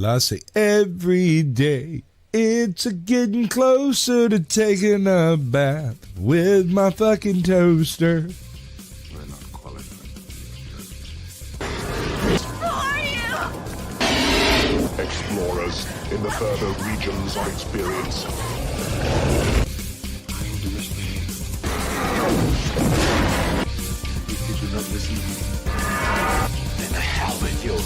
Well, I say every day it's a getting closer to taking a bath with my fucking toaster. We're not qualified. Who are you? Explorers in the further regions of experience. I understand. If you do not listen, then the hell with you.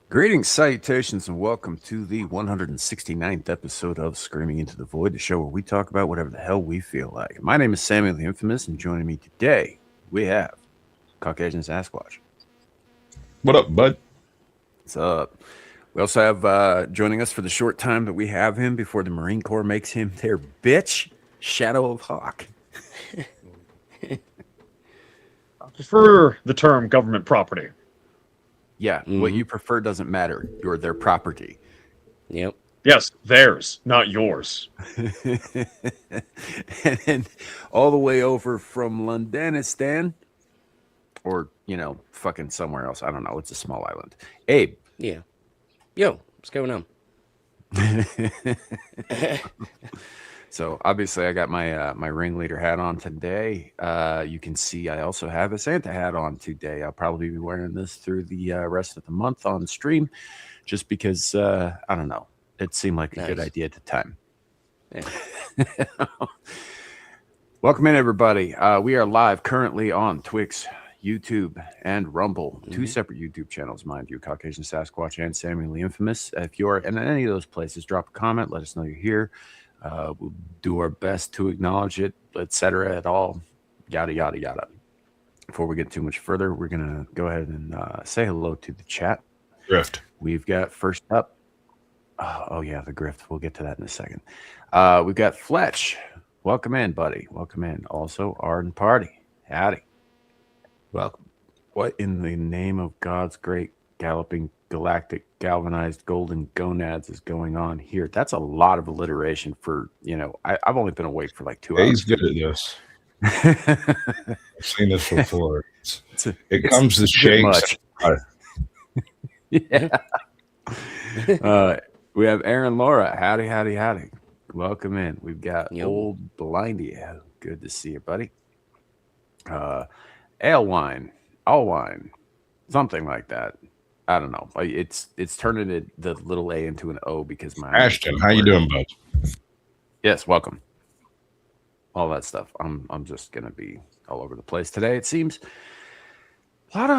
Greetings, salutations, and welcome to the 169th episode of Screaming Into the Void, the show where we talk about whatever the hell we feel like. My name is Samuel the Infamous, and joining me today, we have Caucasian Sasquatch. What up, bud? What's up? We also have joining us for the short time that we have him before the Marine Corps makes him their bitch, Shadow of Hawk. I prefer the term government property. Yeah, what you prefer doesn't matter. You're their property. Yep. Yes, theirs, not yours. And then all the way over from Londonistan, or, you know, fucking somewhere else. I don't know. It's a small island. Abe. Yeah. Yo, what's going on? So obviously I got my my ringleader hat on today. You can see I also have a Santa hat on today. I'll probably be wearing this through the rest of the month on stream, just because I don't know. It seemed like a good idea at the time. Yeah. Welcome in, everybody. We are live currently on Twix, YouTube, and Rumble. Two separate YouTube channels, mind you, Caucasian Sasquatch and Samuel the Infamous. If you're in any of those places, drop a comment. Let us know you're here. We'll do our best to acknowledge it, etc. at all, yada, yada, yada. Before we get too much further, we're going to go ahead and say hello to the chat. Grift. We've got first up. Oh, yeah, the grift. We'll get to that in a second. We've got Fletch. Welcome in, buddy. Welcome in. Also, Arden Party. Howdy. Welcome. What in the name of God's great galloping galactic galvanized golden gonads is going on here? That's a lot of alliteration for, you know, I've only been awake for like 2 hours. He's good at this. I've seen this before. It comes to shakes. Yeah. We have Aaron Laura. Howdy, howdy, howdy. Welcome in. We've got Old Blindy. Good to see you, buddy. Ale wine, all wine, something like that. I don't know. It's turning the little A into an O because my Ashton, how you doing, bud? Yes, welcome. All that stuff. I'm just gonna be all over the place today. It seems a lot of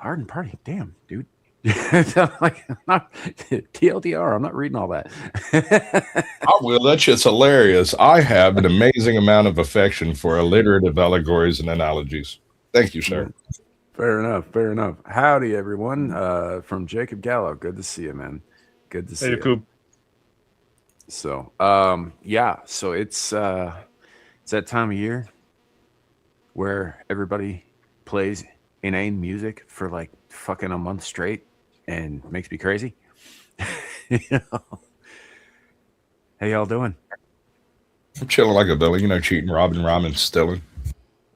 Arden Party. Damn, dude. Like, not TLDR. I'm not reading all that. I will. That shit's hilarious. I have an amazing amount of affection for alliterative allegories and analogies. Thank you, sir. Fair enough. Fair enough. Howdy, everyone. From Jacob Gallo. Good to see you, man. Good to see you. Coop. So, yeah. So it's that time of year where everybody plays inane music for like fucking a month straight and makes me crazy. You know? How y'all doing? I'm chilling like a villain, you know, cheating, robbing, rhyming, stealing.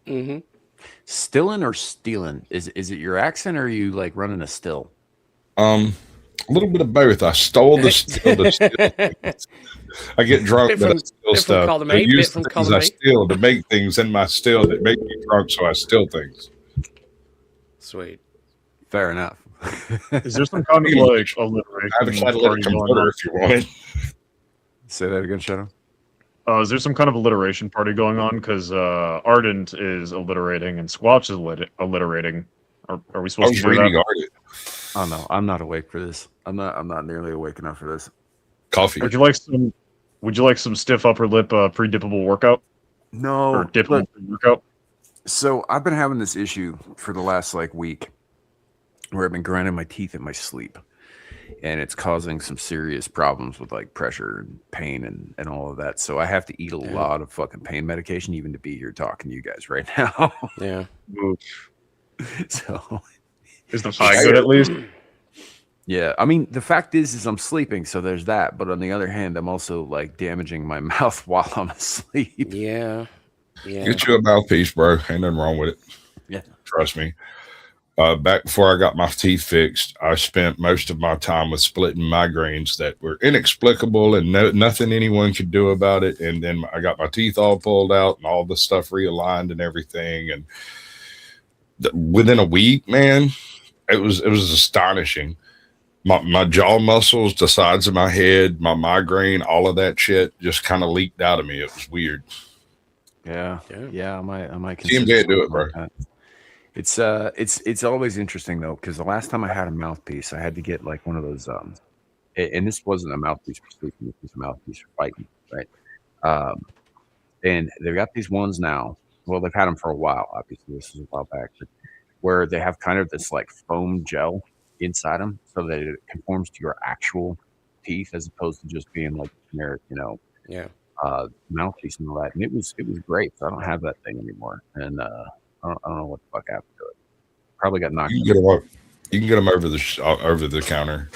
Mm-hmm. Stilling or stealing? Is it your accent, or are you like running a still? A little bit of both. I stole the still to steal things. I get drunk, but I steal stuff. I use the things I steal to make things in my still that make me drunk, so I steal things. Sweet. Fair enough. Is there some kind of like alliteration? I have a catalytic converter if you want it. Say that again, Shadow. Is there some kind of alliteration party going on? Because Ardent is alliterating and Squatch is alliterating. Are we supposed to do that? Ardent. Oh no, I'm not awake for this. I'm not nearly awake enough for this. Coffee. Would you like some stiff upper lip pre-dippable workout? No. Or dippable workout? So I've been having this issue for the last like week where I've been grinding my teeth in my sleep, and it's causing some serious problems with like pressure and pain and all of that. So I have to eat a lot of fucking pain medication even to be here talking to you guys right now. Yeah. So is the pie good at least? Yeah, I mean, the fact is I'm sleeping, so there's that. But on the other hand, I'm also like damaging my mouth while I'm asleep. Yeah. Get you a mouthpiece, bro. Ain't nothing wrong with it. Yeah. Trust me. Back before I got my teeth fixed, I spent most of my time with splitting migraines that were inexplicable and nothing anyone could do about it. And then I got my teeth all pulled out and all the stuff realigned and everything. And within a week, man, it was astonishing. My jaw muscles, the sides of my head, my migraine, all of that shit just kind of leaked out of me. It was weird. Yeah. I might TMJ do it, bro. Like it's always interesting though, because the last time I had a mouthpiece, I had to get like one of those and this wasn't a mouthpiece for sleeping, this was a mouthpiece for fighting, right? And they've got these ones now. Well, they've had them for a while, obviously. This was a while back, but where they have kind of this like foam gel inside them so that it conforms to your actual teeth as opposed to just being like generic, mouthpiece and all that. And it was great. So I don't have that thing anymore. And I don't know what the fuck happened to it. Probably got knocked. You can get them over the counter.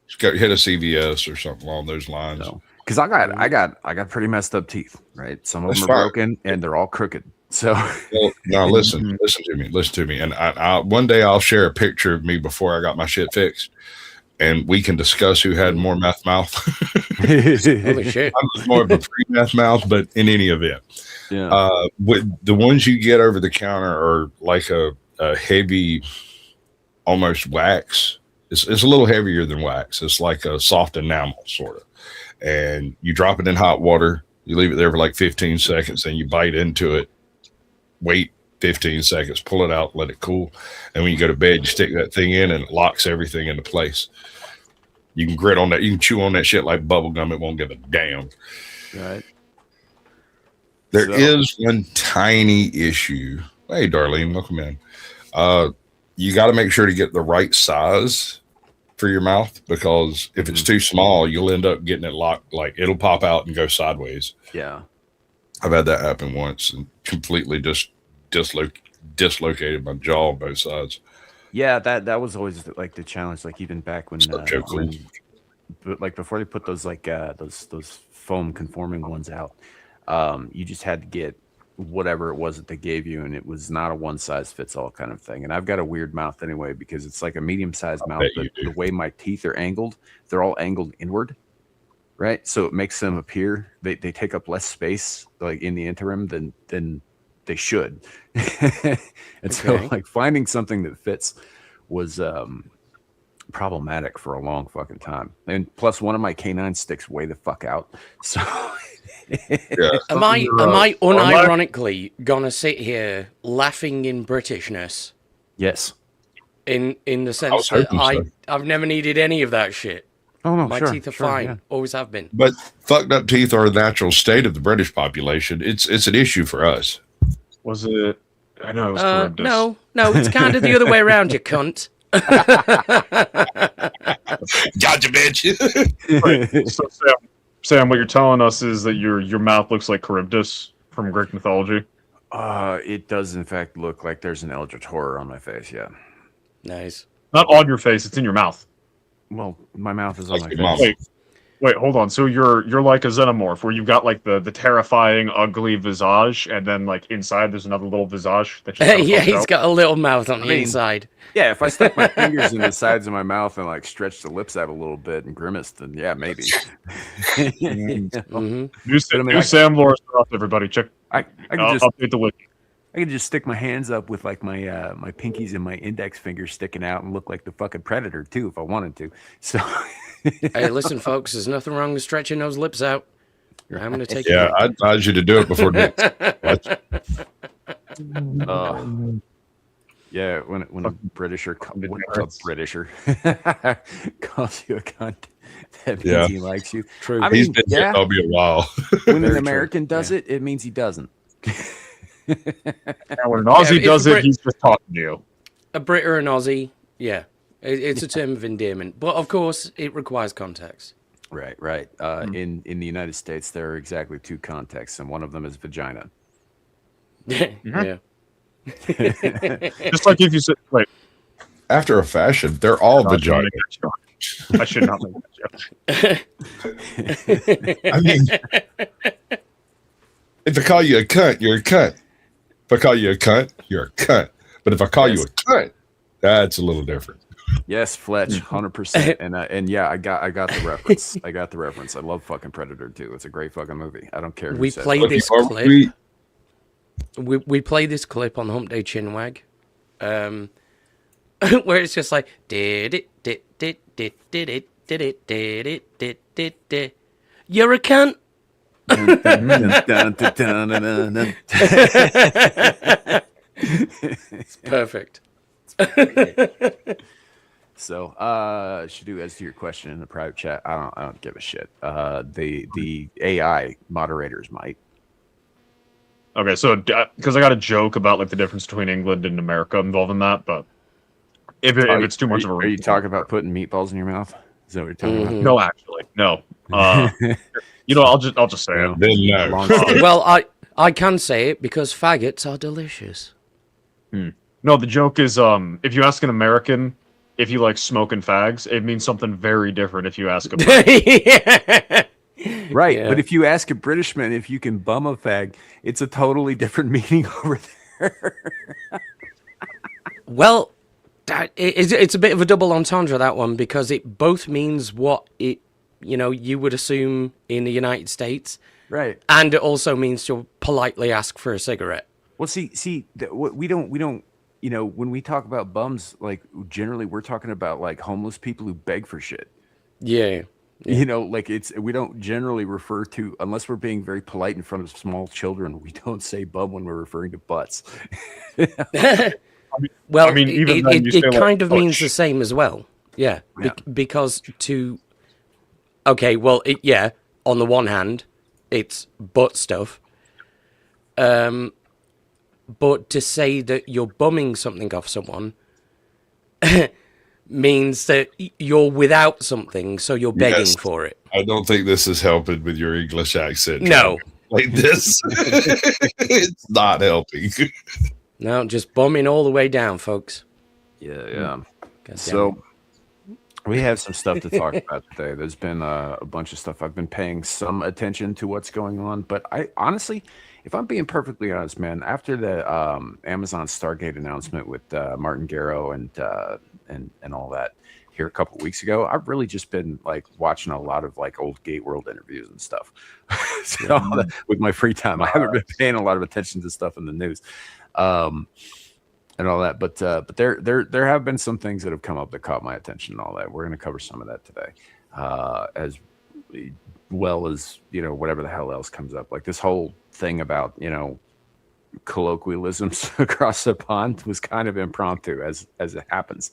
Just hit a CVS or something along those lines. Because I got pretty messed up teeth, right? Some of them are broken and they're all crooked. So now listen to me. And I one day I'll share a picture of me before I got my shit fixed, and we can discuss who had more meth mouth. Holy shit! I was more of a pre-meth mouth, but in any event, with the ones you get over the counter are like a heavy, almost wax. It's a little heavier than wax. It's like a soft enamel sort of, and you drop it in hot water. You leave it there for like 15 seconds, and you bite into it. Wait 15 seconds, pull it out, let it cool. And when you go to bed, you stick that thing in and it locks everything into place. You can grit on that. You can chew on that shit like bubble gum. It won't give a damn. Right. There is one tiny issue. Hey, Darlene, welcome in. You got to make sure to get the right size for your mouth, because if it's too small, you'll end up getting it locked. Like it'll pop out and go sideways. Yeah. I've had that happen once and completely just dislocated my jaw on both sides. Yeah, that was always like the challenge. Like even back when like before they put those like those foam conforming ones out, you just had to get whatever it was that they gave you, and it was not a one size fits all kind of thing. And I've got a weird mouth anyway because it's like a medium sized mouth, but the way my teeth are angled, they're all angled inward. Right, so it makes them appear they take up less space, like in the interim, than they should. And so, like finding something that fits was problematic for a long fucking time. And plus, one of my canines sticks way the fuck out. So, am I unironically gonna sit here laughing in Britishness? Yes. In the sense that I've never needed any of that shit. Oh no, my teeth are fine. Always have been. But fucked up teeth are a natural state of the British population. It's an issue for us. Was it? I know it was Charybdis. No, it's kind of the other way around, you cunt. Gotcha, bitch. Right. So Sam, what you're telling us is that your mouth looks like Charybdis from Greek mythology. It does in fact look like there's an eldritch horror on my face. Yeah. Nice. Not on your face; it's in your mouth. Well, my mouth is on my face. Wait, hold on. So you're like a xenomorph, where you've got like the terrifying, ugly visage, and then like inside there's another little visage that just he's got a little mouth on the inside. Yeah, if I stuck my fingers in the sides of my mouth and like stretched the lips out a little bit and grimaced, then yeah, maybe. New Sam Laurence Knight, everybody. Check. I can just update the wiki. I could just stick my hands up with like my my pinkies and my index fingers sticking out and look like the fucking Predator too if I wanted to. So hey, listen, folks, there's nothing wrong with stretching those lips out. I'm going to take it. I advise you to do it before doing yeah, when a Britisher calls you a cunt, that means he likes you. True. I mean, he's been here probably a while. When an American does it means he doesn't. And when an Aussie does it, he's just talking to you. A Brit or an Aussie, yeah. It's a term of endearment. But, of course, it requires context. Right. In the United States, there are exactly two contexts, and one of them is vagina. Yeah. Just like if you said, wait. after a fashion, they're all vagina. I should not make that joke. I mean, if I call you a cunt, you're a cunt. If I call you a cunt, you're a cunt. But if I call you a cunt, that's a little different. Yes, Fletch, 100%. And yeah, I got the reference. I got the reference. I love fucking Predator 2. It's a great fucking movie. I don't care. We play this clip. We play this clip on the Hump Day Chinwag, where it's just like you're a cunt. It's perfect. So, Shadoo, as to your question in the private chat, I don't give a shit. The AI moderators might. Okay, so because I got a joke about like the difference between England and America involved in that, but if it's too much of a, are you talking about putting meatballs in your mouth? Is that what you're talking about? No, actually, no. I'll just say it. Well, I can say it because faggots are delicious. No, the joke is if you ask an American if you like smoking fags, it means something very different if you ask a Yeah. Right, Yeah. but if you ask a Britishman if you can bum a fag, it's a totally different meaning over there. Well, it's a bit of a double entendre, that one, because it both means what you would assume in the United States, Right, and it also means to politely ask for a cigarette. well, we don't, when we talk about bums, like generally we're talking about like homeless people who beg for shit. Yeah. Like we don't generally refer to, unless we're being very polite in front of small children, we don't say bum when we're referring to butts. Well, even it kind of means the same as well. Yeah. Yeah. Because on the one hand, it's butt stuff. But to say that you're bumming something off someone means that you're without something, so you're begging for it. I don't think this is helping with your English accent. No. Like this. It's not helping. No, just bumming all the way down, folks. Yeah. God So we have some stuff to talk about today. There's been a bunch of stuff. I've been paying some attention to what's going on, but I honestly, if I'm being perfectly honest, man, after the Amazon Stargate announcement with Martin Garrow and all that here a couple of weeks ago, I've really just been like watching a lot of like old Gate World interviews and stuff. With my free time, I haven't been paying a lot of attention to stuff in the news. And all that, but there have been some things that have come up that caught my attention and all that. We're going to cover some of that today, as well as whatever the hell else comes up. Like this whole thing about colloquialisms across the pond was kind of impromptu, as it happens.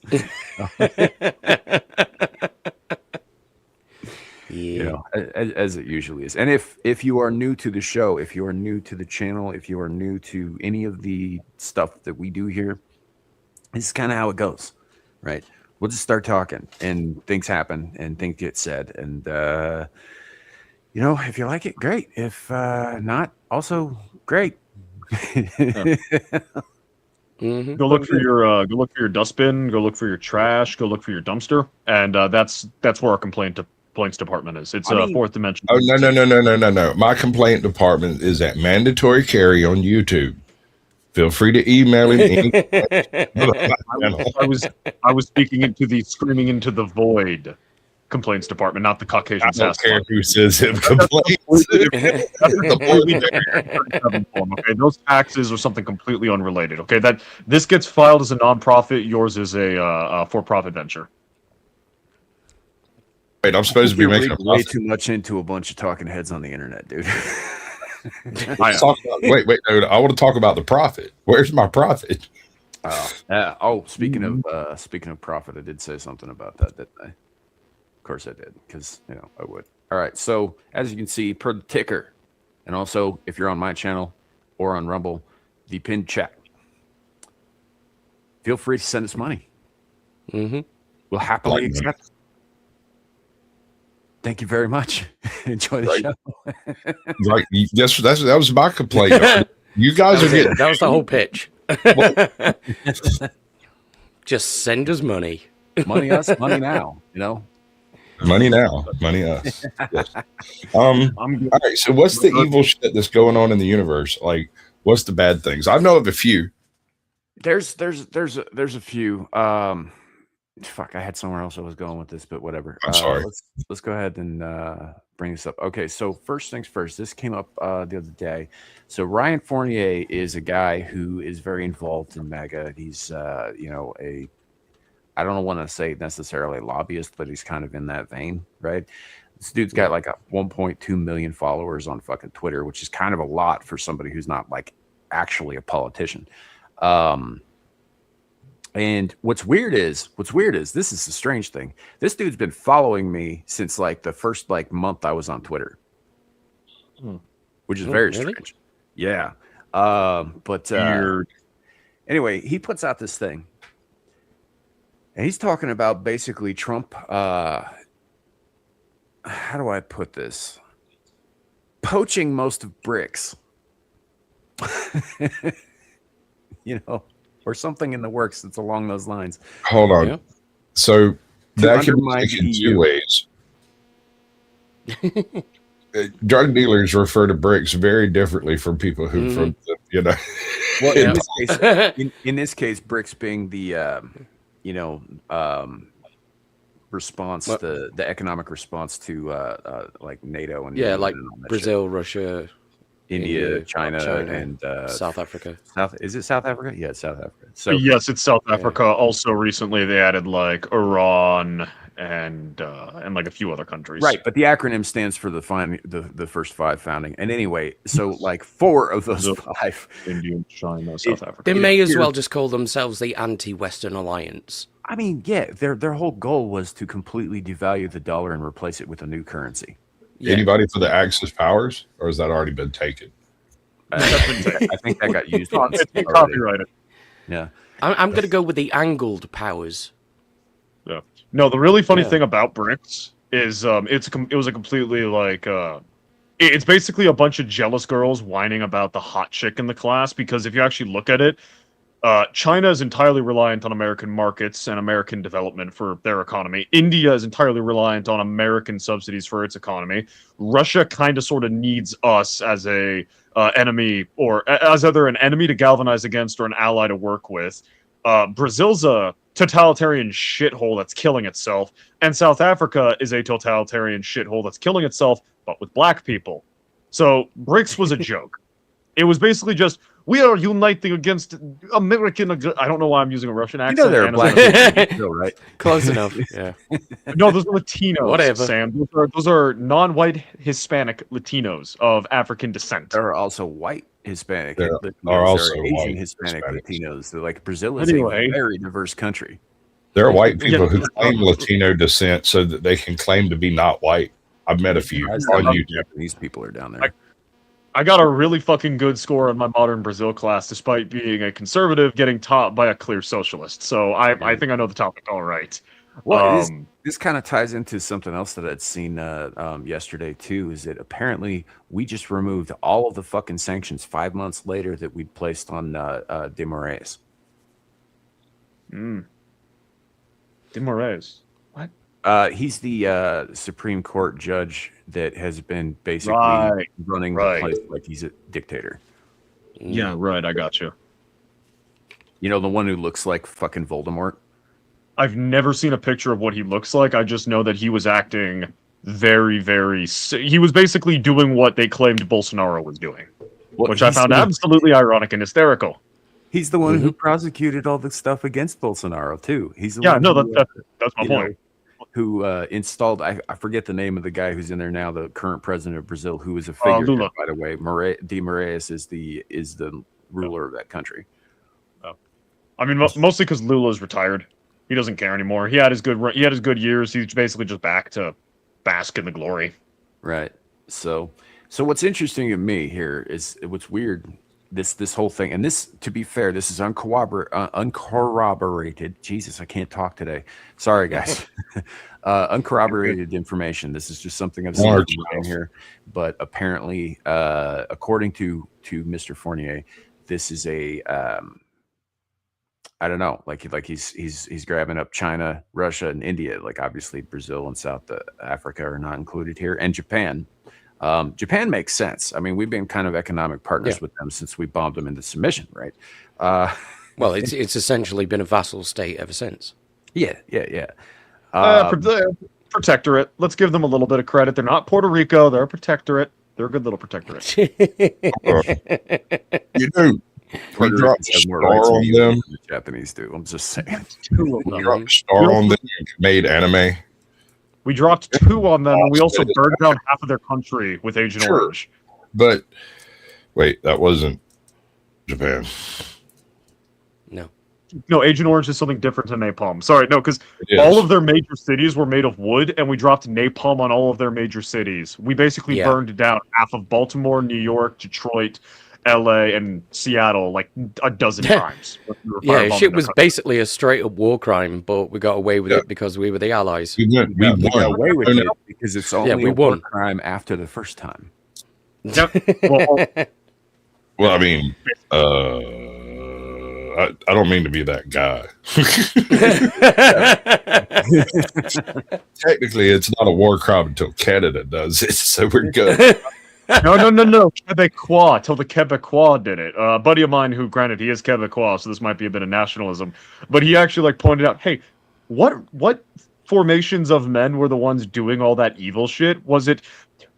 Yeah. As it usually is. And if you are new to the show, if you are new to the channel, if you are new to any of the stuff that we do here, this is kind of how it goes, right? We'll just start talking and things happen and things get said. And, if you like it, great. If not, also great. Mm-hmm. Go look for your dustbin, go look for your trash, go look for your dumpster. And that's where our complaints department is. It's fourth dimension. Oh, no. My complaint department is at Mandatory Carry on YouTube. Feel free to email him. I was speaking into the screaming into the void complaints department, not the Caucasian I don't Sasquatch. care who says him complaints. Okay, those taxes are something completely unrelated. Okay, that this gets filed as a nonprofit. Yours is a for-profit venture. Wait, I'm supposed to be making way too much into a bunch of talking heads on the internet, dude. Wait, no, I want to talk about the profit. Where's my profit? Speaking of profit, I did say something about that, didn't I? Of course I did, because I would. All right, so as you can see, per the ticker, and also if you're on my channel or on Rumble, the pinned chat, feel free to send us money. Mm-hmm. We'll happily accept. Thank you very much. Enjoy the show. Right. Yes, that was my complaint. You guys are getting that was the whole pitch. Just send us money. Money us, money now. Money now, money us. Yes. All right. So, what's the evil shit that's going on in the universe? Like, what's the bad things? I know of a few. There's a few. Fuck, I had somewhere else I was going with this, but whatever. I'm sorry. Let's go ahead and bring this up. Okay, so first things first. This came up the other day. So Ryan Fournier is a guy who is very involved in MAGA. He's I don't want to say necessarily lobbyist, but he's kind of in that vein, right? This dude's got like 1.2 million followers on fucking Twitter, which is kind of a lot for somebody who's not like actually a politician. And what's weird is this is the strange thing. This dude's been following me since like the first like month I was on Twitter, which is very strange. Yeah. But anyway, he puts out this thing. And he's talking about basically Trump. How do I put this? Poaching most of BRICS. Or something in the works that's along those lines. Hold on. Yeah. So that can be taken two ways. Drug dealers refer to BRICS very differently from people who, Well, in this case, BRICS being the response, the economic response to like NATO and like Brazil, Russia, India, China, and South Africa. Is it South Africa? Yeah, it's South Africa. So yes, it's South Africa. Also, recently they added like Iran and like a few other countries. Right, but the acronym stands for the first five founding. And anyway, so like 4 of those 5, India, China, South Africa. They may as well just call themselves the Anti-Western Alliance. I mean, yeah, their whole goal was to completely devalue the dollar and replace it with a new currency. Yeah. Anybody for the Axis powers, or has that already been taken? I think that got used. It's been copyrighted. Yeah, I'm going to go with the angled powers. Yeah. No, the really funny thing about BRICS is it was a completely like it's basically a bunch of jealous girls whining about the hot chick in the class, because if you actually look at it, China is entirely reliant on American markets and American development for their economy. India is entirely reliant on American subsidies for its economy. Russia kind of sort of needs us as a enemy, or as either an enemy to galvanize against or an ally to work with. Brazil's a totalitarian shithole that's killing itself, and South Africa is a totalitarian shithole that's killing itself, but with black people. So BRICS was a joke. It was basically just, we are uniting against American. I don't know why I'm using a Russian accent. They're black people, right? Close enough. Yeah. No, those are Latinos. Whatever. Sam. Those are non-white Hispanic Latinos of African descent. There are also white Hispanic. There Latinos. are also Asian white Hispanic Hispanics. Latinos. So, like, Brazil is a very diverse country. There are white people who claim Latino descent so that they can claim to be not white. I've met a few on YouTube. These people are down there. I got a really fucking good score in my modern Brazil class, despite being a conservative, getting taught by a clear socialist. So I think I know the topic all right. Well, this kind of ties into something else that I'd seen yesterday too. Is that apparently we just removed all of the fucking sanctions 5 months later that we'd placed on De Moraes. De Moraes. What? He's the Supreme Court judge that has been basically running the place like he's a dictator. Yeah, right. I got you. You know, the one who looks like fucking Voldemort? I've never seen a picture of what he looks like. I just know that he was acting very, very... He was basically doing what they claimed Bolsonaro was doing, which I found absolutely ironic and hysterical. He's the one who prosecuted all the stuff against Bolsonaro, too. He's the one that's my point. Who installed, I forget the name of the guy who's in there now, the current president of Brazil, who is a figure, Lula. by the way. De Moraes is the ruler of that country. I mean, mostly because Lula's retired. He doesn't care anymore. He had his good years. He's basically just back to bask in the glory. Right. So what's interesting to me here is what's weird. This whole thing, and this, to be fair, this is uncorroborated. Jesus, I can't talk today. Sorry, guys. Uncorroborated information. This is just something I've seen in here, but apparently, according to Mr. Fournier, this is I don't know, like he's grabbing up China, Russia, and India. Like obviously Brazil and South Africa are not included here, and Japan. Japan makes sense. I mean, we've been kind of economic partners with them since we bombed them into submission, right? Well, it's essentially been a vassal state ever since. Yeah. Protectorate. Let's give them a little bit of credit. They're not Puerto Rico. They're a protectorate. They're a good little protectorate. You do. We dropped a star on them. The Japanese do. I'm just saying. Two of them. We dropped a star on them and made anime. We dropped 2 on them, and we also burned down half of their country with Agent Orange. But wait, that wasn't Japan. No, Agent Orange is something different than napalm. Sorry, no, because all of their major cities were made of wood, and we dropped napalm on all of their major cities. We basically burned down half of Baltimore, New York, Detroit, LA, and Seattle like a dozen times. Yeah, shit was basically a straight up war crime, but we got away with it because we were the allies. We got away with it because it's only a war crime after the first time. Yep. Well, I mean, I don't mean to be that guy. Technically, it's not a war crime until Canada does it, so we're good. No. Quebecois, till the Quebecois did it. A buddy of mine who, granted, he is Quebecois, so this might be a bit of nationalism, but he actually pointed out, hey, what formations of men were the ones doing all that evil shit? Was it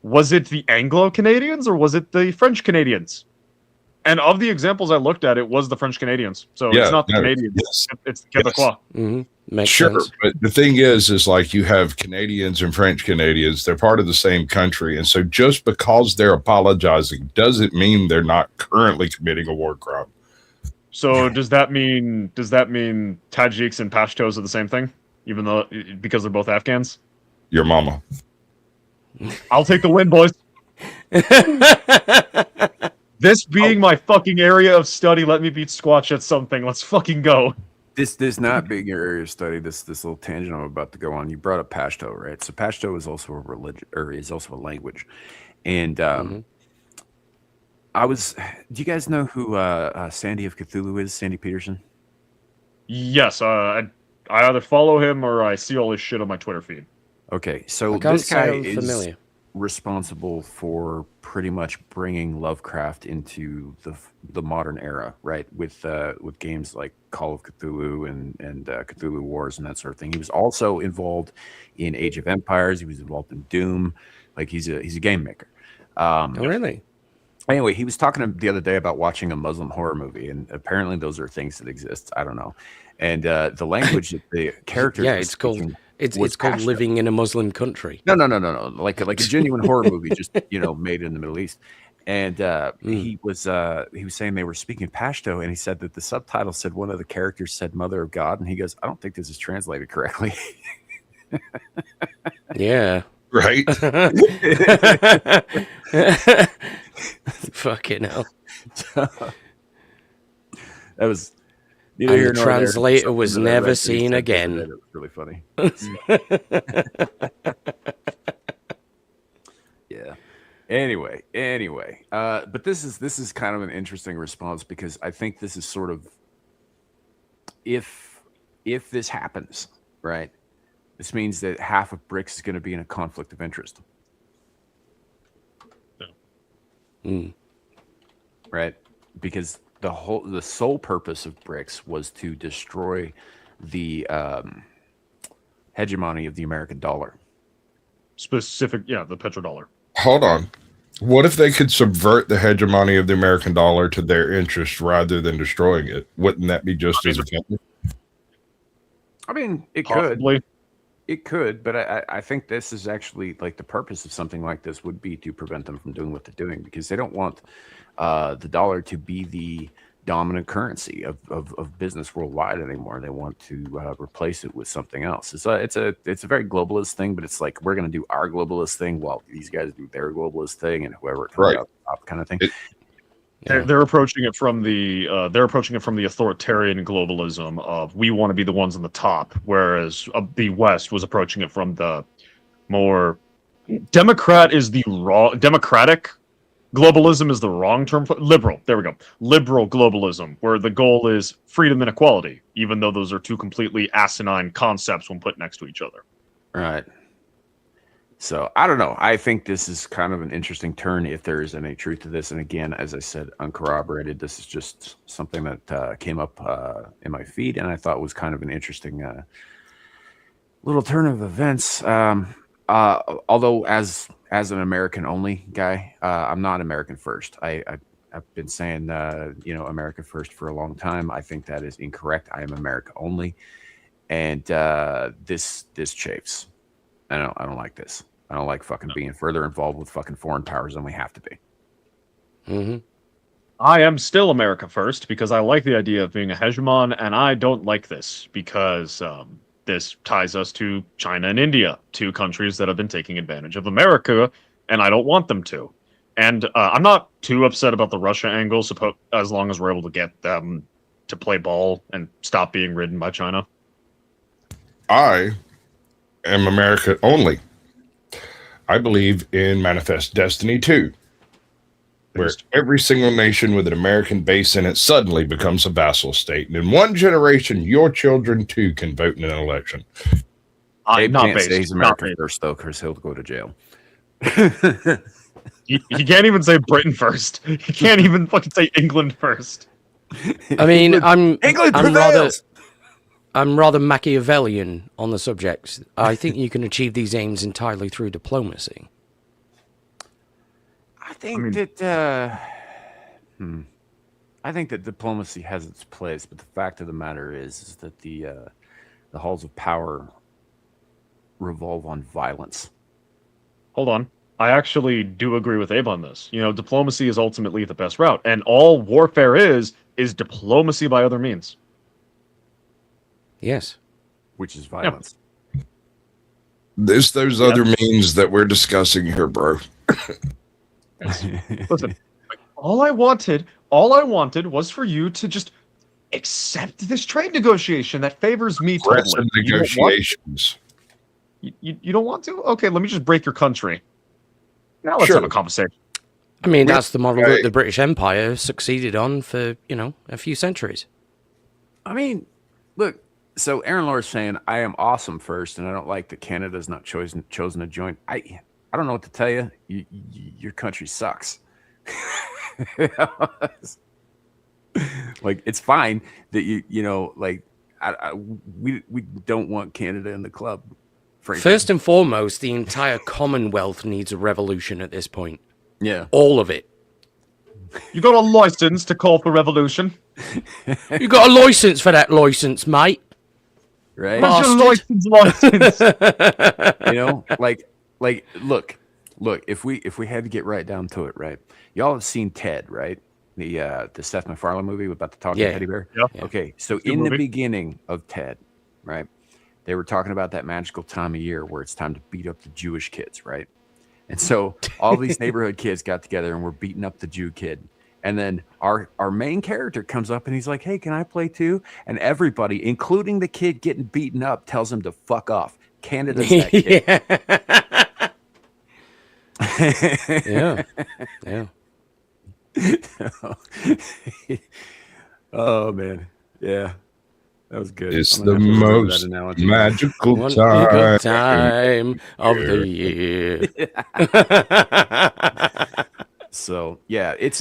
the Anglo-Canadians or was it the French Canadians? And of the examples I looked at, it was the French Canadians. So it's not the Canadians, it's the Quebecois. Mm-hmm. Makes sure, sense. but the thing is like you have Canadians and French Canadians. They're part of the same country, and so just because they're apologizing doesn't mean they're not currently committing a war crime. So does that mean Tajiks and Pashtos are the same thing, even though because they're both Afghans? Your mama. I'll take the win, boys. This being my fucking area of study, let me beat Squatch at something. Let's fucking go. This not being your area of study, this little tangent I'm about to go on. You brought up Pashto, right? So Pashto is also a religion, or is also a language. And do you guys know who Sandy of Cthulhu is? Sandy Peterson? Yes, I either follow him or I see all his shit on my Twitter feed. Okay, so this guy is responsible for pretty much bringing Lovecraft into the modern era, right? With games like Call of Cthulhu and Cthulhu Wars and that sort of thing. He was also involved in Age of Empires. He was involved in Doom. Like he's a game maker. Oh, really? Anyway, he was talking the other day about watching a Muslim horror movie, and apparently those are things that exist. I don't know. And the language that the characters it's called living in a Muslim country. No. Like a genuine horror movie, just made in the Middle East. And he was saying they were speaking Pashto, and he said that the subtitle said one of the characters said "Mother of God," and he goes, "I don't think this is translated correctly." Yeah. Right. Fucking hell. That was. And the translator was never seen again. It was really funny. Yeah. Anyway. But this is kind of an interesting response because I think this is sort of if this happens, right? This means that half of BRICS is going to be in a conflict of interest. Right? Because the sole purpose of BRICS was to destroy the hegemony of the American dollar. The petrodollar. Hold on. What if they could subvert the hegemony of the American dollar to their interest rather than destroying it? Wouldn't that be just as effective? I mean, it Possibly. could. It could, but I think this is actually like the purpose of something like this would be to prevent them from doing what they're doing because they don't want the dollar to be the dominant currency of business worldwide anymore. They want to replace it with something else. It's a very globalist thing, but it's like we're going to do our globalist thing while these guys do their globalist thing, and whoever comes out top kind of thing. They're approaching it from the authoritarian globalism of we want to be the ones on the top, whereas the West was approaching it from the more democratic globalism is the wrong term for liberal. There we go. Liberal globalism, where the goal is freedom and equality, even though those are two completely asinine concepts when put next to each other. Right. So I don't know. I think this is kind of an interesting turn if there is any truth to this. And again, as I said, uncorroborated. This is just something that came up in my feed, and I thought was kind of an interesting little turn of events. Although as an American only guy, I'm not American first. I've been saying America first for a long time. I think that is incorrect. I am America only, and this chafes. I don't like this. I don't like fucking being further involved with fucking foreign powers than we have to be. Mm-hmm. I am still America first because I like the idea of being a hegemon, and I don't like this because this ties us to China and India, two countries that have been taking advantage of America, and I don't want them to. And I'm not too upset about the Russia angle, as long as we're able to get them to play ball and stop being ridden by China. I am America only. I believe in Manifest Destiny 2, where every single nation with an American base in it suddenly becomes a vassal state. And in one generation, your children too can vote in an election. I'm not can't based. say he's American first, though, because he'll go to jail. He can't even say Britain first. He can't even fucking say England first. I mean, England prevails. I'm rather Machiavellian on the subject. I think you can achieve these aims entirely through diplomacy. I think that diplomacy has its place, but the fact of the matter is that the halls of power revolve on violence. Hold on. I actually do agree with Abe on this. Diplomacy is ultimately the best route, and all warfare is diplomacy by other means. Yes. Which is violence. There's those other means that we're discussing here, bro. Listen, all I wanted was for you to just accept this trade negotiation that favors me totally. Negotiations. You don't want to? Okay, let me just break your country. Now let's have a conversation. I mean, that's the model that the British Empire succeeded on for, a few centuries. I mean, look, so Aaron Lore's saying, I am awesome first, and I don't like that Canada's not chosen to join. I don't know what to tell you. Your country sucks. Like, it's fine that we don't want Canada in the club. Frankly. First and foremost, the entire Commonwealth needs a revolution at this point. Yeah. All of it. You got a license to call for revolution? You got a license for that license, mate. Right? What's your license? Look, if we had to get right down to it, right? Y'all have seen Ted, right? The Seth MacFarlane movie about the talking teddy bear? Yeah. Okay, so in the beginning of Ted, right? They were talking about that magical time of year where it's time to beat up the Jewish kids, right? And so all these neighborhood kids got together and were beating up the Jew kid. And then our main character comes up and he's like, hey, can I play too? And everybody, including the kid getting beaten up, tells him to fuck off. Canada's that kid. Yeah. Oh, man. Yeah. That was good. It's the most magical time of the year. So yeah, it's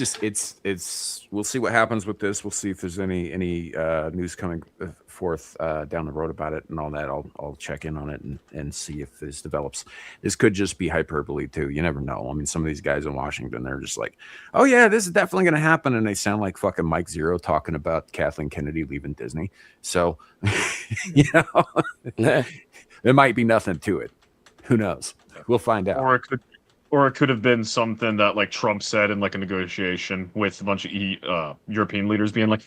we'll see what happens with this. We'll see if there's any news coming forth down the road about it and all that. I'll check in on it and see if this develops. This could just be hyperbole too. You never know. I mean, some of these guys in Washington, they're just like, oh yeah, this is definitely going to happen, and they sound like fucking Mike Zero talking about Kathleen Kennedy leaving Disney. So there might be nothing to it. Who knows? We'll find out. Or it could have been something that like Trump said in like a negotiation with a bunch of European leaders being like,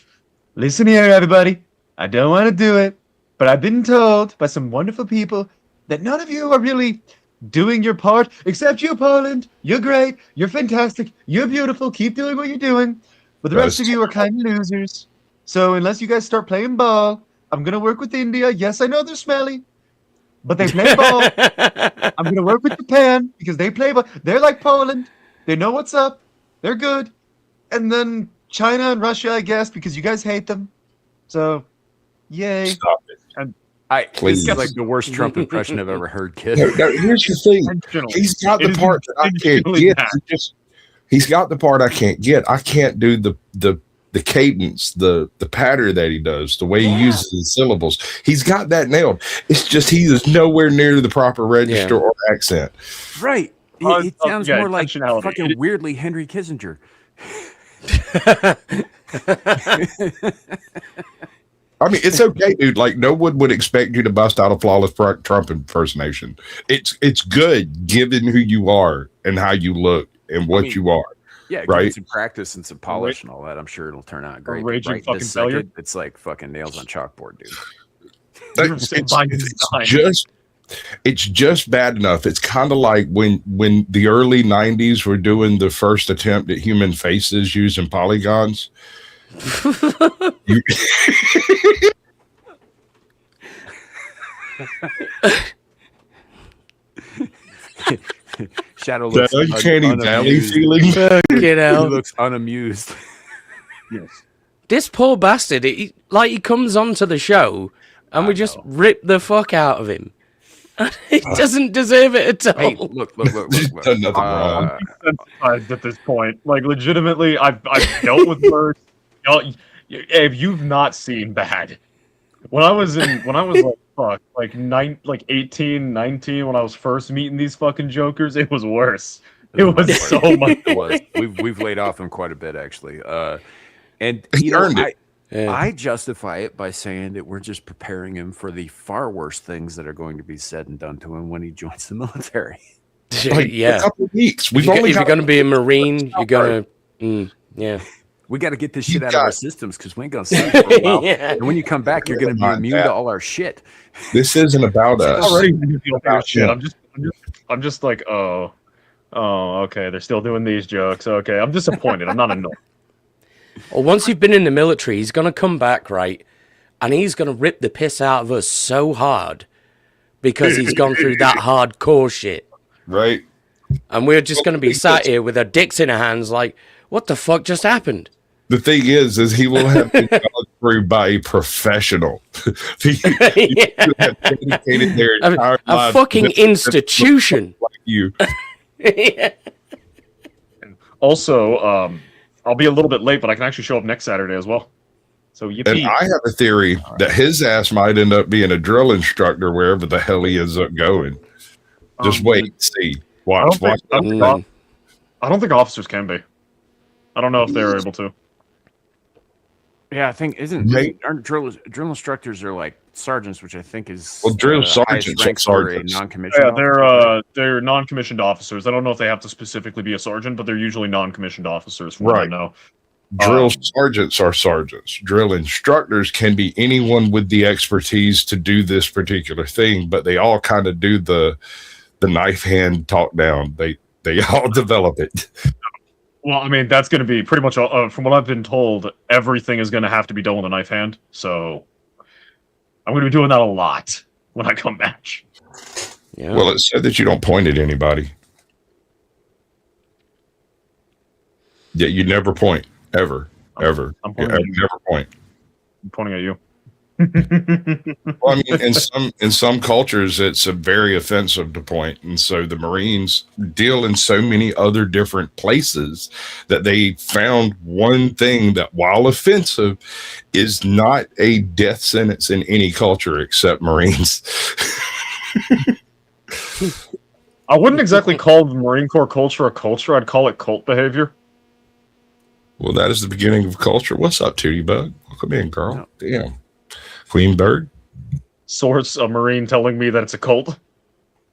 listen here, everybody. I don't want to do it, but I've been told by some wonderful people that none of you are really doing your part, except you, Poland. You're great. You're fantastic. You're beautiful. Keep doing what you're doing. But the rest of you are kind of losers. So unless you guys start playing ball, I'm going to work with India. Yes, I know they're smelly, but they play ball. I'm going to work with Japan because they play ball. They're like Poland. They know what's up. They're good. And then China and Russia, I guess, because you guys hate them. So, yay. Stop it. And This is like the worst Trump impression I've ever heard, kid. No, here's the thing. He's got the part that I can't get. He's got the part I can't get. I can't do the cadence, the pattern that he does, the way he uses his syllables. He's got that nailed. It's just he is nowhere near the proper register or accent. Right. It sounds more like fucking weirdly Henry Kissinger. I mean, it's okay, dude. Like, no one would expect you to bust out a flawless Trump impersonation. It's good given who you are and how you look and what you are. Yeah, right. Some practice and some polish and all that. I'm sure it'll turn out great. Raging fucking failure. It's like fucking nails on chalkboard, dude. It's just bad enough. It's kind of like when the early 90s were doing the first attempt at human faces using polygons. Shadow looks Get out. He looks unamused. Yes. This poor bastard, he comes onto the show and we just rip the fuck out of him. He doesn't deserve it at all. Hey, look. Done nothing wrong. I'm desensitized at this point. Like, legitimately, I've dealt with words. If you've not seen bad, when I was like 18, 19, when I was first meeting these fucking jokers, it was worse. It was so much worse. We've laid off him quite a bit, actually. And He earned it. I justify it by saying that we're just preparing him for the far worse things that are going to be said and done to him when he joins the military. Like, a couple of weeks. If you're going to be a Marine, you're going to... We got to get this shit out of our systems because we ain't going to see it for a while. And when you come back, you're going to be immune to all our shit. This isn't about us. Already about shit. I'm just like, oh, okay. They're still doing these jokes. Okay, I'm disappointed. I'm not annoyed. Well, once you've been in the military, he's going to come back, right? And he's going to rip the piss out of us so hard because he's gone through that hardcore shit. Right. And we're just going to be sat here with our dicks in our hands like, what the fuck just happened? The thing is he will have been gone through by a professional. He have dedicated their entire a fucking institution. Like you. Also, I'll be a little bit late, but I can actually show up next Saturday as well. So yippee. And I have a theory that his ass might end up being a drill instructor wherever the hell he ends up going. Just wait and see. Watch. I don't think officers can be. I don't know if they're able to. Yeah, I think aren't drill instructors are like sergeants, which I think is drill sergeants are sergeants. Non-commissioned. Yeah, they're non-commissioned officers. I don't know if they have to specifically be a sergeant, but they're usually non-commissioned officers. From what I know. Drill sergeants are sergeants. Drill instructors can be anyone with the expertise to do this particular thing, but they all kind of do the knife hand talk down. They all develop it. Well, I mean, that's going to be pretty much, from what I've been told, everything is going to have to be done with a knife hand. So I'm going to be doing that a lot when I come back. Yeah. Well, it said that you don't point at anybody. Yeah, you never point. Ever. I'm pointing at you. Never point. I'm pointing at you. Well, I mean, in some cultures, it's a very offensive to point, and so the Marines deal in so many other different places that they found one thing that, while offensive, is not a death sentence in any culture except Marines. I wouldn't exactly call the Marine Corps culture a culture. I'd call it cult behavior. Well, that is the beginning of culture. What's up, Tootie Bug? Welcome in, girl. Damn. Queen Bird? Source, a Marine telling me that it's a cult.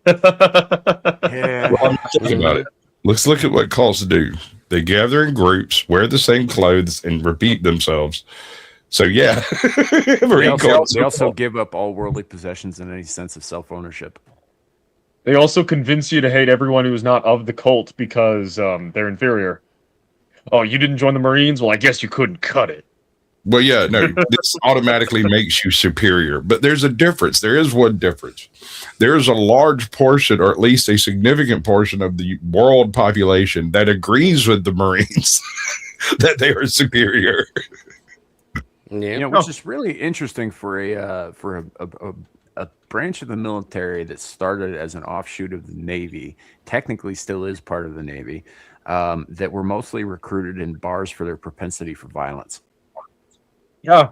Yeah. Well, I'm thinking about it. Let's look at what cults do. They gather in groups, wear the same clothes, and repeat themselves. So, yeah. They also give up all worldly possessions and any sense of self-ownership. They also convince you to hate everyone who is not of the cult because they're inferior. Oh, you didn't join the Marines? Well, I guess you couldn't cut it. Well, yeah, no, this automatically makes you superior. But there's a difference. There is one difference. There is a large portion, or at least a significant portion of the world population that agrees with the Marines that they are superior. Yeah, which is really interesting for a branch of the military that started as an offshoot of the Navy, technically still is part of the Navy, that were mostly recruited in bars for their propensity for violence. Yeah.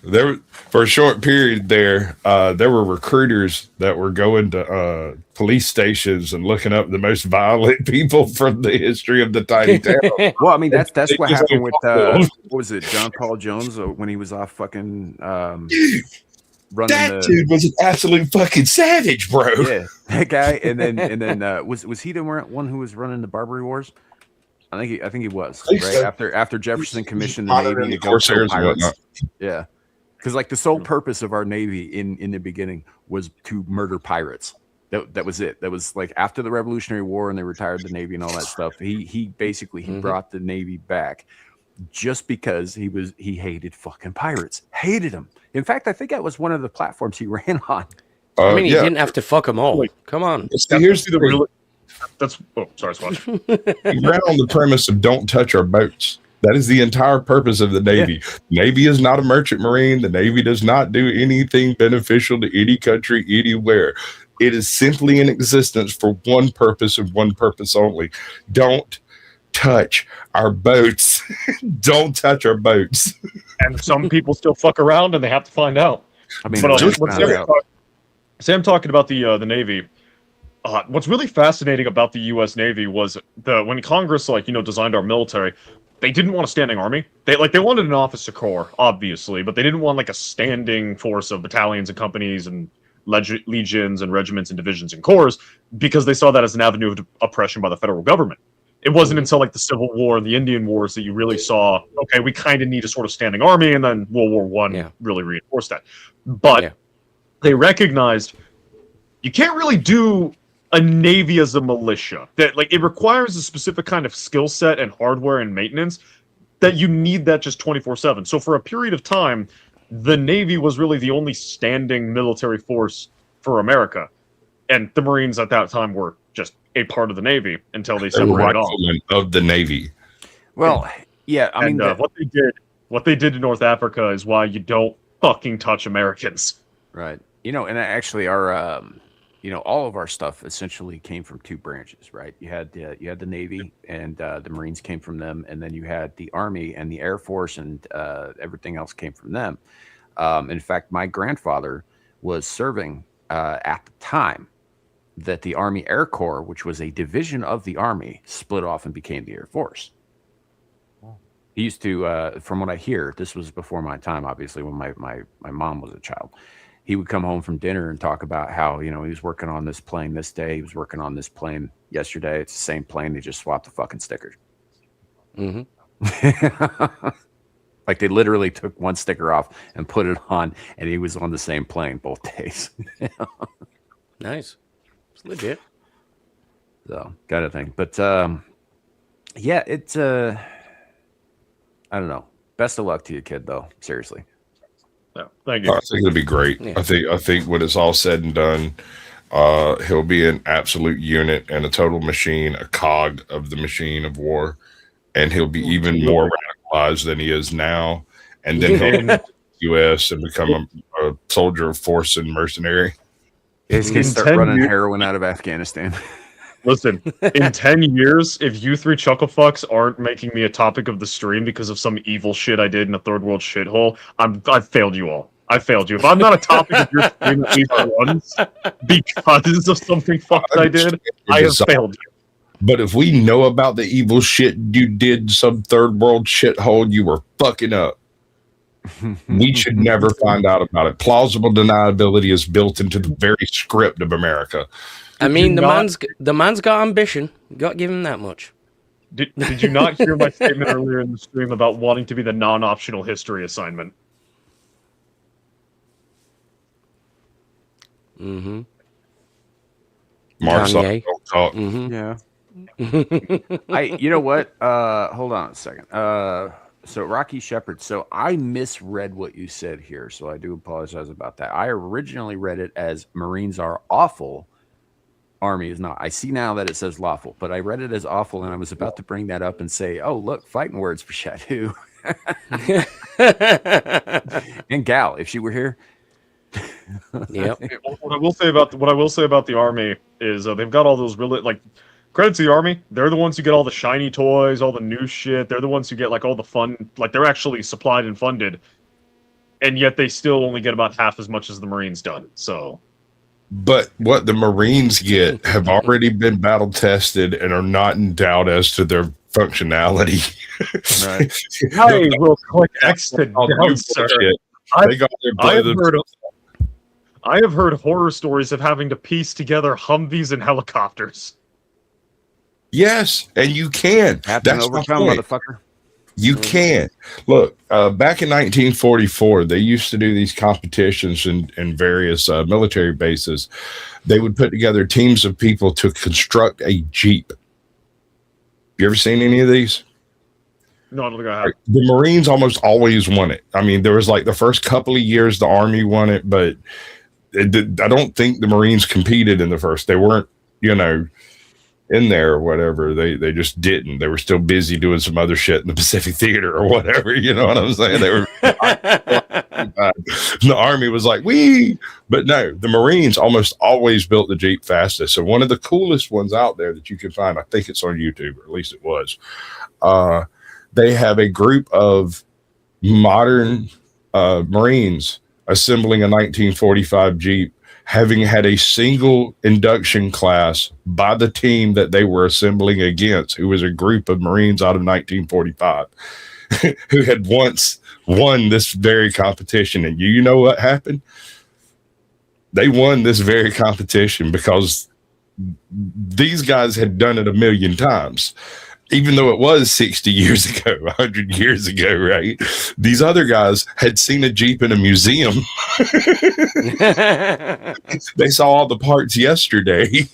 There, for a short period there were recruiters that were going to police stations and looking up the most violent people from the history of the tiny town. Well, I mean, that's what happened with what was it, John Paul Jones, when he was off fucking running. That dude was an absolute fucking savage, bro. Yeah, that guy. And then was he the one who was running the Barbary Wars? I think he was right so. after Jefferson commissioned the Navy to go kill pirates. Yeah, because like the sole purpose of our Navy in the beginning was to murder pirates. That was it. That was like after the Revolutionary War and they retired the Navy and all that stuff. He basically brought the Navy back just because he hated fucking pirates. Hated them. In fact, I think that was one of the platforms he ran on. I mean, he didn't have to fuck them all. Come on. Here's the real. Sorry, Squatch. He ran on the premise of don't touch our boats. That is the entire purpose of the Navy. Yeah. Navy is not a merchant marine. The Navy does not do anything beneficial to any country anywhere. It is simply in existence for one purpose and one purpose only. Don't touch our boats. Don't touch our boats. And some people still fuck around and they have to find out. I mean, but Sam talking about the Navy. What's really fascinating about the U.S. Navy was when Congress, designed our military, they didn't want a standing army. They wanted an officer corps, obviously, but they didn't want a standing force of battalions and companies and legions and regiments and divisions and corps, because they saw that as an avenue of oppression by the federal government. It wasn't until the Civil War and the Indian Wars that you really saw, okay, we kind of need a sort of standing army, and then World War I really reinforced that. But they recognized you can't really do a Navy as a militia. That it requires a specific kind of skill set and hardware and maintenance that you need that just 24/7. So for a period of time, the Navy was really the only standing military force for America. And the Marines at that time were just a part of the Navy until they separated off. Of the Navy. Well, yeah, I mean, what they did in North Africa is why you don't fucking touch Americans. Right. And actually our all of our stuff essentially came from two branches, right? You had the Navy, and the Marines came from them, and then you had the Army and the Air Force, and everything else came from them. In fact, my grandfather was serving at the time that the Army Air Corps, which was a division of the Army, split off and became the Air Force. He used to, from what I hear, this was before my time, obviously, when my mom was a child. He would come home from dinner and talk about how, he was working on this plane this day. He was working on this plane yesterday. It's the same plane. They just swapped the fucking stickers. Mm-hmm. They literally took one sticker off and put it on, and he was on the same plane both days. Nice. It's legit. So, got to think. But, it's, I don't know. Best of luck to you, kid, though. Seriously. Yeah, thank you. I think it'll be great. Yeah. I think when it's all said and done, he'll be an absolute unit and a total machine, a cog of the machine of war, and he'll be even more radicalized than he is now. And then he'll go to the U.S. and become a soldier of force and mercenary. He's going to start running heroin out of Afghanistan. Listen, in 10 years, if you three chucklefucks aren't making me a topic of the stream because of some evil shit I did in a third world shithole, I've failed you all. I failed you. If I'm not a topic of your stream at least once because of something fucked I did, I have failed you. But if we know about the evil shit you did, some third world shithole you were fucking up, we should never find out about it. Plausible deniability is built into the very script of America. I mean, the man's got ambition. You got to give him that much. Did you not hear my statement earlier in the stream about wanting to be the non-optional history assignment? Mm-hmm. Mark's Kanye. don't talk. Mm-hmm. Yeah. You know what? Hold on a second. So Rocky Shepherd. So I misread what you said here. So I do apologize about that. I originally read it as Marines are awful. Army is not. I see now that it says lawful, but I read it as awful, and I was about to bring that up and say, "Oh, look, fighting words for Shadoo." And GHAL, if she were here. Yep. What I will say about the Army is they've got all those really like credit to the Army. They're the ones who get all the shiny toys, all the new shit. They're the ones who get like all the fun. Like they're actually supplied and funded, and yet they still only get about half as much as the Marines done. So. But what the Marines get have already been battle tested and are not in doubt as to their functionality. Right. I will click X to down, sir. I have heard horror stories of having to piece together Humvees and helicopters. Yes, and you can. That's overcome, motherfucker. You can. Look, back in 1944, they used to do these competitions in various military bases. They would put together teams of people to construct a Jeep. You ever seen any of these? No, I don't think I have. The Marines almost always won it. I mean, there was like the first couple of years the Army won it, but I don't think the Marines competed in the first. They weren't, in there or whatever. They just didn't. They were still busy doing some other shit in the Pacific Theater or whatever. You know what I'm saying? They were. The Army was like, but no, the Marines almost always built the Jeep fastest. So one of the coolest ones out there that you can find, I think it's on YouTube, or at least it was. They have a group of modern Marines assembling a 1945 Jeep, having had a single induction class by the team that they were assembling against, who was a group of Marines out of 1945, who had once won this very competition. And you know what happened? They won this very competition because these guys had done it a million times. Even though it was 60 years ago, 100 years ago, right? These other guys had seen a Jeep in a museum. They saw all the parts yesterday.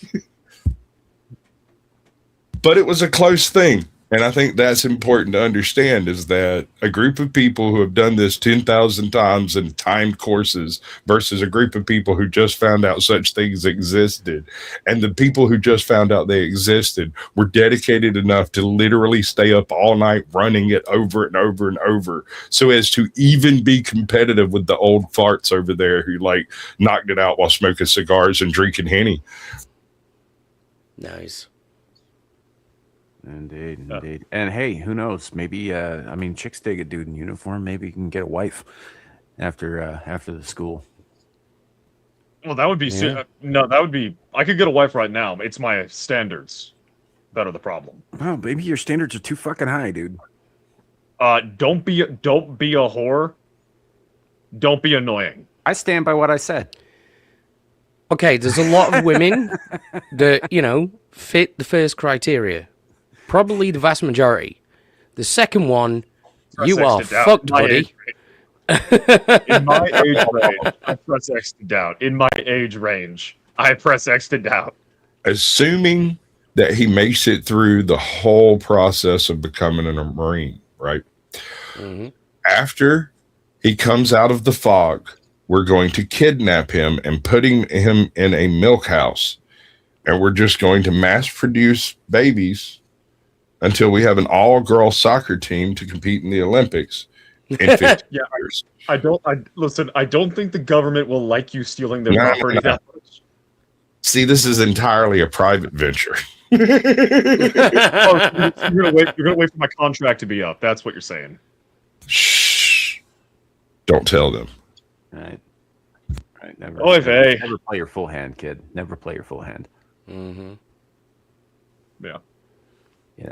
But it was a close thing. And I think that's important to understand, is that a group of people who have done this 10,000 times in timed courses versus a group of people who just found out such things existed. And the people who just found out they existed were dedicated enough to literally stay up all night running it over and over and over, so as to even be competitive with the old farts over there who like knocked it out while smoking cigars and drinking Henny. Nice. Indeed. And hey, who knows? Maybe chicks dig a dude in uniform. Maybe you can get a wife after the school. Well, that would be I could get a wife right now. It's my standards that are the problem. Well, maybe your standards are too fucking high, dude. Don't be a whore. Don't be annoying. I stand by what I said. Okay, there's a lot of women that, fit the first criteria. Probably the vast majority. The second one, you are fucked, buddy. In my age range, I press X to doubt. In my age range, I press X to doubt. Assuming that he makes it through the whole process of becoming a Marine, right? Mm-hmm. After he comes out of the fog, we're going to kidnap him and putting him in a milk house. And we're just going to mass produce babies until we have an all-girl soccer team to compete in the Olympics in 50 years. I don't think the government will like you stealing their property that much. See, this is entirely a private venture. You're gonna wait for my contract to be up. That's what you're saying. Shh. Don't tell them. Right. Never play your full hand, kid. Never play your full hand. Mm-hmm. Yeah.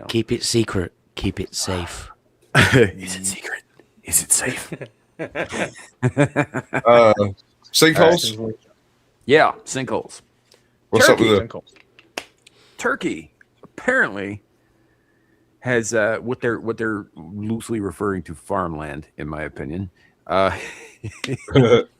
Keep it secret. Keep it safe. Is it secret? Is it safe? Sinkholes? Yeah, sinkholes. What's up with Turkey apparently has what they're loosely referring to farmland, in my opinion.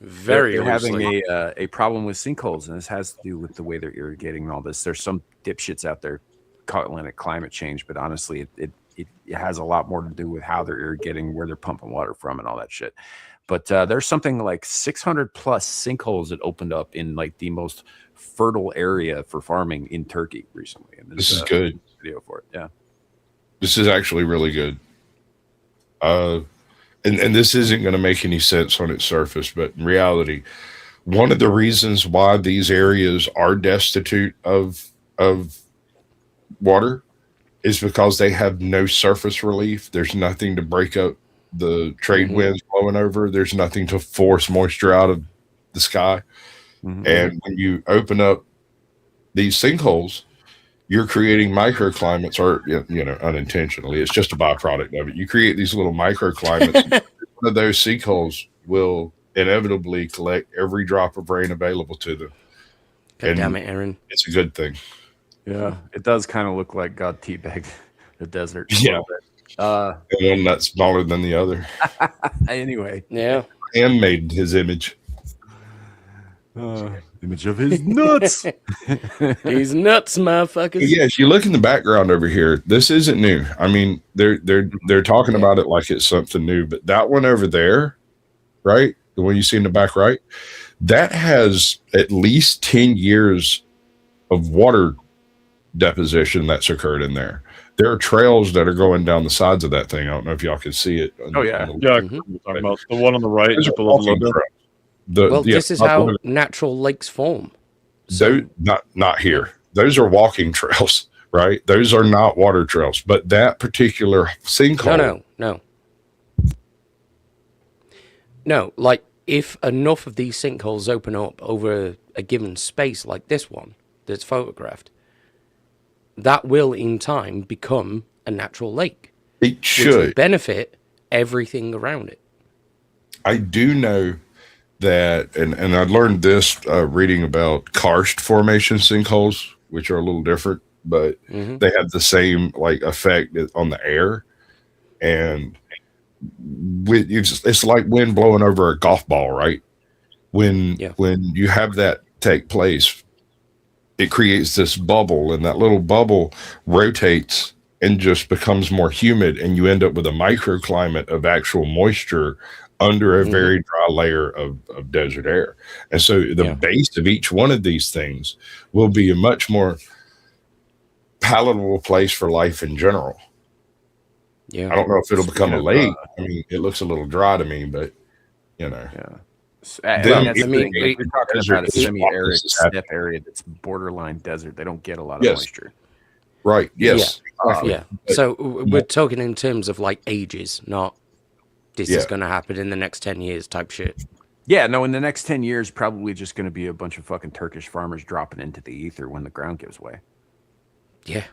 Very they're having a problem with sinkholes, and this has to do with the way they're irrigating and all this. There's some dipshits out there calling it climate change, but honestly, it it has a lot more to do with how they're irrigating, where they're pumping water from, and all that shit. But there's something like 600 plus sinkholes that opened up in like the most fertile area for farming in Turkey recently. And this is good. Video for it, yeah. This is actually really good. And this isn't going to make any sense on its surface, but in reality, one of the reasons why these areas are destitute of water is because they have no surface relief. There's nothing to break up the trade winds blowing over. There's nothing to force moisture out of the sky. And when you open up these sinkholes, you're creating microclimates, or unintentionally, it's just a byproduct of it. You create these little microclimates. One of those sinkholes will inevitably collect every drop of rain available to them. God damn it, Aaron! It's a good thing. Yeah, it does kind of look like God teabagged the desert. Yeah, one that's smaller than the other. Anyway, yeah, and made his image. Image of his nuts. He's nuts, motherfuckers. Yes, you look in the background over here. This isn't new. I mean, they're talking about it like it's something new. But that one over there, right, the one you see in the back right, that has at least 10 years of water deposition that's occurred in there. There are trails that are going down the sides of that thing. I don't know if y'all can see it. Oh yeah, yeah. Talking about the one on the right. This is how natural lakes form. So, not here. Those are walking trails, right? Those are not water trails. But that particular sinkhole. No. Like if enough of these sinkholes open up over a given space, like this one that's photographed, that will in time become a natural lake. It should, which will benefit everything around it. I do know that, and I learned this reading about karst formation sinkholes, which are a little different, but they have the same like effect on the air, and it's like wind blowing over a golf ball, right? When you have that take place, it creates this bubble, and that little bubble rotates and just becomes more humid, and you end up with a microclimate of actual moisture under a very dry layer of desert air. And so the base of each one of these things will be a much more palatable place for life in general. Yeah. I don't know if it'll become a lake. I mean, it looks a little dry to me, but Yeah. We're talking about a semi-arid steppe area that's borderline desert. They don't get a lot of moisture. Right. Yes. So we're talking in terms of like ages, not this is going to happen in the next 10 years type shit. Yeah, no, in the next 10 years, probably just going to be a bunch of fucking Turkish farmers dropping into the ether when the ground gives way. Yeah.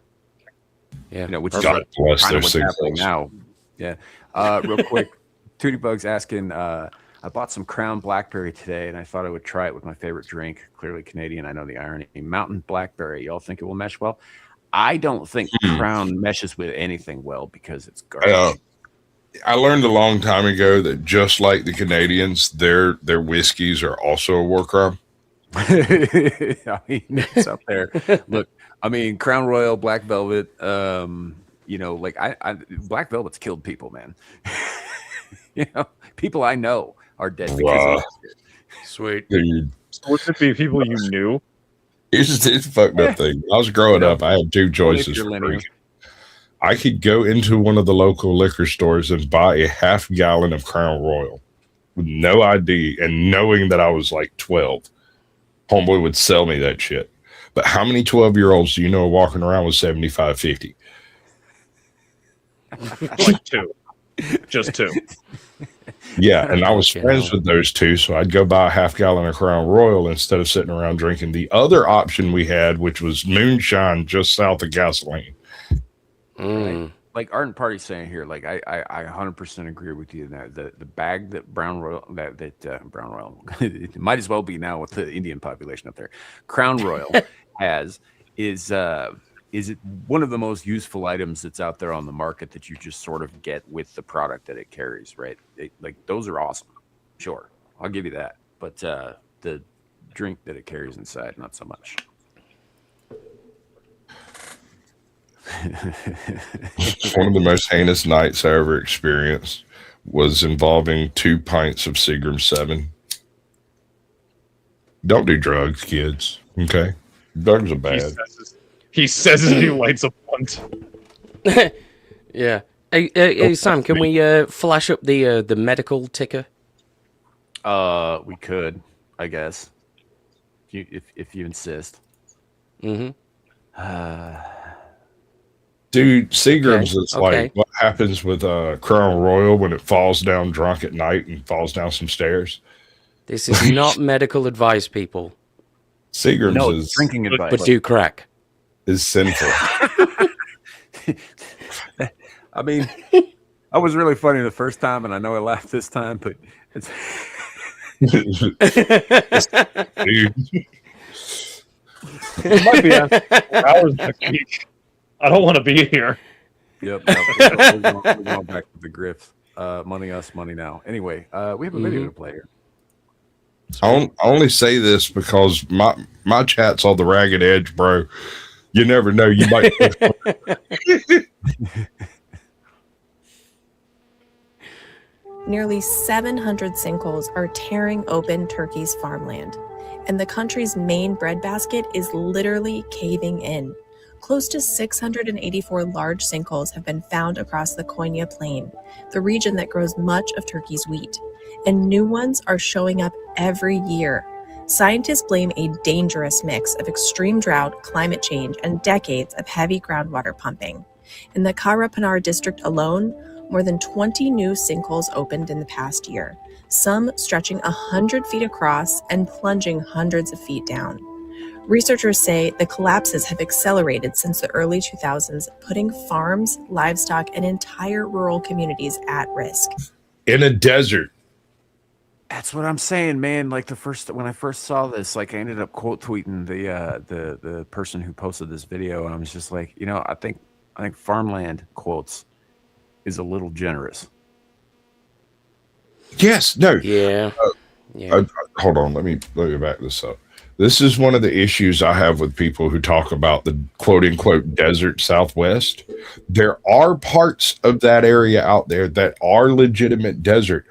Yeah. Which is kind of what's happening now. Yeah. Real quick, Tootie Bug's asking, I bought some Crown Blackberry today, and I thought I would try it with my favorite drink. Clearly Canadian, I know the irony. Mountain Blackberry. Y'all think it will mesh well? I don't think Crown meshes with anything well because it's garbage. I learned a long time ago that just like the Canadians, their whiskeys are also a war crime. I mean, it's up there. Look, I mean, Crown Royal, Black Velvet. Like I Black Velvet's killed people, man. People I know are dead because of it. Sweet. Dude. Would it be people you knew? It's a fucked up thing. I was growing up. I had two choices for drinking. I could go into one of the local liquor stores and buy a half gallon of Crown Royal with no ID and knowing that I was like 12. Homeboy would sell me that shit. But how many 12-year-olds do you know are walking around with 75-50? Like two. Just two. Yeah, and I was friends with those two, so I'd go buy a half gallon of Crown Royal instead of sitting around drinking the other option we had, which was moonshine just south of gasoline. Right. Like Art and Party's saying here, like I 100% agree with you that the bag that Brown Royal Brown Royal it might as well be now with the Indian population up there. Crown Royal is it one of the most useful items that's out there on the market that you just sort of get with the product that it carries, right? Like those are awesome. Sure, I'll give you that. But the drink that it carries inside, not so much. One of the most heinous nights I ever experienced was involving 2 pints of Seagram 7. Don't do drugs, kids. Okay? Drugs are bad. He says as he lights a blunt. Yeah. Hey, Sam, can we flash up the medical ticker? We could, I guess. If you insist. Mm-hmm. Dude, Seagram's is like what happens with Crown Royal when it falls down drunk at night and falls down some stairs. This is not medical advice, people. Seagram's is drinking advice. But do crack. Is sinful. I mean, I was really funny the first time, and I know I laughed this time, but it's... Dude. It might be hours next week. I don't want to be here. Yep. We're going back to the grift. Money us, money now. Anyway, we have a video to play here. I only say this because my chat's on the ragged edge, bro. You never know. You might. Nearly 700 sinkholes are tearing open Turkey's farmland, and the country's main breadbasket is literally caving in. Close to 684 large sinkholes have been found across the Konya Plain, the region that grows much of Turkey's wheat, and new ones are showing up every year. Scientists blame a dangerous mix of extreme drought, climate change, and decades of heavy groundwater pumping. In the Karapanar district alone, more than 20 new sinkholes opened in the past year, some stretching 100 feet across and plunging hundreds of feet down. Researchers say the collapses have accelerated since the early 2000s, putting farms, livestock, and entire rural communities at risk. In a desert. That's what I'm saying, man. Like when I first saw this, like I ended up quote tweeting the person who posted this video, and I was just like, I think farmland quotes is a little generous. Yes. No. Yeah. Hold on. Let me back this up. This is one of the issues I have with people who talk about the quote unquote desert Southwest. There are parts of that area out there that are legitimate desert,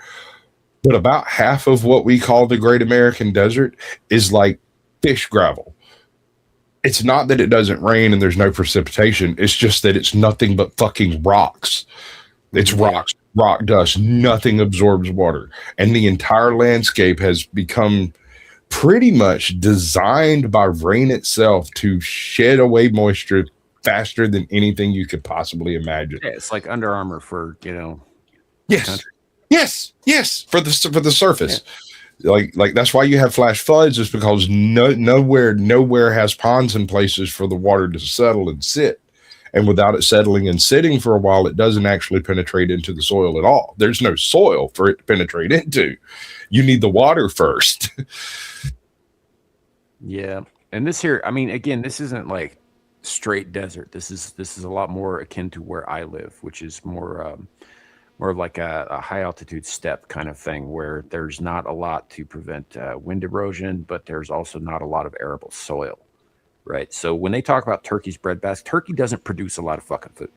but about half of what we call the Great American Desert is like fish gravel. It's not that it doesn't rain and there's no precipitation. It's just that it's nothing but fucking rocks. It's rocks, rock dust. Nothing absorbs water. And the entire landscape has become pretty much designed by rain itself to shed away moisture faster than anything you could possibly imagine. Yeah, it's like Under Armour for, yes. country. Yes, for the surface. Yeah. Like that's why you have flash floods, is because nowhere has ponds in places for the water to settle and sit. And without it settling and sitting for a while, it doesn't actually penetrate into the soil at all. There's no soil for it to penetrate into. You need the water first. Yeah. And this here, I mean, again, this isn't like straight desert. This is a lot more akin to where I live, which is more of like a high altitude steppe kind of thing, where there's not a lot to prevent wind erosion, but there's also not a lot of arable soil. Right. So when they talk about Turkey's breadbasket, Turkey doesn't produce a lot of fucking food.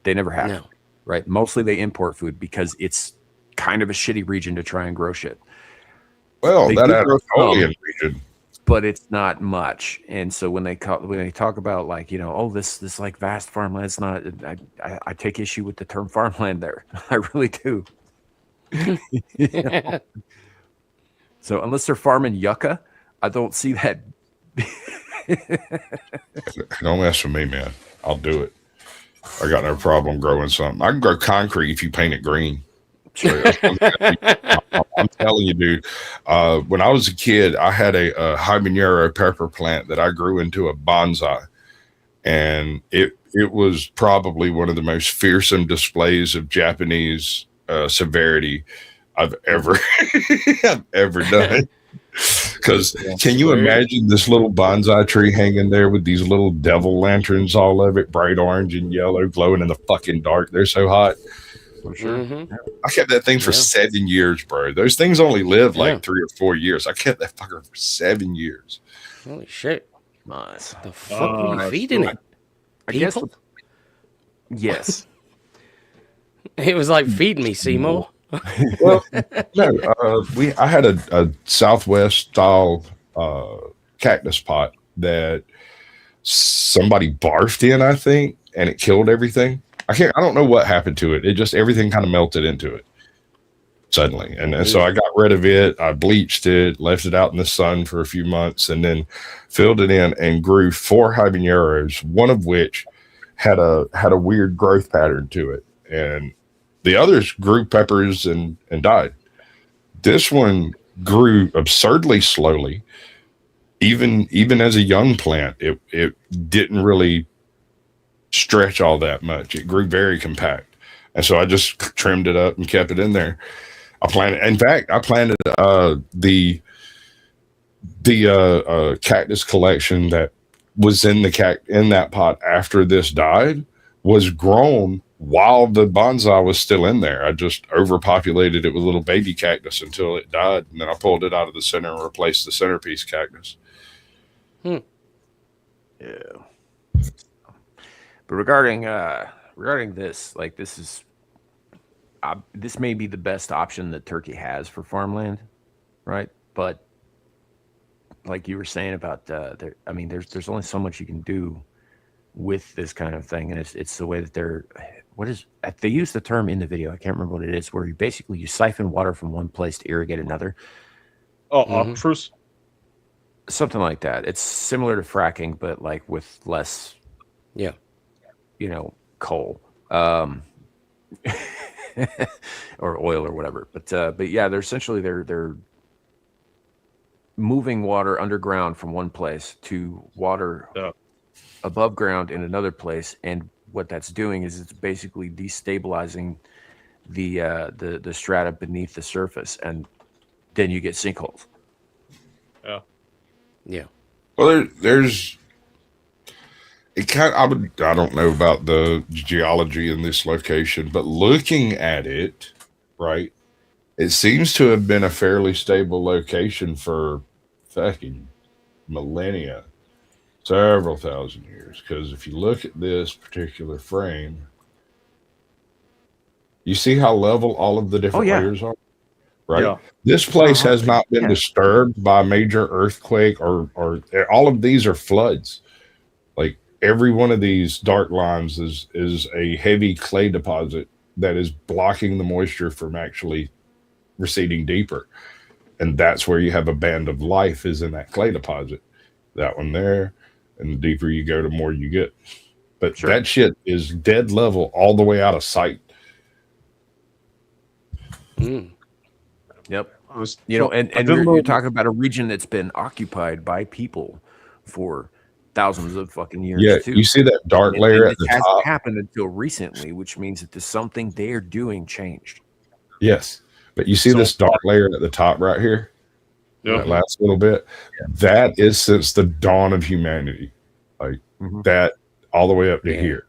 They never have. No. Right. Mostly they import food because it's kind of a shitty region to try and grow shit. Well, that Anatolian region, but it's not much. And so when they talk about like, this like vast farmland, it's not. I take issue with the term farmland there. I really do. So unless they're farming yucca, I don't see that. Don't mess with me, man. I'll do it. I got no problem growing something. I can grow concrete if you paint it green. So I'm telling you, dude. When I was a kid, I had a habanero pepper plant that I grew into a bonsai, and it was probably one of the most fearsome displays of Japanese severity I've ever done. Because can you imagine this little bonsai tree hanging there with these little devil lanterns all of it, bright orange and yellow, glowing in the fucking dark? They're so hot. For sure. Mm-hmm. I kept that thing for 7 years, bro. Those things only live like 3 or 4 years. I kept that fucker for 7 years. Holy shit. The fuck are you feeding it? I guess Yes. It was like, feed me, Seymour. Well, no, I had a Southwest style cactus pot that somebody barfed in, I think, and it killed everything. I don't know what happened to it. It just, everything kind of melted into it suddenly. And so I got rid of it. I bleached it, left it out in the sun for a few months, and then filled it in and grew 4 habaneros, one of which had a weird growth pattern to it. And the others grew peppers and died. This one grew absurdly slowly. Even as a young plant, it didn't really stretch all that much. It grew very compact. And so I just trimmed it up and kept it in there. I planted the cactus collection that was in that pot after this died was grown while the bonsai was still in there. I just overpopulated it with little baby cactus until it died, and then I pulled it out of the center and replaced the centerpiece cactus. Yeah. But regarding this, like, this may be the best option that Turkey has for farmland, right? But like you were saying about there's only so much you can do with this kind of thing, and it's the way that they use the term in the video. I can't remember what it is, where you siphon water from one place to irrigate another. Aquifers? Something like that. It's similar to fracking, but like with less, coal, or oil or whatever. But yeah, they're moving water underground from one place to water above ground in another place, and what that's doing is it's basically destabilizing the strata beneath the surface, and then you get sinkholes. Yeah. Well, there's it kind. I don't know about the geology in this location, but looking at it, right, it seems to have been a fairly stable location for fucking millennia, several thousand years. Because if you look at this particular frame, you see how level all of the different layers are. Right. Yeah. This place has not been disturbed by a major earthquake or all of these are floods. Like every one of these dark lines is a heavy clay deposit that is blocking the moisture from actually receding deeper. And that's where you have a band of life, is in that clay deposit. That one there. And the deeper you go, the more you get. But that shit is dead level all the way out of sight. Yep. And you're talking about a region that's been occupied by people for thousands of fucking years too. You see that dark layer at the top? It hasn't happened until recently, which means that there's something they're doing changed. Yes. But you see this dark layer at the top right here? That last little bit? Yeah. That is since the dawn of humanity. Like that all the way up to here.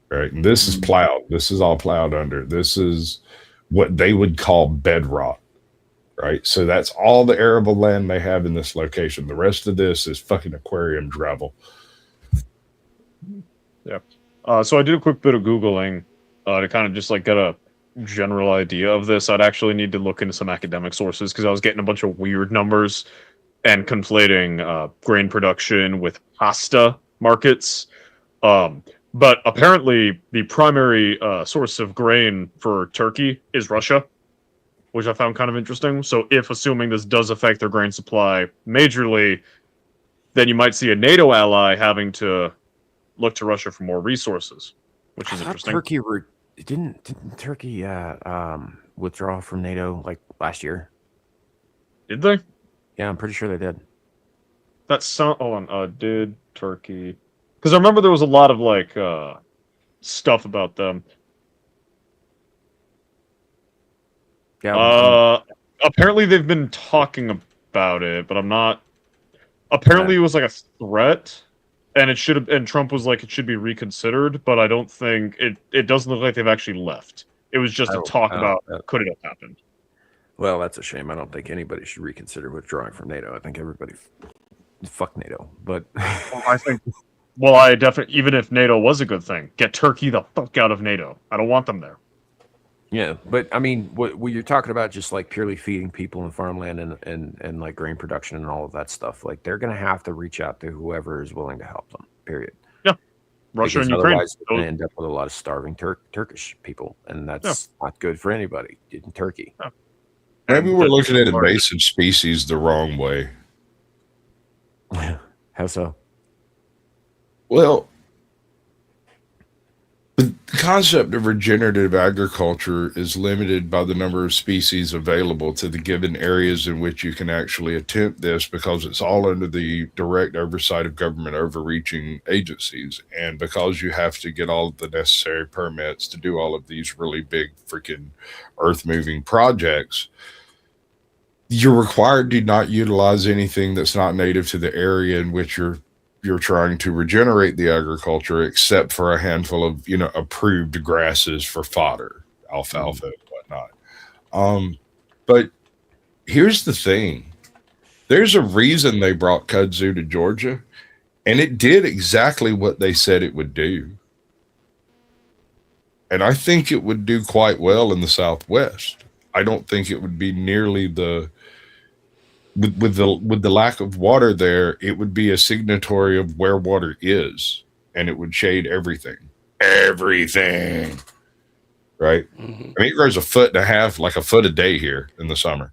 Right. And this is plowed. This is all plowed under. This is what they would call bedrock. Right, so that's all the arable land they have in this location. The rest of this is fucking aquarium gravel. Yeah. So I did a quick bit of Googling to kind of just like get a general idea of this. I'd actually need to look into some academic sources because I was getting a bunch of weird numbers and conflating grain production with pasta markets. But apparently the primary source of grain for Turkey is Russia, which I found kind of interesting. So if, assuming this does affect their grain supply majorly, then you might see a NATO ally having to look to Russia for more resources, which is interesting. Didn't Turkey withdraw from NATO like last year? Did they? Yeah, I'm pretty sure they did. Hold on. Did Turkey? Because I remember there was a lot of like stuff about them. Yeah. Apparently they've been talking about it, but I'm not. Apparently it was like a threat, and Trump was like it should be reconsidered, but I don't think it doesn't look like they've actually left. It was just a talk about could it have happened. Well, that's a shame. I don't think anybody should reconsider withdrawing from NATO. I think everybody fuck NATO, but I think Well, I definitely, even if NATO was a good thing, get Turkey the fuck out of NATO. I don't want them there. Yeah, but I mean, what you're talking about, just like purely feeding people in farmland and like grain production and all of that stuff, like they're going to have to reach out to whoever is willing to help them. Period. Yeah, Russia because and Ukraine. Otherwise, they're going to end up with a lot of starving Turkish people, and that's not good for anybody in Turkey. Yeah. Maybe we're looking at invasive species the wrong way. How so? Well, the concept of regenerative agriculture is limited by the number of species available to the given areas in which you can actually attempt this, because it's all under the direct oversight of government overreaching agencies. And because you have to get all of the necessary permits to do all of these really big freaking earth moving projects, you're required to not utilize anything that's not native to the area in which you're trying to regenerate the agriculture, except for a handful of, approved grasses for fodder, alfalfa and whatnot. But here's the thing. There's a reason they brought kudzu to Georgia, and it did exactly what they said it would do. And I think it would do quite well in the Southwest. I don't think it would be nearly with the lack of water there, it would be a signatory of where water is, and it would shade everything, right? Mm-hmm. I mean, it grows 1.5 feet, like a foot a day here in the summer.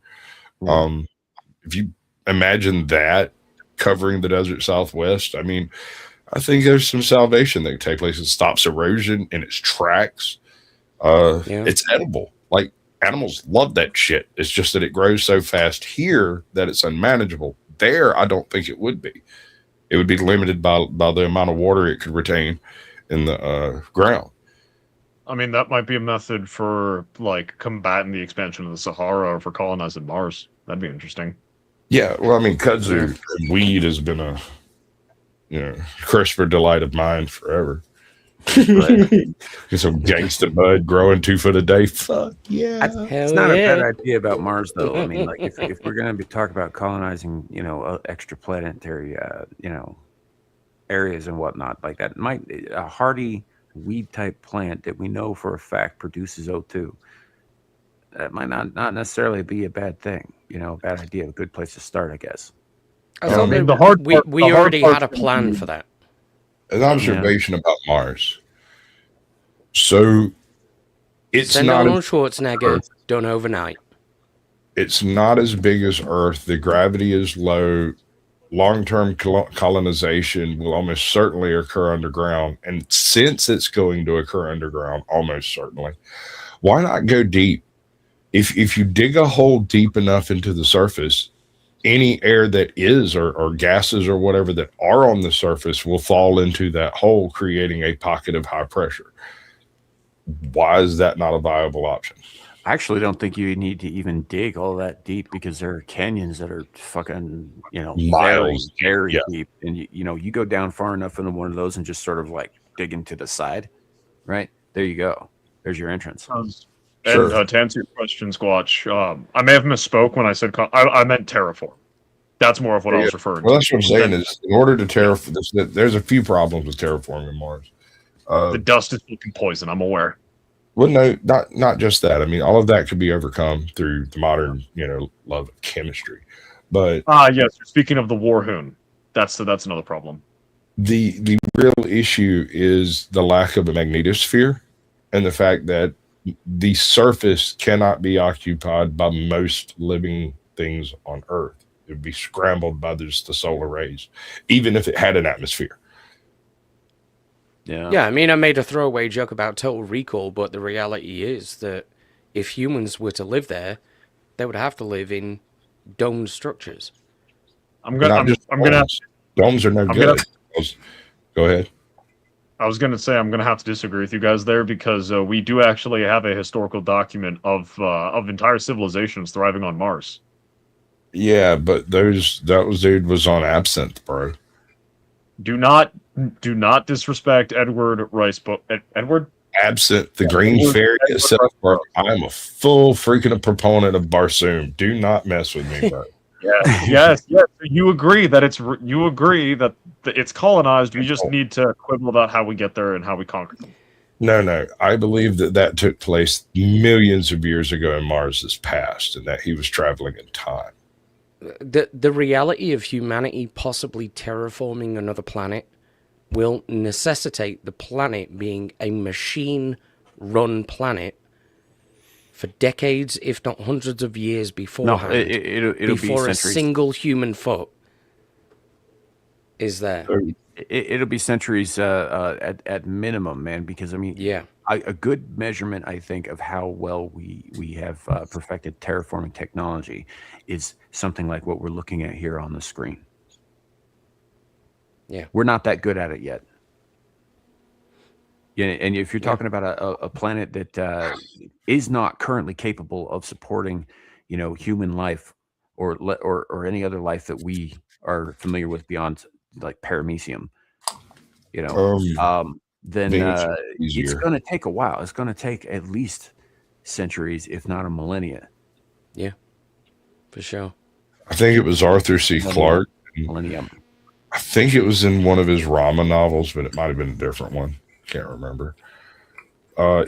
If you imagine that covering the desert Southwest, I mean, I think there's some salvation that can take place. It stops erosion in its tracks. It's edible. Like, animals love that shit. It's just that it grows so fast here that it's unmanageable. There, I don't think it would be. It would be limited by the amount of water it could retain in the ground. I mean, that might be a method for, like, combating the expansion of the Sahara or for colonizing Mars. That'd be interesting. Yeah, well, I mean, kudzu weed has been a, CRISPR delight of mine forever. Get some gangsta bud growing 2 foot a day. Fuck yeah! It's not a bad idea about Mars, though. I mean, like if we're going to be talking about colonizing, extraplanetary, areas and whatnot, like that, a hardy weed type plant that we know for a fact produces O2. That might not necessarily be a bad thing. A bad idea, a good place to start, I guess. I thought we already had a plan for that. An observation about Mars. So it's Send not Arnold Schwarzenegger, done overnight. It's not as big as Earth. The gravity is low. Long-term colonization will almost certainly occur underground. And since it's going to occur underground, almost certainly, why not go deep? If you dig a hole deep enough into the surface, any air that is or gases or whatever that are on the surface will fall into that hole, creating a pocket of high pressure. Why is that not a viable option? I actually don't think you need to even dig all that deep, because there are canyons that are fucking, miles, very deep. And you go down far enough into one of those and just sort of like dig into the side, right? There you go. There's your entrance. Sure. And to answer your question, Squatch, I may have misspoke when I said I meant terraform. That's more of what I was referring to. Well, that's what I'm saying is, in order to terraform, there's a few problems with terraforming Mars. The dust is looking poison, I'm aware. Well, no, not just that. I mean, all of that could be overcome through the modern, love of chemistry. But yes, speaking of the Warhoon, that's another problem. The real issue is the lack of a magnetosphere and the fact that the surface cannot be occupied by most living things on Earth. It would be scrambled by the solar rays, even if it had an atmosphere. Yeah, I mean, I made a throwaway joke about Total Recall, but the reality is that if humans were to live there, they would have to live in domed structures. Domes are no good. Go ahead. I was going to say I'm going to have to disagree with you guys there, because we do actually have a historical document of entire civilizations thriving on Mars. Yeah, but that dude was on absinthe, bro. Do not disrespect Edward Rice, but Edward Absinthe, the green fairy itself. I am a full freaking proponent of Barsoom. Do not mess with me, bro. yes. You agree that it's colonized. We just need to quibble about how we get there and how we conquer them. No. I believe that took place millions of years ago in Mars's past, and that he was traveling in time. The reality of humanity possibly terraforming another planet will necessitate the planet being a machine-run planet for decades, if not hundreds of years beforehand. It'll before be a centuries. single human foot is there. It'll be centuries at minimum, man. Because I mean, Yeah. a good measurement, I think, of how well we have perfected terraforming technology is something like what we're looking at here on the screen. Yeah. We're not that good at it yet. Yeah, and if you're talking about a planet that is not currently capable of supporting, human life or any other life that we are familiar with beyond like paramecium, then it's going to take a while. It's going to take at least centuries, if not a millennia. Yeah, for sure. I think it was Arthur C. Clarke. Millennium. I think it was in one of his Rama novels, but it might have been a different one. Can't remember.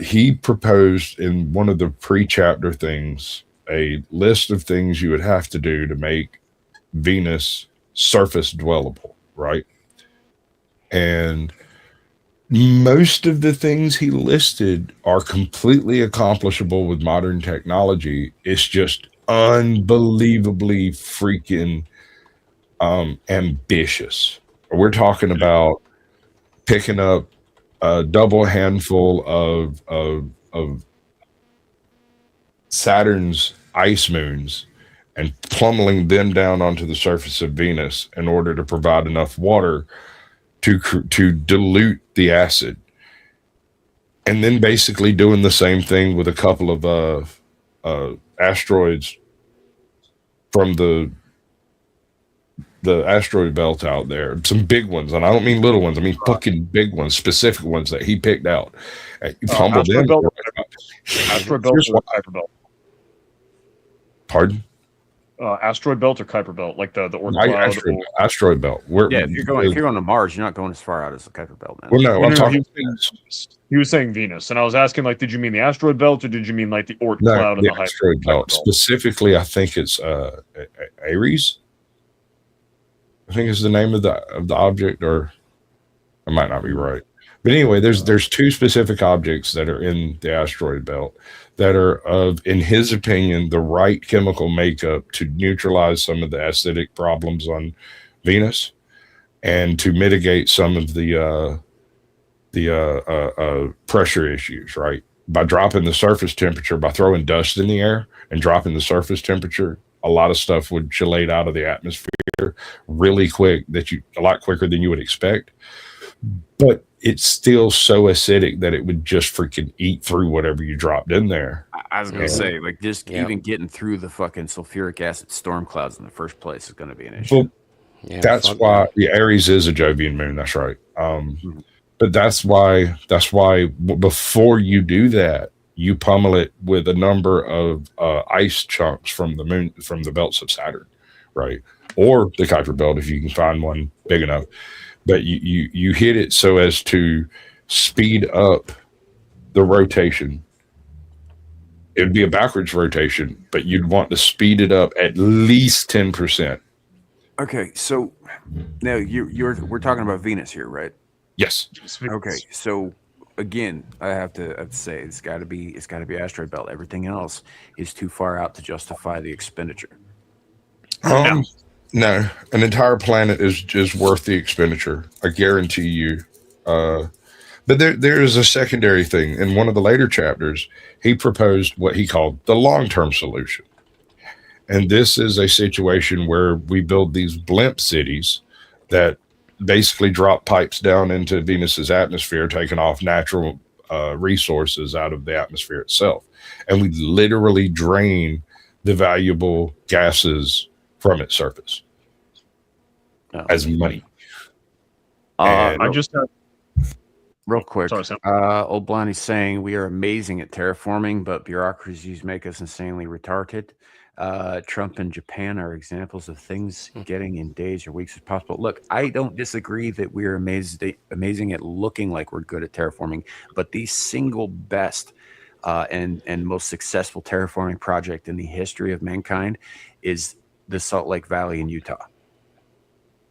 He proposed in one of the pre-chapter things a list of things you would have to do to make Venus surface dwellable, right? And most of the things he listed are completely accomplishable with modern technology. It's just unbelievably freaking ambitious. We're talking about picking up a double handful of Saturn's ice moons and plummeting them down onto the surface of Venus in order to provide enough water to dilute the acid, and then basically doing the same thing with a couple of asteroids from the asteroid belt out there, some big ones, and I don't mean little ones, I mean fucking big ones, specific ones that he picked out. Asteroid belt or Kuiper belt? Pardon? Asteroid belt or Kuiper belt, like the Oort cloud. Asteroid belt. If you're going to Mars, you're not going as far out as the Kuiper belt, man. Well, no, I'm talking. He was saying Venus, and I was asking, like, did you mean the asteroid belt or did you mean like the Oort cloud and the asteroid belt? Specifically, I think it's Aries. I think is the name of the object, or I might not be right. But anyway, there's two specific objects that are in the asteroid belt that are of, in his opinion, the right chemical makeup to neutralize some of the acidic problems on Venus and to mitigate some of the pressure issues, right? By dropping the surface temperature, by throwing dust in the air and dropping the surface temperature, a lot of stuff would chelate out of the atmosphere really quick, a lot quicker than you would expect. But it's still so acidic that it would just freaking eat through whatever you dropped in there. I was going to say, like, just even getting through the fucking sulfuric acid storm clouds in the first place is going to be an issue. Well, that's why Aries is a Jovian moon. That's right. But that's why before you do that, you pummel it with a number of ice chunks from the moon, from the belts of Saturn, right? Or the Kuiper belt if you can find one big enough. But you hit it so as to speed up the rotation. It would be a backwards rotation, but you'd want to speed it up at least 10%. Okay, so now we're talking about Venus here, right? Yes. Okay, so again, I have to say it's got to be asteroid belt. Everything else is too far out to justify the expenditure. No, an entire planet is just worth the expenditure. I guarantee you. But there is a secondary thing. In one of the later chapters, he proposed what he called the long-term solution. And this is a situation where we build these blimp cities that basically drop pipes down into Venus's atmosphere, taking off natural resources out of the atmosphere itself. And we literally drain the valuable gases from its surface as money. I just have Real quick, Sorry, Sam. Old Blondie's saying we are amazing at terraforming, but bureaucracies make us insanely retarded. Trump and Japan are examples of things getting in days or weeks as possible. Look, I don't disagree that we're amazing at looking like we're good at terraforming, but the single best and most successful terraforming project in the history of mankind is the Salt Lake Valley in Utah.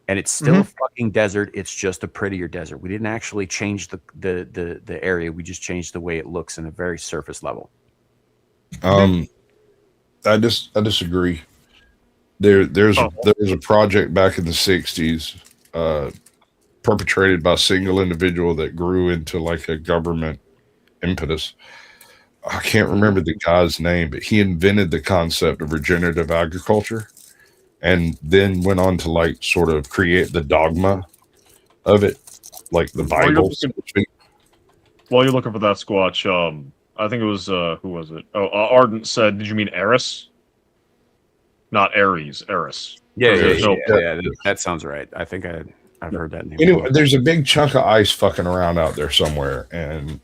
And it's still a fucking desert. It's just a prettier desert. We didn't actually change the area. We just changed the way it looks in a very surface level. I disagree. There's a project back in the 60s perpetrated by a single individual that grew into like a government impetus. I can't remember the guy's name, but he invented the concept of regenerative agriculture and then went on to like sort of create the dogma of it, like the Bible. While you're looking for that, Squatch, I think it was, who was it? Oh, Ardent said, did you mean Eris? Not Ares, Eris. Yeah, that sounds right. I think I've heard that name. Anyway, there's a big chunk of ice fucking around out there somewhere, and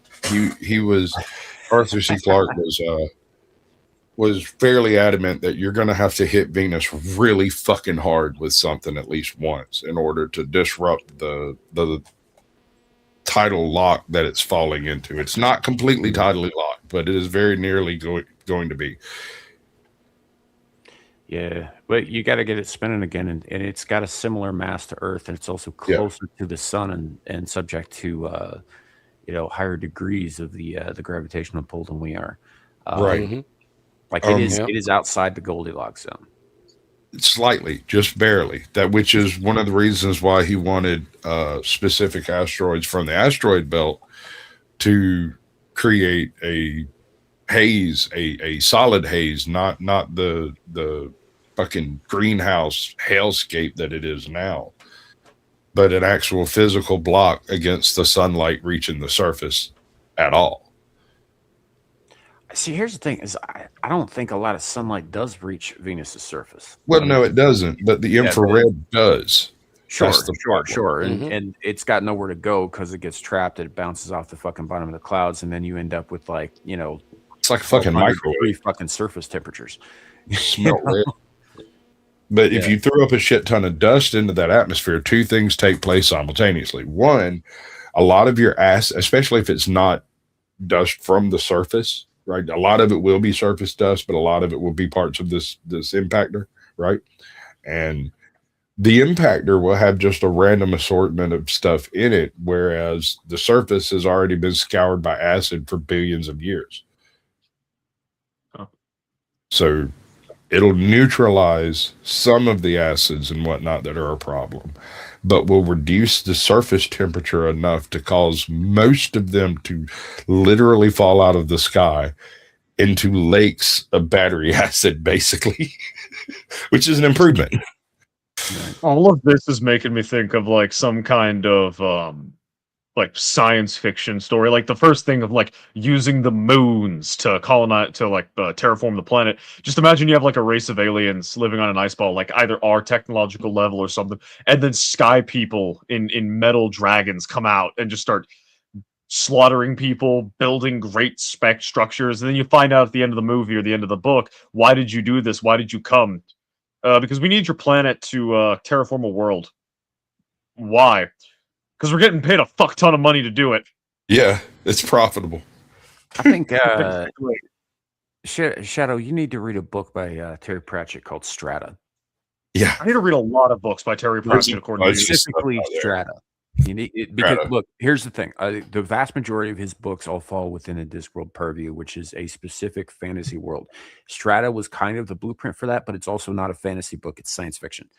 he was Arthur C. Clarke was fairly adamant that you're going to have to hit Venus really fucking hard with something at least once in order to disrupt the tidal lock that it's falling into. It's not completely tidally locked, but it is very nearly going to be. Yeah, but you got to get it spinning again, and it's got a similar mass to Earth, and it's also closer to the sun and subject to higher degrees of the gravitational pull than we are. Right. Like it is outside the Goldilocks zone. Slightly, just barely. Which is one of the reasons why he wanted specific asteroids from the asteroid belt to create a haze, a solid haze, not the fucking greenhouse hellscape that it is now, but an actual physical block against the sunlight reaching the surface at all. See, here's the thing: is I don't think a lot of sunlight does reach Venus's surface. Well, no, it doesn't, but the infrared does. Sure. And it's got nowhere to go because it gets trapped. It bounces off the fucking bottom of the clouds, and then you end up with it's like fucking microwave fucking surface temperatures. Smell red. But if you throw up a shit ton of dust into that atmosphere, two things take place simultaneously. One, a lot of your especially if it's not dust from the surface, right? A lot of it will be surface dust, but a lot of it will be parts of this impactor, right? And the impactor will have just a random assortment of stuff in it, whereas the surface has already been scoured by acid for billions of years. So it'll neutralize some of the acids and whatnot that are a problem, but will reduce the surface temperature enough to cause most of them to literally fall out of the sky into lakes of battery acid, basically, which is an improvement. All of this is making me think of like some kind of like science fiction story, like the first thing of like using the moons to colonize, to like terraform the planet. Just imagine you have like a race of aliens living on an ice ball, like either our technological level or something, and then sky people in metal dragons come out and just start slaughtering people, building great spec structures, and then you find out at the end of the movie or the end of the book, why did you do this? Why did you come? Because we need your planet to terraform a world. Why? Because we're getting paid a fuck ton of money to do it. Yeah, it's profitable. I think Shadow, you need to read a book by Terry Pratchett called Strata. Yeah, I need to read a lot of books by Terry Pratchett, according to you. Specifically Strata. You need it, because look, here's the thing: the vast majority of his books all fall within a Discworld purview, which is a specific fantasy world. Strata was kind of the blueprint for that, but it's also not a fantasy book; it's science fiction,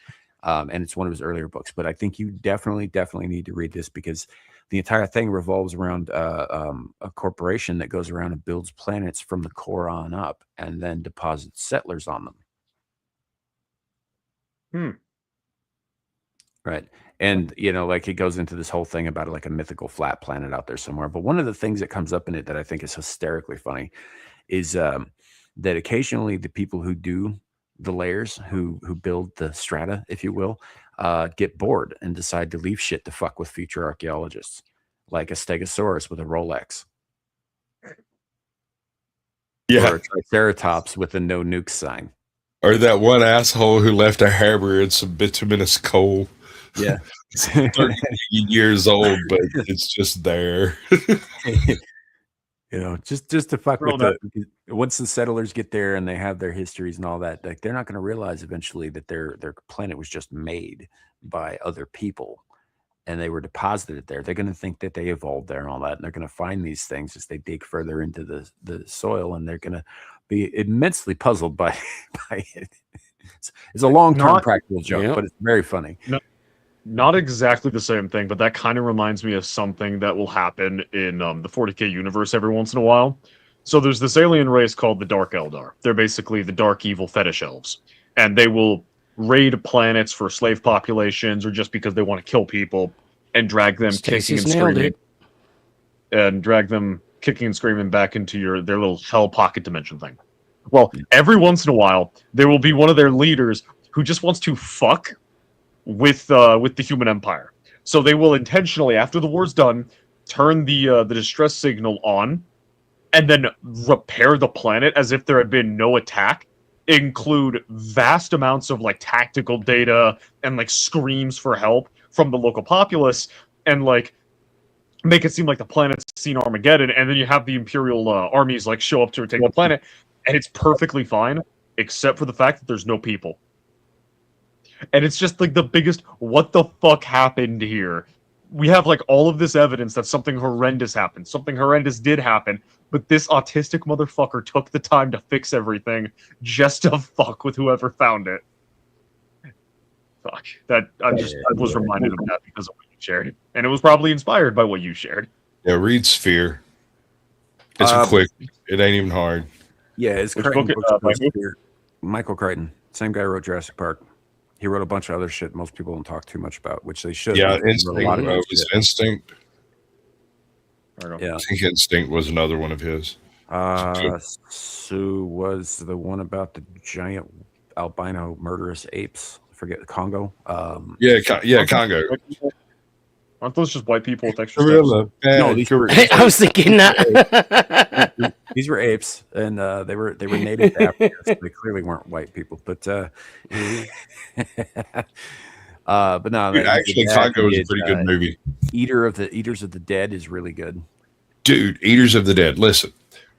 and it's one of his earlier books. But I think you definitely need to read this because the entire thing revolves around a corporation that goes around and builds planets from the core on up, and then deposits settlers on them. Right. And, like it goes into this whole thing about like a mythical flat planet out there somewhere. But one of the things that comes up in it that I think is hysterically funny is that occasionally the people who do the layers, who build the strata, if you will, get bored and decide to leave shit to fuck with future archaeologists. like a Stegosaurus with a Rolex. Yeah. Or a Triceratops with a no nuke sign. Or that one asshole who left a hammer in some bituminous coal. Yeah. It's 30 years old, but it's just there. You know, just to fuck with once the settlers get there and they have their histories and all that, like they're not going to realize eventually that their planet was just made by other people and they were deposited there. They're going to think that they evolved there and all that, and they're going to find these things as they dig further into the soil, and they're going to be immensely puzzled by it. It's a long-term practical joke, but it's very funny. Not exactly the same thing, but that kind of reminds me of something that will happen in the 40K universe every once in a while. So there's this alien race called the Dark Eldar. They're basically the dark evil fetish elves. And they will raid planets for slave populations or just because they want to kill people and drag them kicking and screaming. And drag them kicking and screaming back into their little hell pocket dimension thing. Well, every once in a while, there will be one of their leaders who just wants to fuck with the human empire. So they will intentionally, after the war's done, turn the distress signal on and then repair the planet as if there had been no attack, include vast amounts of like tactical data and like screams for help from the local populace, and like make it seem like the planet's seen Armageddon, and then you have the Imperial armies like show up to take the planet, and it's perfectly fine, except for the fact that there's no people. And it's just like the biggest, what the fuck happened here? We have like all of this evidence that something horrendous happened. Something horrendous did happen, but this autistic motherfucker took the time to fix everything just to fuck with whoever found it. Fuck. I was reminded of that because of what you shared. And it was probably inspired by what you shared. Yeah, read Sphere. It's quick. It ain't even hard. Yeah, it's Michael Crichton. Same guy who wrote Jurassic Park. He wrote a bunch of other shit most people don't talk too much about, which they should. Yeah, Instinct. Yeah. I think Instinct was another one of his. Sue was the one about the giant albino murderous apes. I forget the Congo. Congo. Aren't those just white people with extra steps? No, these were. I was thinking that. These were apes, and they were native to Africa. So they clearly weren't white people, but but no. Dude, actually, Congo is a pretty good movie. Eaters of the Dead is really good. Dude, Eaters of the Dead. Listen,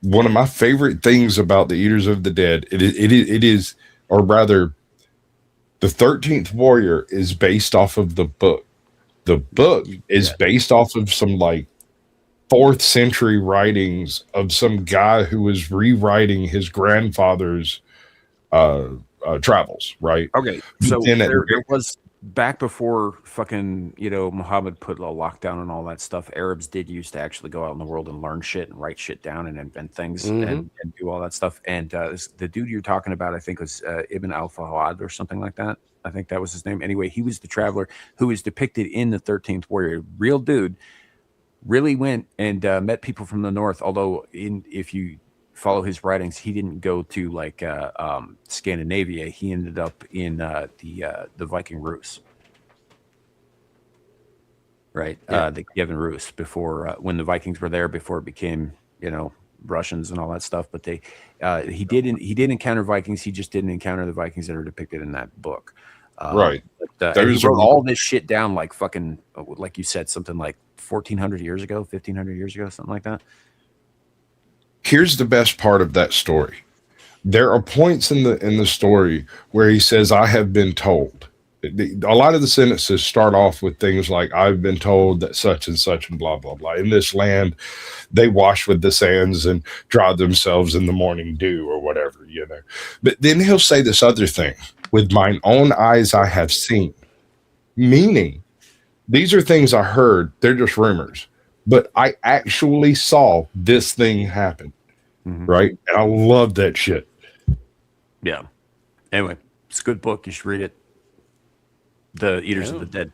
one of my favorite things about the Eaters of the Dead, it is, or rather, the 13th Warrior is based off of the book. The book is based off of some like 4th century writings of some guy who was rewriting his grandfather's travels, right? Okay, so there was back before fucking Muhammad put a lockdown and all that stuff. Arabs did used to actually go out in the world and learn shit and write shit down and invent things and do all that stuff. And the dude you're talking about, I think, was Ibn al-Fawad or something like that. I think that was his name. Anyway, he was the traveler who is depicted in the 13th Warrior. Real dude, really went and met people from the north. Although, if you follow his writings, he didn't go to like Scandinavia. He ended up in the Viking Rus, right? The Kievan Rus before when the Vikings were there before it became Russians and all that stuff. But he did encounter Vikings. He just didn't encounter the Vikings that are depicted in that book. Right. But, he wrote all this shit down like fucking, like you said, something like 1,400 years ago, 1,500 years ago, something like that. Here's the best part of that story. There are points in the story where he says, "I have been told." A lot of the sentences start off with things like, "I've been told that such and such and blah, blah, blah. In this land, they wash with the sands and dry themselves in the morning dew," or whatever, But then he'll say this other thing, "With mine own eyes I have seen." Meaning, these are things I heard. They're just rumors. But I actually saw this thing happen. Right? And I love that shit. Yeah. Anyway, it's a good book. You should read it. The Eaters of the Dead.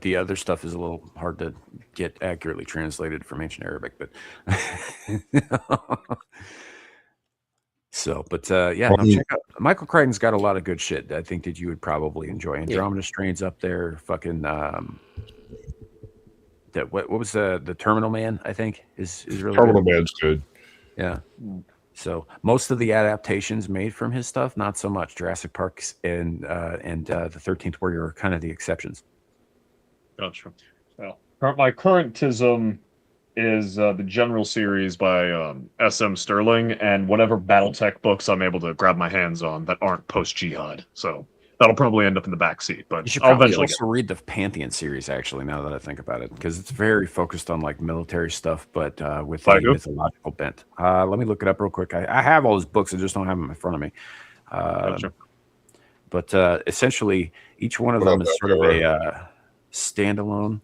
The other stuff is a little hard to get accurately translated from ancient Arabic, but check out Michael Crichton's got a lot of good shit. I think that you would probably enjoy. Andromeda Strain's up there. Fucking what was the Terminal Man? I think is really Terminal good. Man's good. Yeah. So most of the adaptations made from his stuff, not so much. Jurassic Park and the 13th Warrior are kind of the exceptions. Gotcha. Well, my currentism is the General series by S.M. Sterling, and whatever BattleTech books I'm able to grab my hands on that aren't post-Jihad. So that'll probably end up in the back seat. But You should I'll probably eventually also read the Pantheon series, actually, now that I think about it, because it's very focused on like military stuff, but with a mythological bent. Let me look it up real quick. I have all his books, I just don't have them in front of me. Gotcha. But essentially, each one of them is sort of a standalone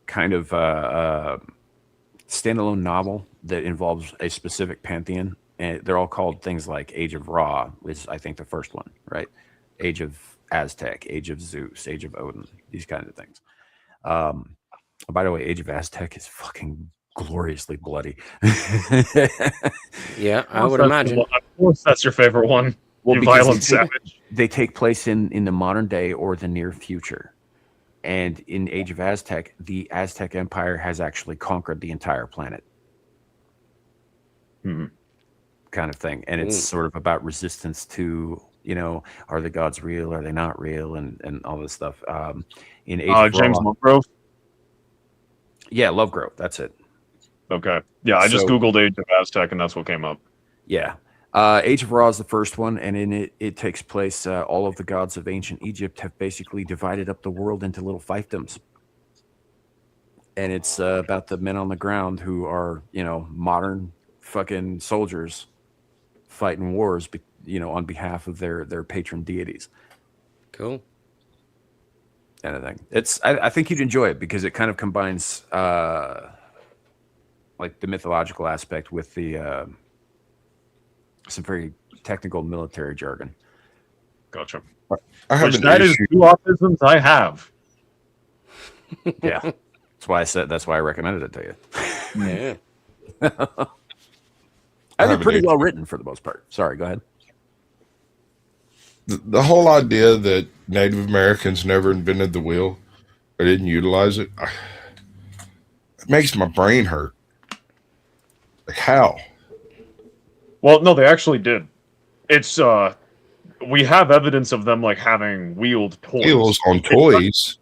kind of standalone novel that involves a specific pantheon, and they're all called things like Age of Ra is, I think, the first one, right? Age of Aztec, Age of Zeus, Age of Odin, these kinds of things. By the way, Age of Aztec is fucking gloriously bloody. Yeah, I would imagine. Of course, that's your favorite one. Well, you because violent savage. They take place in the modern day or the near future. And in Age of Aztec, the Aztec Empire has actually conquered the entire planet. Kind of thing. And it's sort of about resistance to, are the gods real? Are they not real? And all this stuff. In Age of James Lovegrove? Yeah, Lovegrove. That's it. Okay. Yeah, I just Googled Age of Aztec, and that's what came up. Yeah. Age of Ra is the first one, and in it takes place, all of the gods of ancient Egypt have basically divided up the world into little fiefdoms. And it's about the men on the ground who are, modern fucking soldiers fighting wars, on behalf of their patron deities. Cool. Kind of thing. I think you'd enjoy it because it kind of combines like the mythological aspect with the some very technical military jargon. Gotcha. I have that is two autisms I have. Yeah. That's why I recommended it to you. Yeah. I think pretty well written for the most part. Sorry, go ahead. The whole idea that Native Americans never invented the wheel or didn't utilize it, it makes my brain hurt. Like, how? Well, no, they actually did. It's we have evidence of them like having wheeled toys. Wheels on toys.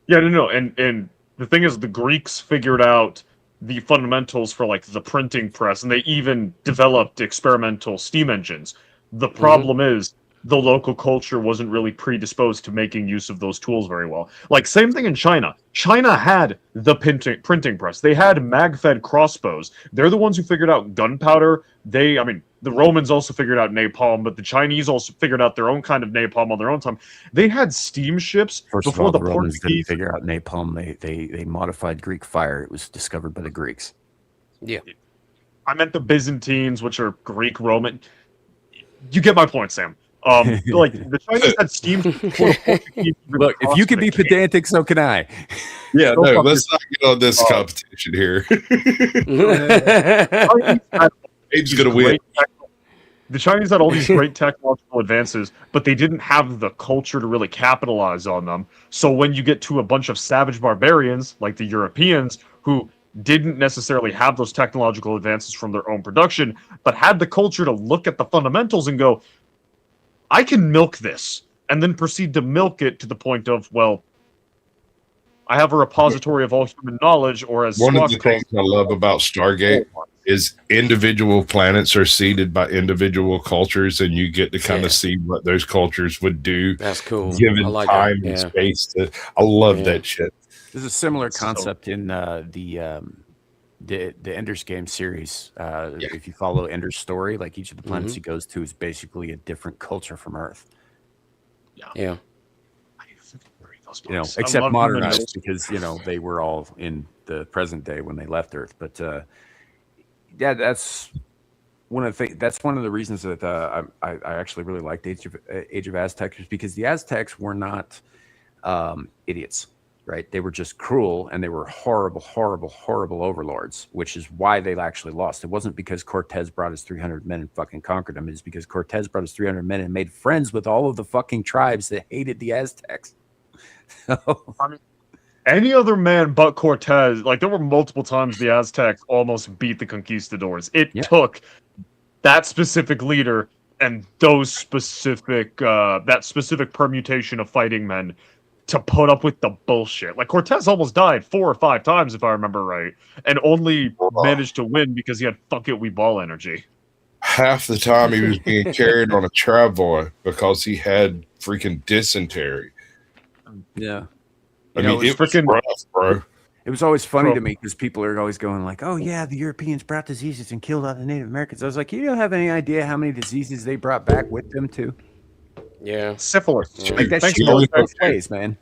Yeah, no, and the thing is, the Greeks figured out the fundamentals for like the printing press, and they even developed experimental steam engines. The problem is the local culture wasn't really predisposed to making use of those tools very well. Like, same thing in China. China had the printing press. They had mag-fed crossbows. They're the ones who figured out gunpowder. The Romans also figured out napalm, but the Chinese also figured out their own kind of napalm on their own time. They had steamships before the Romans Portuguese didn't figure out napalm. They modified Greek fire. It was discovered by the Greeks. Yeah. I meant the Byzantines, which are Greek Roman. You get my point, Sam. Like the Chinese had steam. Look, if you can be pedantic, so can I. Yeah, no, let's not get on this competition here. Abe's gonna win. The Chinese had all these great technological advances, but they didn't have the culture to really capitalize on them. So when you get to a bunch of savage barbarians like the Europeans who didn't necessarily have those technological advances from their own production, but had the culture to look at the fundamentals and go, I can milk this, and then proceed to milk it to the point of, well, I have a repository of all human knowledge, or as one of the things I love about Stargate is individual planets are seeded by individual cultures, and you get to kind of see what those cultures would do. That's cool. Given time and space. I love that shit. There's a similar concept in the Ender's Game series. If you follow Ender's story, like each of the planets he goes to is basically a different culture from Earth. Yeah. Except modernized because they were all in the present day when they left Earth. But that's one of the reasons that I actually really liked Age of Aztec, is because the Aztecs were not idiots. Right, they were just cruel, and they were horrible, horrible, horrible overlords, which is why they actually lost. It wasn't because Cortez brought his 300 men and fucking conquered them. It's because Cortez brought his 300 men and made friends with all of the fucking tribes that hated the Aztecs. Any other man but Cortez, like there were multiple times the Aztecs almost beat the conquistadors. It took that specific leader and those specific that specific permutation of fighting men to put up with the bullshit. Like Cortez almost died 4 or 5 times if I remember right, and only managed to win because he had fuck it we ball energy. Half the time he was being carried on a travois because he had freaking dysentery. Yeah. I mean, it was freaking rough, bro. It was always funny to me because people are always going like, "Oh yeah, the Europeans brought diseases and killed all the Native Americans." I was like, "You don't have any idea how many diseases they brought back with them too." Yeah, syphilis. Like that shit goes both ways, man.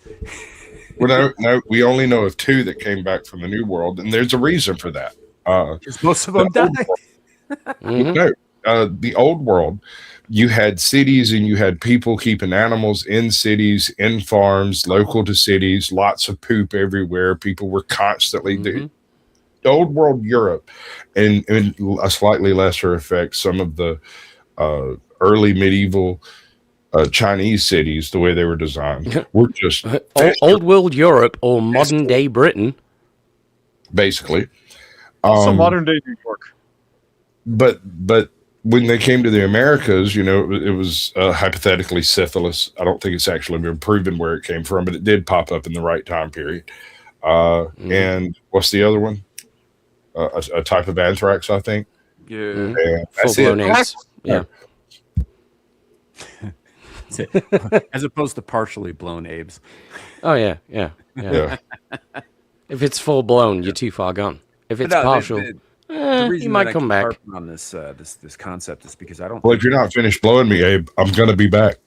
Well, no, we only know of 2 that came back from the New World, and there's a reason for that. Because most of them died. No, the Old World, you had cities and you had people keeping animals in cities, in farms, local to cities, lots of poop everywhere. People were constantly the Old World Europe, and a slightly lesser effect, some of the early medieval Chinese cities, the way they were designed, were just Old World Europe or modern day Britain, basically. Also modern day New York. But when they came to the Americas, you know, it was hypothetically syphilis. I don't think it's actually been proven where it came from, but it did pop up in the right time period. And what's the other one? A type of anthrax, I think. Yeah. That's it. AIDS. Yeah. As opposed to partially blown Abes. Oh yeah. If it's full blown, you're too far gone. If it's partial, the reason you might come back on this this concept is because I don't. Well, if you're not finished blowing me, Abe, I'm gonna be back.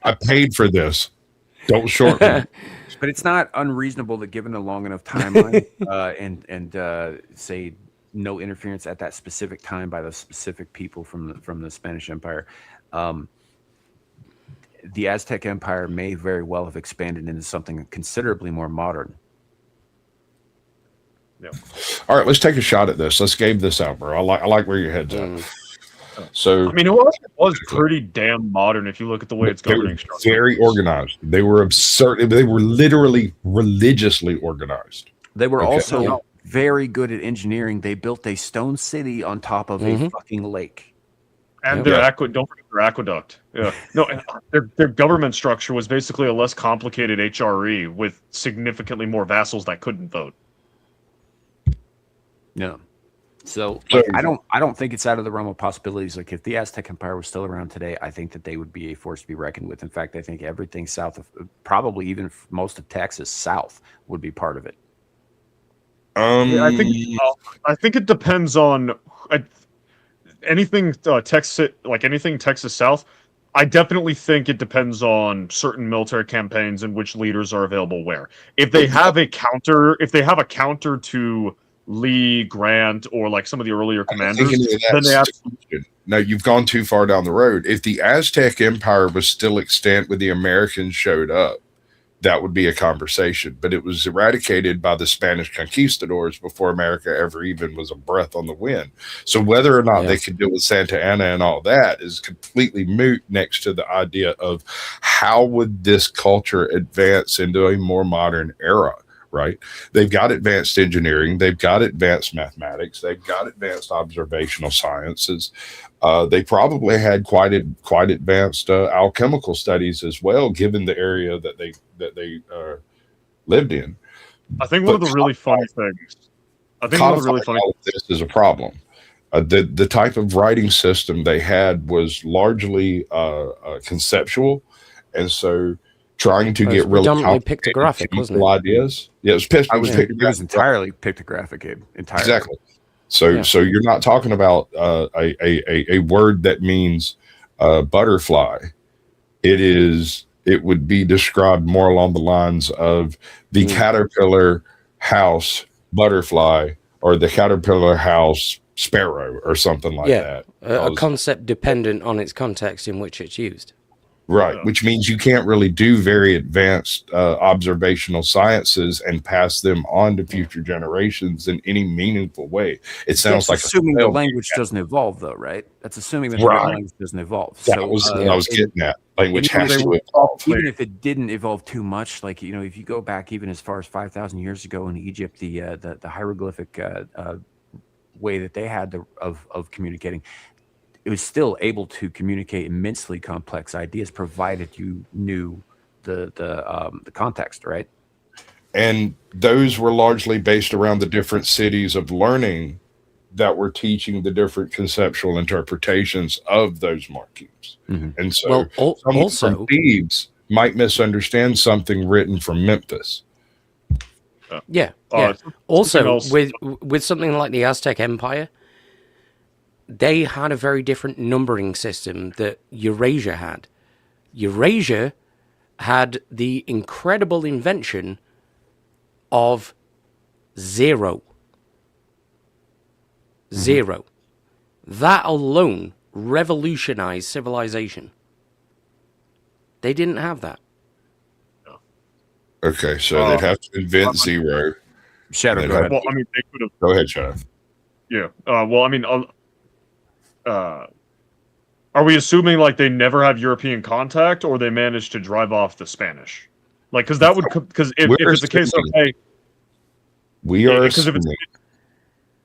I paid for this. Don't short me. But it's not unreasonable that given a long enough timeline and say no interference at that specific time by the specific people from the Spanish Empire, the Aztec Empire may very well have expanded into something considerably more modern. Yeah. All right, let's take a shot at this. Let's game this out, bro. I like where your head's at. So I mean, it was pretty damn modern if you look at the way it's governing structure. Very organized. They were absurd. They were literally religiously organized. They were also very good at engineering. They built a stone city on top of a fucking lake. And their don't forget their aqueduct. Yeah. No, their government structure was basically a less complicated HRE with significantly more vassals that couldn't vote. No. So like, I don't think it's out of the realm of possibilities. Like if the Aztec Empire was still around today, I think that they would be a force to be reckoned with. In fact, I think everything south of probably even most of Texas south would be part of it. I think it depends on anything Texas, like anything Texas South. I definitely think it depends on certain military campaigns and which leaders are available where. If they have a counter to Lee, Grant, or like some of the earlier commanders, then they absolutely. No, you've gone too far down the road. If the Aztec Empire was still extant when the Americans showed up, that would be a conversation. But it was eradicated by the Spanish conquistadors before America ever even was a breath on the wind. So whether or not they could deal with Santa Anna and all that is completely moot next to the idea of how would this culture advance into a more modern era. Right? They've got advanced engineering. They've got advanced mathematics. They've got advanced observational sciences. They probably had quite advanced alchemical studies as well, given the area that they lived in. I think one of the really funny things. This is a problem. The type of writing system they had was largely conceptual, and so trying to get really pictographic, wasn't it? Ideas. Yeah, it was entirely pictographic. Entirely. Exactly. So you're not talking about a word that means butterfly. It would be described more along the lines of the caterpillar house butterfly or the caterpillar house sparrow or something like that. A concept dependent on its context in which it's used. Right, which means you can't really do very advanced observational sciences and pass them on to future generations in any meaningful way. It sounds like assuming the language doesn't evolve, though, right? That's assuming that the language doesn't evolve. That was what I was getting at. Language has to evolve. Even if it didn't evolve too much, like, you know, if you go back even as far as 5,000 years ago in Egypt, the hieroglyphic way that they had of communicating, it was still able to communicate immensely complex ideas, provided you knew the context, right? And those were largely based around the different cities of learning that were teaching the different conceptual interpretations of those markings. And so someone from Thebes might misunderstand something written from Memphis. Also, with something like the Aztec Empire, they had a very different numbering system that Eurasia had. Eurasia had the incredible invention of zero. Zero. That alone revolutionized civilization. They didn't have that. Okay, so they'd have to invent zero. Shadoo, go ahead. Well, I mean, they could have. Go ahead, Shadoo. Yeah. Well, I mean, are we assuming like they never have European contact, or they managed to drive off the Spanish? Like, because that would, because if it's the case of, hey, we are assuming.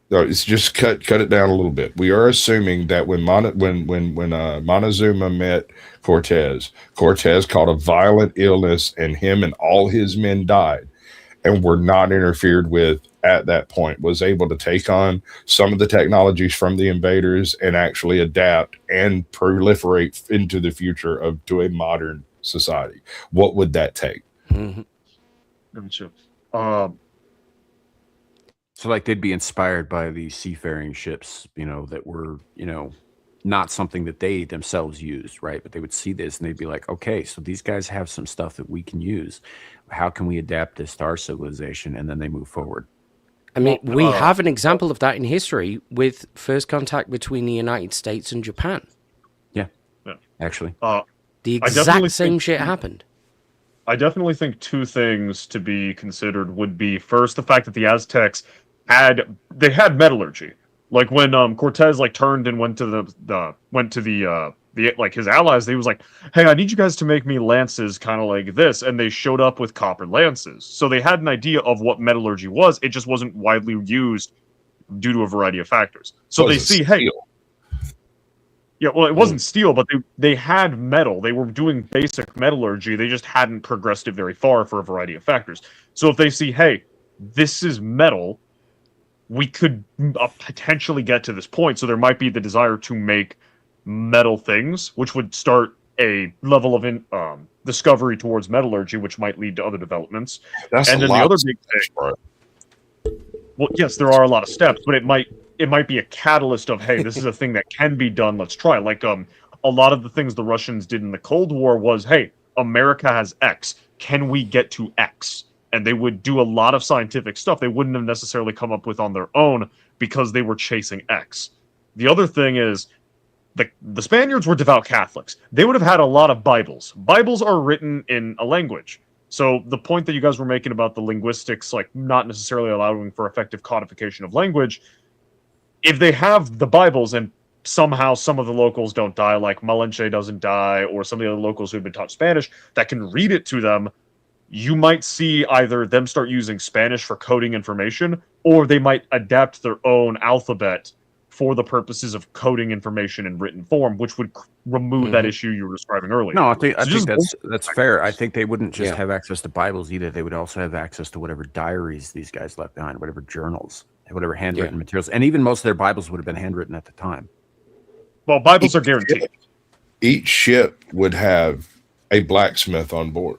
No, it's just cut it down a little bit. We are assuming that when Montezuma met Cortez caught a violent illness, and him and all his men died, and were not interfered with at that point. Was able to take on some of the technologies from the invaders and actually adapt and proliferate into the future to a modern society. What would that take? So, like, they'd be inspired by the seafaring ships, you know, that were, you know, not something that they themselves used, right? But they would see this and they'd be like, okay, so these guys have some stuff that we can use. How can we adapt this to our civilization? And then they move forward. I mean, we have an example of that in history with first contact between the United States and Japan. Yeah. Actually. The exact same shit happened. I definitely think two things to be considered would be, first, the fact that the Aztecs had metallurgy. Like when Cortez like turned and went to the like his allies, they was like, hey, I need you guys to make me lances kind of like this, and they showed up with copper lances. So they had an idea of what metallurgy was. It just wasn't widely used due to a variety of factors. So they see, hey, yeah, well, it wasn't steel, but they had metal. They were doing basic metallurgy. They just hadn't progressed it very far for a variety of factors. So if they see, hey, this is metal, we could potentially get to this point. So there might be the desire to make metal things, which would start a level of discovery towards metallurgy, which might lead to other developments. And then the other big thing, well, yes, there are a lot of steps, but it might be a catalyst of, hey, this is a thing that can be done. Let's try. Like a lot of the things the Russians did in the Cold War was, hey, America has X. Can we get to X? And they would do a lot of scientific stuff they wouldn't have necessarily come up with on their own because they were chasing X. The other thing is the Spaniards were devout Catholics. They would have had a lot of Bibles. Bibles are written in a language. So the point that you guys were making about the linguistics, like not necessarily allowing for effective codification of language, if they have the Bibles and somehow some of the locals don't die, like Malinche doesn't die, or some of the other locals who've been taught Spanish that can read it to them, you might see either them start using Spanish for coding information, or they might adapt their own alphabet for the purposes of coding information in written form, which would remove that issue you were describing earlier. No, I think that's fair. I think they wouldn't just have access to Bibles either. They would also have access to whatever diaries these guys left behind, whatever journals, whatever handwritten materials. And even most of their Bibles would have been handwritten at the time. Well, Bibles are guaranteed. Each ship would have a blacksmith on board.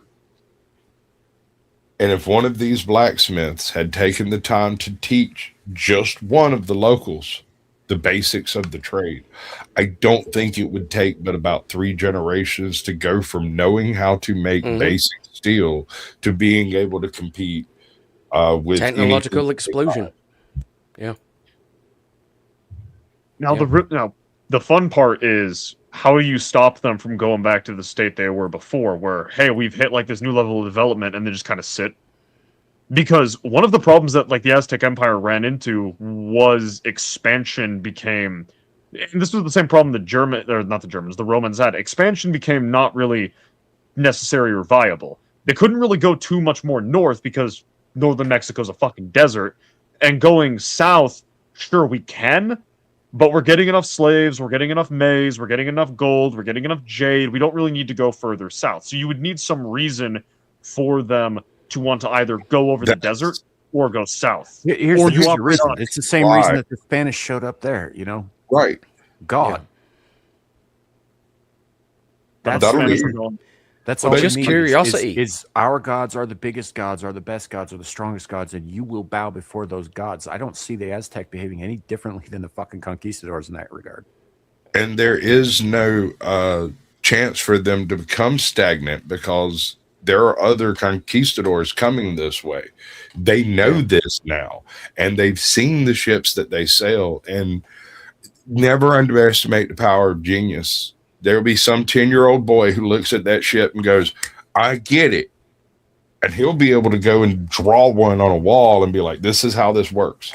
And if one of these blacksmiths had taken the time to teach just one of the locals the basics of the trade, I don't think it would take but about 3 generations to go from knowing how to make basic steel to being able to compete with technological explosion. Yeah. Now the fun part is how do you stop them from going back to the state they were before, where, hey, we've hit like this new level of development, and they just kind of sit? Because one of the problems that like the Aztec Empire ran into was expansion became, and this was the same problem the Romans had. Expansion became not really necessary or viable. They couldn't really go too much more north because northern Mexico's a fucking desert, and going south, sure we can, but we're getting enough slaves, we're getting enough maize, we're getting enough gold, we're getting enough jade. We don't really need to go further south. So you would need some reason for them to want to either go over the desert or go south. Here's the reason. It's the same reason that the Spanish showed up there, you know? Right. God. Yeah. That's all. Just curiosity. Is our gods are the biggest gods, are the best gods, are the strongest gods, and you will bow before those gods. I don't see the Aztec behaving any differently than the fucking conquistadors in that regard. And there is no chance for them to become stagnant because there are other conquistadors coming this way. They know this now, and they've seen the ships that they sail. And never underestimate the power of genius. There'll be some 10-year-old boy who looks at that ship and goes, I get it. And he'll be able to go and draw one on a wall and be like, this is how this works.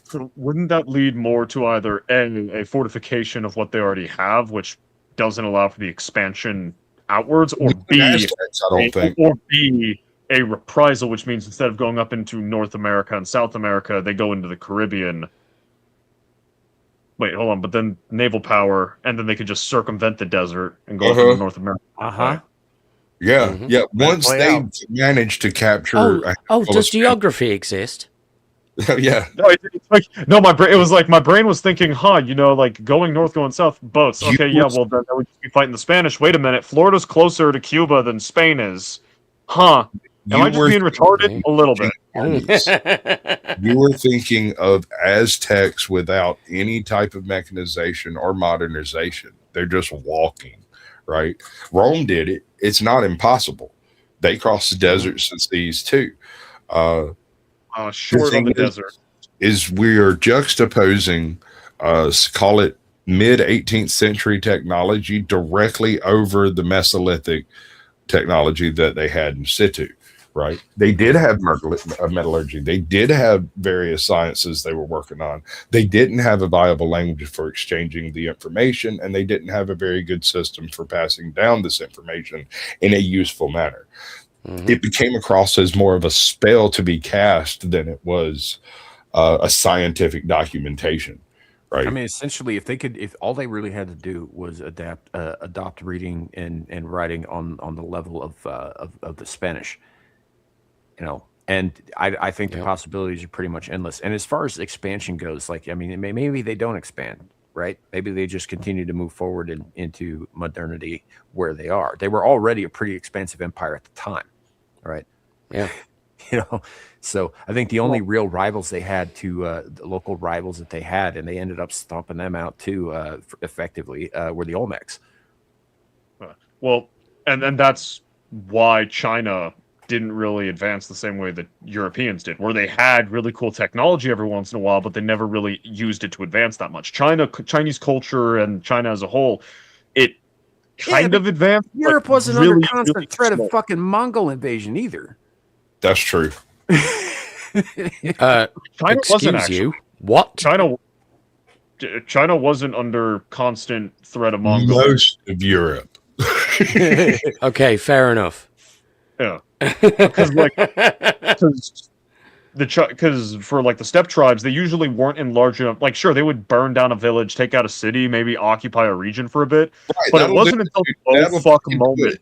So wouldn't that lead more to either a fortification of what they already have, which doesn't allow for the expansion outwards, or B, or B, a reprisal, which means instead of going up into North America and South America, they go into the Caribbean. Wait, hold on, but then naval power, and then they could just circumvent the desert and go to North America. Yeah, yeah. Once they manage to capture... does geography exist? Yeah. No, it's like, no, it was like my brain was thinking, you know, like going north, going south, boats. Okay, yeah, well, then we would be fighting the Spanish. Wait a minute, Florida's closer to Cuba than Spain is. Am I just being retarded? A little bit. You were thinking of Aztecs without any type of mechanization or modernization. They're just walking, right? Rome did it. It's not impossible. They crossed the deserts and seas too. Short on the desert. Is we are juxtaposing, call it mid 18th century technology directly over the Mesolithic technology that they had in situ. Right. They did have metallurgy. They did have various sciences they were working on. They didn't have a viable language for exchanging the information, and they didn't have a very good system for passing down this information in a useful manner. It became across as more of a spell to be cast than it was a scientific documentation. Right. I mean, essentially, if all they really had to do was adopt reading and writing on the level of the Spanish. You know, and I think the possibilities are pretty much endless. And as far as expansion goes, like, I mean, maybe they don't expand, right? Maybe they just continue to move forward into modernity where they are. They were already a pretty expansive empire at the time, right? Yeah. You know, so I think the only real rivals they had the local rivals that they had, and they ended up stomping them out too, effectively, were the Olmecs. Well, and that's why China didn't really advance the same way that Europeans did, where they had really cool technology every once in a while, but they never really used it to advance that much. Chinese culture and China as a whole, it kind of advanced. Europe wasn't really, under constant threat of fucking Mongol invasion either. That's true. China wasn't actually. What? China wasn't under constant threat of Mongol. Most of Europe. Okay, fair enough. Yeah, because for like the steppe tribes, they usually weren't in large enough. Like, sure, they would burn down a village, take out a city, maybe occupy a region for a bit, but it wasn't until the fuck moment.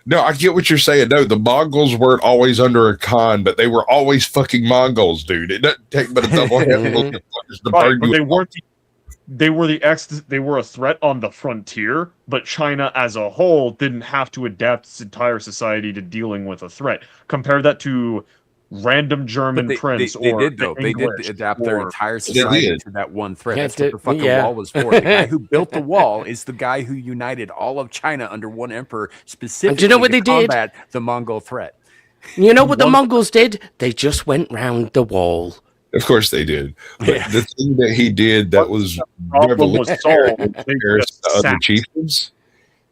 No, I get what you're saying. No, the Mongols weren't always under a Khan, but they were always fucking Mongols, dude. It doesn't take but a double handful to burn you. They weren't. They were they were a threat on the frontier, but China as a whole didn't have to adapt its entire society to dealing with a threat. Compare that to random German prince. They did adapt their entire society to that one threat. That's what the fucking wall was for. The guy who built the wall is the guy who united all of China under one emperor, specifically and do you know what they combat the Mongol threat. You know what the Mongols did? They just went round the wall. Of course they did. But the thing that he did that was revolutionary to other chieftains,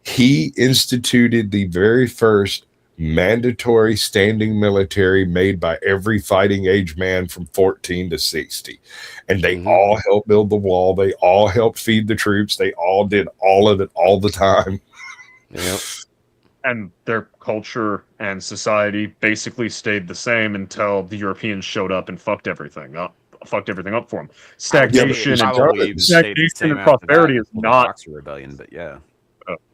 he instituted the very first mandatory standing military made by every fighting age man from 14 to 60. And they all helped build the wall. They all helped feed the troops. They all did all of it all the time. Yep. And their culture and society basically stayed the same until the Europeans showed up and fucked everything up for them. Stagnation and prosperity is not rebellion, but yeah.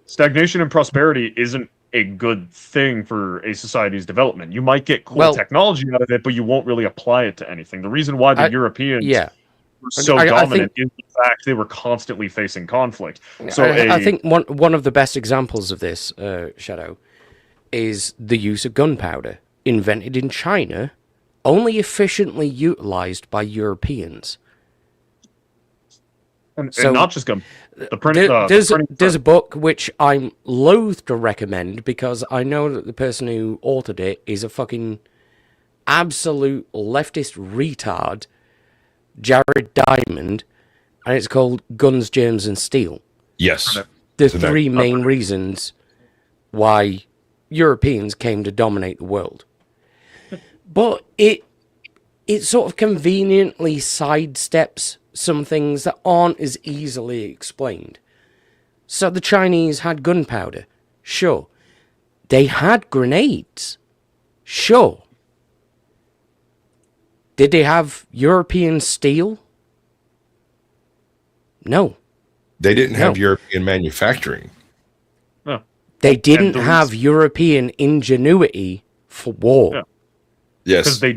Stagnation and prosperity isn't a good thing for a society's development. You might get cool technology out of it, but you won't really apply it to anything. The reason why the Europeans were so dominant is the fact they were constantly facing conflict. So I think one of the best examples of this, Shadoo, is the use of gunpowder, invented in China, only efficiently utilized by Europeans. And not just gun. There's a book which I'm loath to recommend because I know that the person who authored it is a fucking absolute leftist retard, Jared Diamond, and it's called Guns, Germs, and Steel. Yes. The three main reasons why Europeans came to dominate the world. But it sort of conveniently sidesteps some things that aren't as easily explained. So the Chinese had gunpowder. Sure. They had grenades. Sure. Did they have European steel? No. They didn't have European manufacturing. No. They didn't have European ingenuity for war. Yeah. Yes. Because they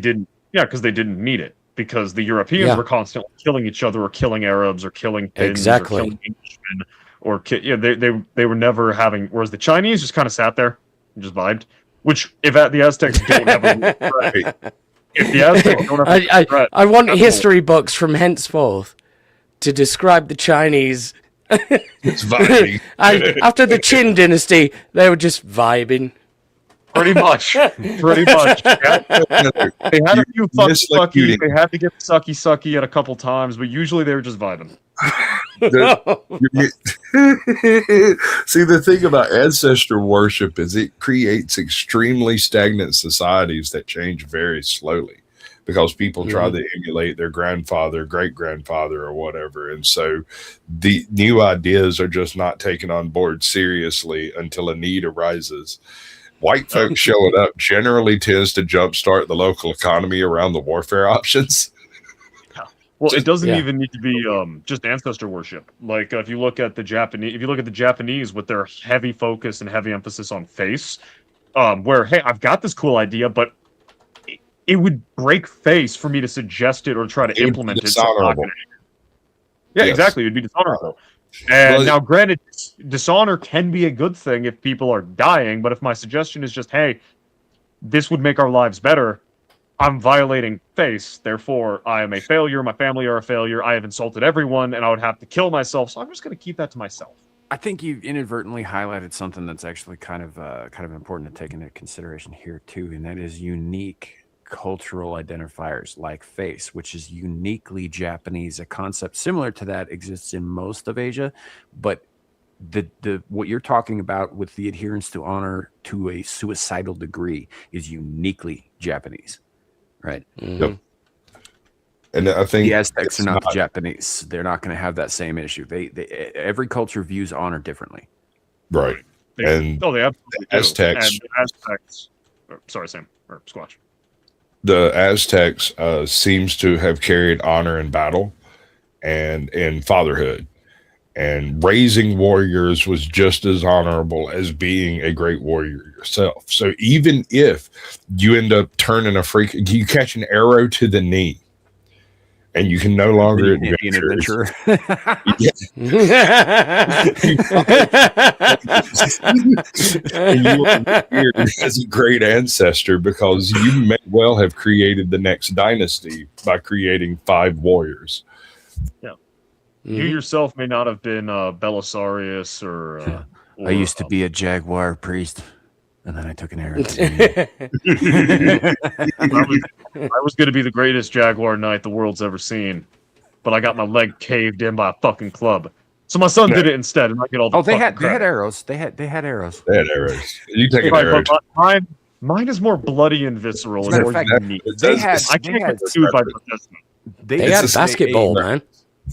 didn't need it. Because the Europeans were constantly killing each other, or killing Arabs, or killing Finns, or killing Englishmen, or they were never having. Whereas the Chinese just kind of sat there and just vibed. Which, if the Aztecs don't have if the Aztecs don't have I want history books from henceforth to describe the Chinese. It's vibing. After the Qin dynasty, they were just vibing. Pretty much. Yeah. They had a few sucky. They had to get sucky at a couple times, but usually they were just vibing. See, the thing about ancestor worship is it creates extremely stagnant societies that change very slowly because people try to emulate their grandfather, great-grandfather, or whatever. And so the new ideas are just not taken on board seriously until a need arises. White folks showing up generally tends to jumpstart the local economy around the warfare options. Well, it doesn't even need to be just ancestor worship. Like if you look at the Japanese with their heavy focus and heavy emphasis on face, where hey, I've got this cool idea, but it would break face for me to suggest it or try to implement it. Dishonorable. Yeah, exactly. It would be dishonorable. And now, granted, dishonor can be a good thing if people are dying, but if my suggestion is just, hey, this would make our lives better, I'm violating face, therefore I am a failure, my family are a failure, I have insulted everyone, and I would have to kill myself, so I'm just going to keep that to myself. I think you inadvertently highlighted something that's actually kind of important to take into consideration here, too, and that is unique cultural identifiers like face, which is uniquely Japanese. A concept similar to that exists in most of Asia, but the what you're talking about with the adherence to honor to a suicidal degree is uniquely Japanese, right? Yep. And I think the Aztecs are not Japanese. They're not going to have that same issue. They every culture views honor differently, right? They absolutely do. Aztecs. And the Aztecs. Sorry, Sam or Squatch. The Aztecs seems to have carried honor in battle and in fatherhood. And raising warriors was just as honorable as being a great warrior yourself. So even if you end up turning you catch an arrow to the knee, and you can no longer adventure. And you are as a great ancestor because you may well have created the next dynasty by creating 5 warriors. Yeah. You yourself may not have been Belisarius or I used to be a jaguar priest, and then I took an arrow. I was going to be the greatest jaguar knight the world's ever seen, but I got my leg caved in by a fucking club. So my son did it instead, and I get all the they had credit. arrows. They had arrows. They had arrows. You take an Right, arrow. but mine is more bloody and visceral. As a matter of fact, unique. they had I can't get sued by Bethesda. They had basketball, man.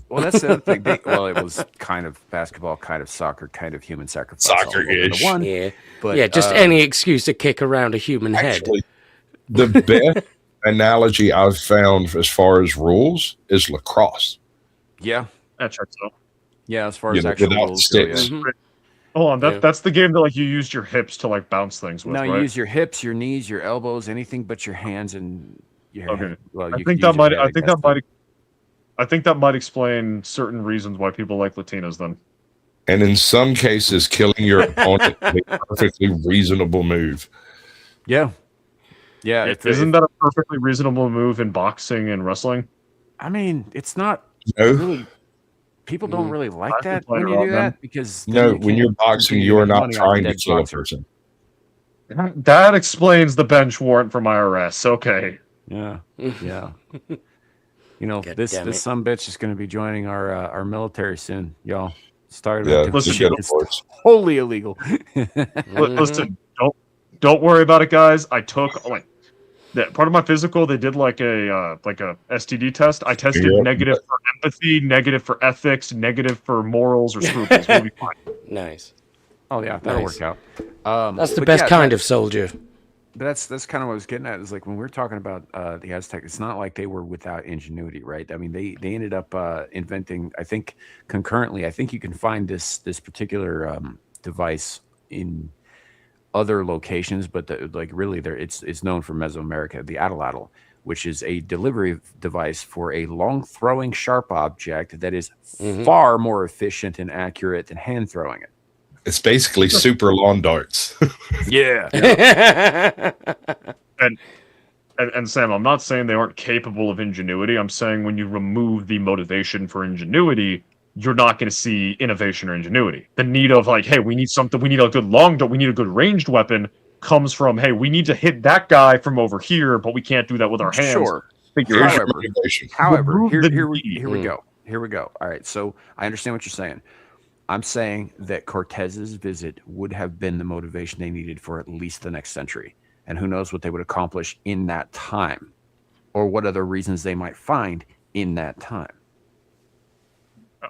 Well, that's the other thing. It was kind of basketball, kind of soccer, kind of human sacrifice. Soccer-ish. Yeah, but yeah, just any excuse to kick around a human Actually, the best analogy I've found as far as rules is lacrosse. Yeah, that checks out. Yeah, as far as actual rules go, yeah. Hold on, that's the game that like you used your hips to like bounce things with. No, right? you use your hips, your knees, your elbows, anything but your hands and your Okay. head. Well, I think that might explain certain reasons why people like Latinas then. And in some cases, killing your opponent is a perfectly reasonable move. Yeah. Yeah. Isn't that a perfectly reasonable move in boxing and wrestling? I mean, it's not No. really. People don't really like that when you do that because when you're boxing, you are not trying to kill a person. That explains the bench warrant from IRS. Okay. Yeah. Yeah. You know, this sumbitch is going to be joining our military soon, y'all. Started. It's wholly illegal. Listen, don't worry about it, guys. I took that part of my physical. They did like a STD test. I tested negative for empathy, negative for ethics, negative for morals or scruples. We'll be fine. Nice. Oh yeah, that'll work out. That's the best kind of soldier. But that's kind of what I was getting at. Is like when we're talking about the Aztec, it's not like they were without ingenuity, right? I mean, they ended up inventing. I think concurrently, I think you can find this particular device in other locations, but really, it's known for Mesoamerica, the atlatl, which is a delivery device for a long-throwing sharp object that is far more efficient and accurate than hand throwing it. It's basically super lawn darts. Yeah. And Sam, I'm not saying they aren't capable of ingenuity. I'm saying when you remove the motivation for ingenuity, you're not going to see innovation or ingenuity. The need of like, hey, we need something, we need a good we need a good ranged weapon comes from, hey, we need to hit that guy from over here, but we can't do that with our hands. Sure. However, here we go. Here we go. All right. So I understand what you're saying. I'm saying that Cortez's visit would have been the motivation they needed for at least the next century. And who knows what they would accomplish in that time or what other reasons they might find in that time.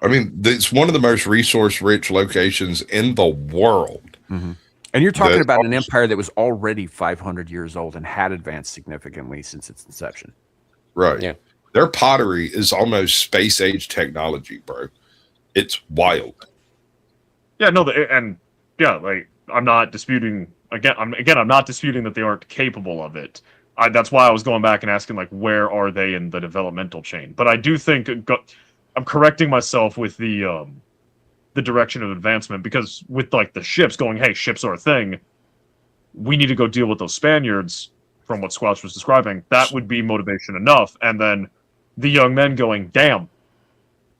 I mean, it's one of the most resource-rich locations in the world. Mm-hmm. And you're talking about an empire that was already 500 years old and had advanced significantly since its inception. Right. Yeah. Their pottery is almost space-age technology, bro. It's wild. Yeah, no, I'm not disputing. I'm not disputing that they aren't capable of it. That's why I was going back and asking, like, where are they in the developmental chain? But I do think I'm correcting myself with the direction of advancement, because with like the ships going, hey, ships are a thing. We need to go deal with those Spaniards. From what Squatch was describing, that would be motivation enough. And then the young men going, damn,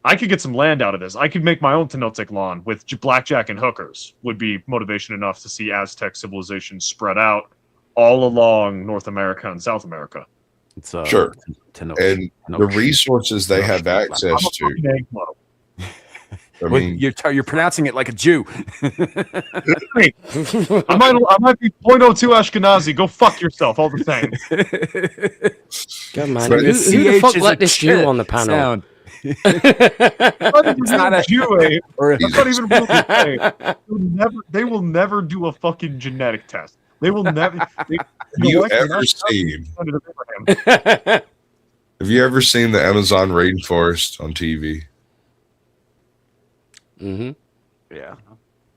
I could get some land out of this. I could make my own Tenochtitlan with blackjack and hookers would be motivation enough to see Aztec civilization spread out all along North America and South America. It's sure. And the resources they have access to. I mean, you're pronouncing it like a Jew. I might be 0.02 Ashkenazi. Go fuck yourself all the same. Come on, who the fuck let this Jew on the panel? It's not a Jew, that's not even really they will never do a fucking genetic test. They will never. Have you ever seen the Amazon rainforest on TV? Mm-hmm. Yeah.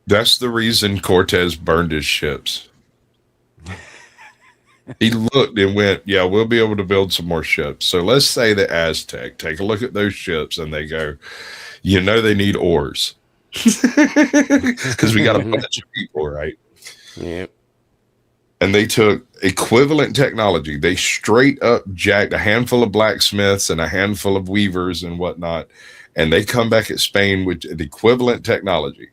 That's the reason Cortez burned his ships. He looked and went, yeah, we'll be able to build some more ships. So let's say the Aztec take a look at those ships and they go, they need oars. Because we got a bunch of people, right? Yeah. And they took equivalent technology. They straight up jacked a handful of blacksmiths and a handful of weavers and whatnot. And they come back at Spain with the equivalent technology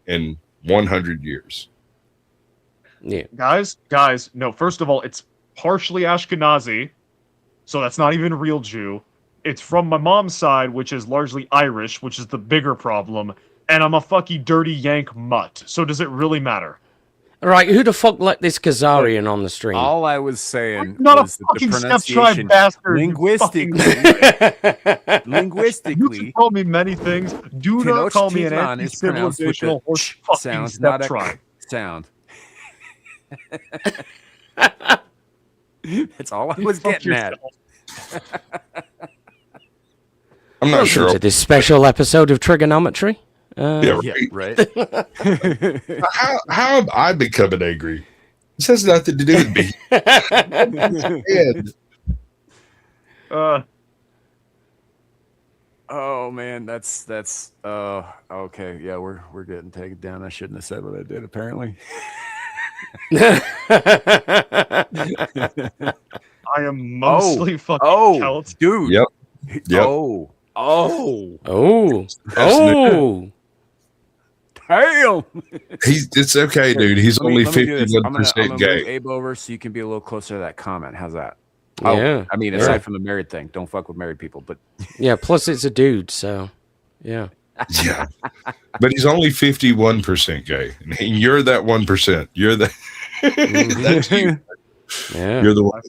in 100 years. Yeah. Guys, no, first of all, it's partially Ashkenazi, so that's not even a real Jew. It's from my mom's side, which is largely Irish, which is the bigger problem. and I'm a fucking dirty yank mutt. So does it really matter? All right, who the fuck let this Kazarian on the stream? All I was saying Not was a fucking the step-tribe pronunciation. bastard. Linguistically, You can call me many things. Do not call me an anti-civilizational horse fucking sound, not a step-tribe. sound. That's all I was getting at. I'm not sure. To this special episode of Trigonometry. Yeah, right. how have I becoming angry? This has nothing to do with me. Oh man, that's okay. Yeah, we're getting taken down. I shouldn't have said what I did. Apparently. I am mostly fucking Celt. Dude. Yep. Oh. Damn. It's okay, dude. He's only 51% gay. Move Abe over so you can be a little closer to that comment. How's that? Yeah. I mean, aside from the married thing, don't fuck with married people. But yeah, plus it's a dude, so yeah. Yeah, but he's only 51% gay, and you're that 1%. You're the that's you. Yeah, you're the one.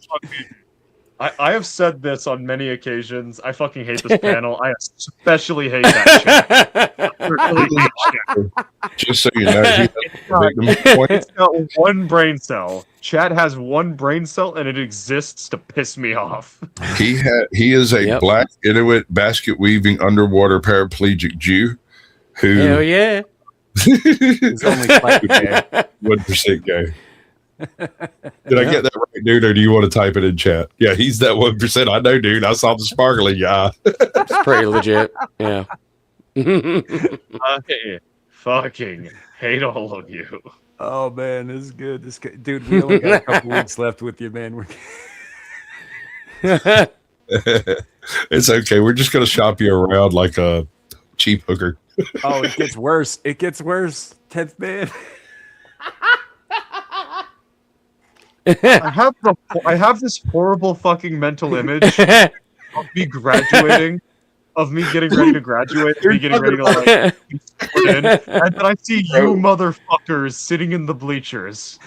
I have said this on many occasions. I fucking hate this panel. I especially hate that shit. Just so you know, it's got one brain cell. Chat has one brain cell, and it exists to piss me off. He is a black Inuit basket weaving underwater paraplegic Jew who hell yeah, he's only 1% gay. Did I get that right, dude, or do you want to type it in chat? Yeah, he's that 1%. I know, dude. I saw the sparkling eye. It's pretty legit. Yeah. I fucking hate all of you. Oh man, this is good. Dude, we only got a couple weeks left with you, man. It's okay. We're just gonna shop you around like a cheap hooker. Oh, it gets worse. It gets worse. 10th man. I have this horrible fucking mental image of me graduating, of me getting ready to graduate, me getting ready to like be sworn in, and then I see you motherfuckers sitting in the bleachers.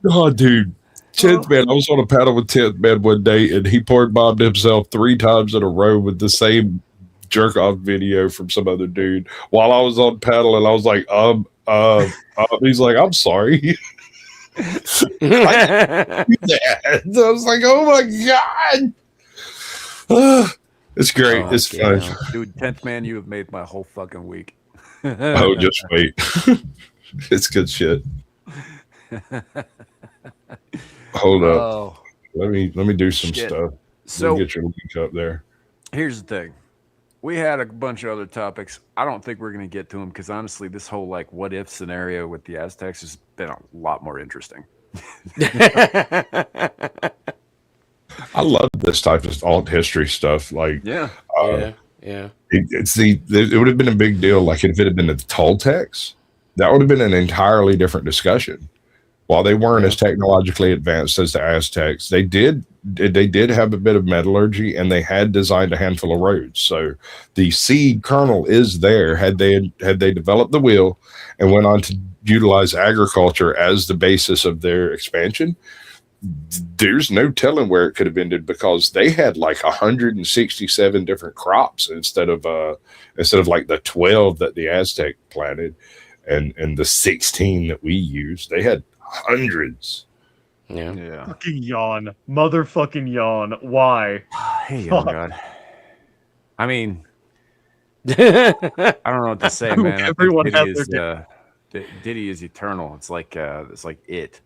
Oh, dude. 10th man. I was on a paddle with 10th man one day, and he poured bombed himself 3 times in a row with the same jerk off video from some other dude while I was on paddle, and I was like, he's like, I'm sorry. I was like, oh my god. It's great. It's fun. Dude, 10th man, you have made my whole fucking week. Oh, just wait. It's good shit. Hold up. Oh, let me do some stuff. So get your link up there. Here's the thing. We had a bunch of other topics. I don't think we're going to get to them because honestly, this whole like what if scenario with the Aztecs has been a lot more interesting. I love this type of alt history stuff. Like, yeah. It would have been a big deal. Like if it had been the Toltecs, that would have been an entirely different discussion. While they weren't as technologically advanced as the Aztecs, they did have a bit of metallurgy, and they had designed a handful of roads. So the seed kernel is there. Had they developed the wheel and went on to utilize agriculture as the basis of their expansion, there's no telling where it could have ended, because they had like 167 different crops instead of like the 12 that the Aztec planted and the 16 that we use. They had hundreds. Yeah. Fucking yawn. Motherfucking yawn. Why? Hey, oh god. I mean, I don't know what to say, man. Everyone Diddy is eternal. It's like it.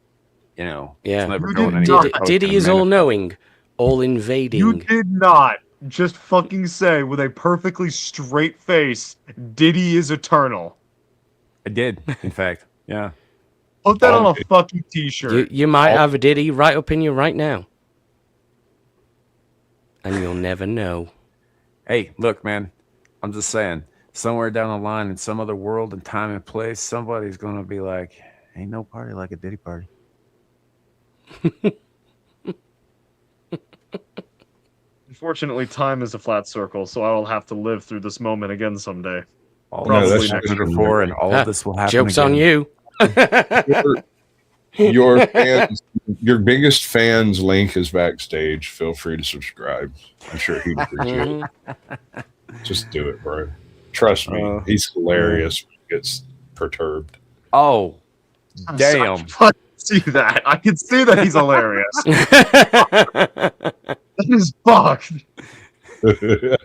You know. Yeah. It's never going anywhere. Diddy is all knowing, all invading. You did not just fucking say with a perfectly straight face, Diddy is eternal. I did, in fact. Yeah. Put that on a fucking t-shirt. You might have a Diddy right up in you right now. And you'll never know. Hey, look, man. I'm just saying, somewhere down the line in some other world and time and place, somebody's going to be like, ain't no party like a Diddy party. Unfortunately, time is a flat circle, so I will have to live through this moment again someday. All Probably this next happened year. before, and all of this will happen. Joke's again. on you. Your fans, your biggest fans link is backstage. Feel free to subscribe. I'm sure he'd appreciate it. Just do it, bro. Trust me, he's hilarious when he gets perturbed. Oh, damn. I can see that. I can see that he's hilarious. That is fucked.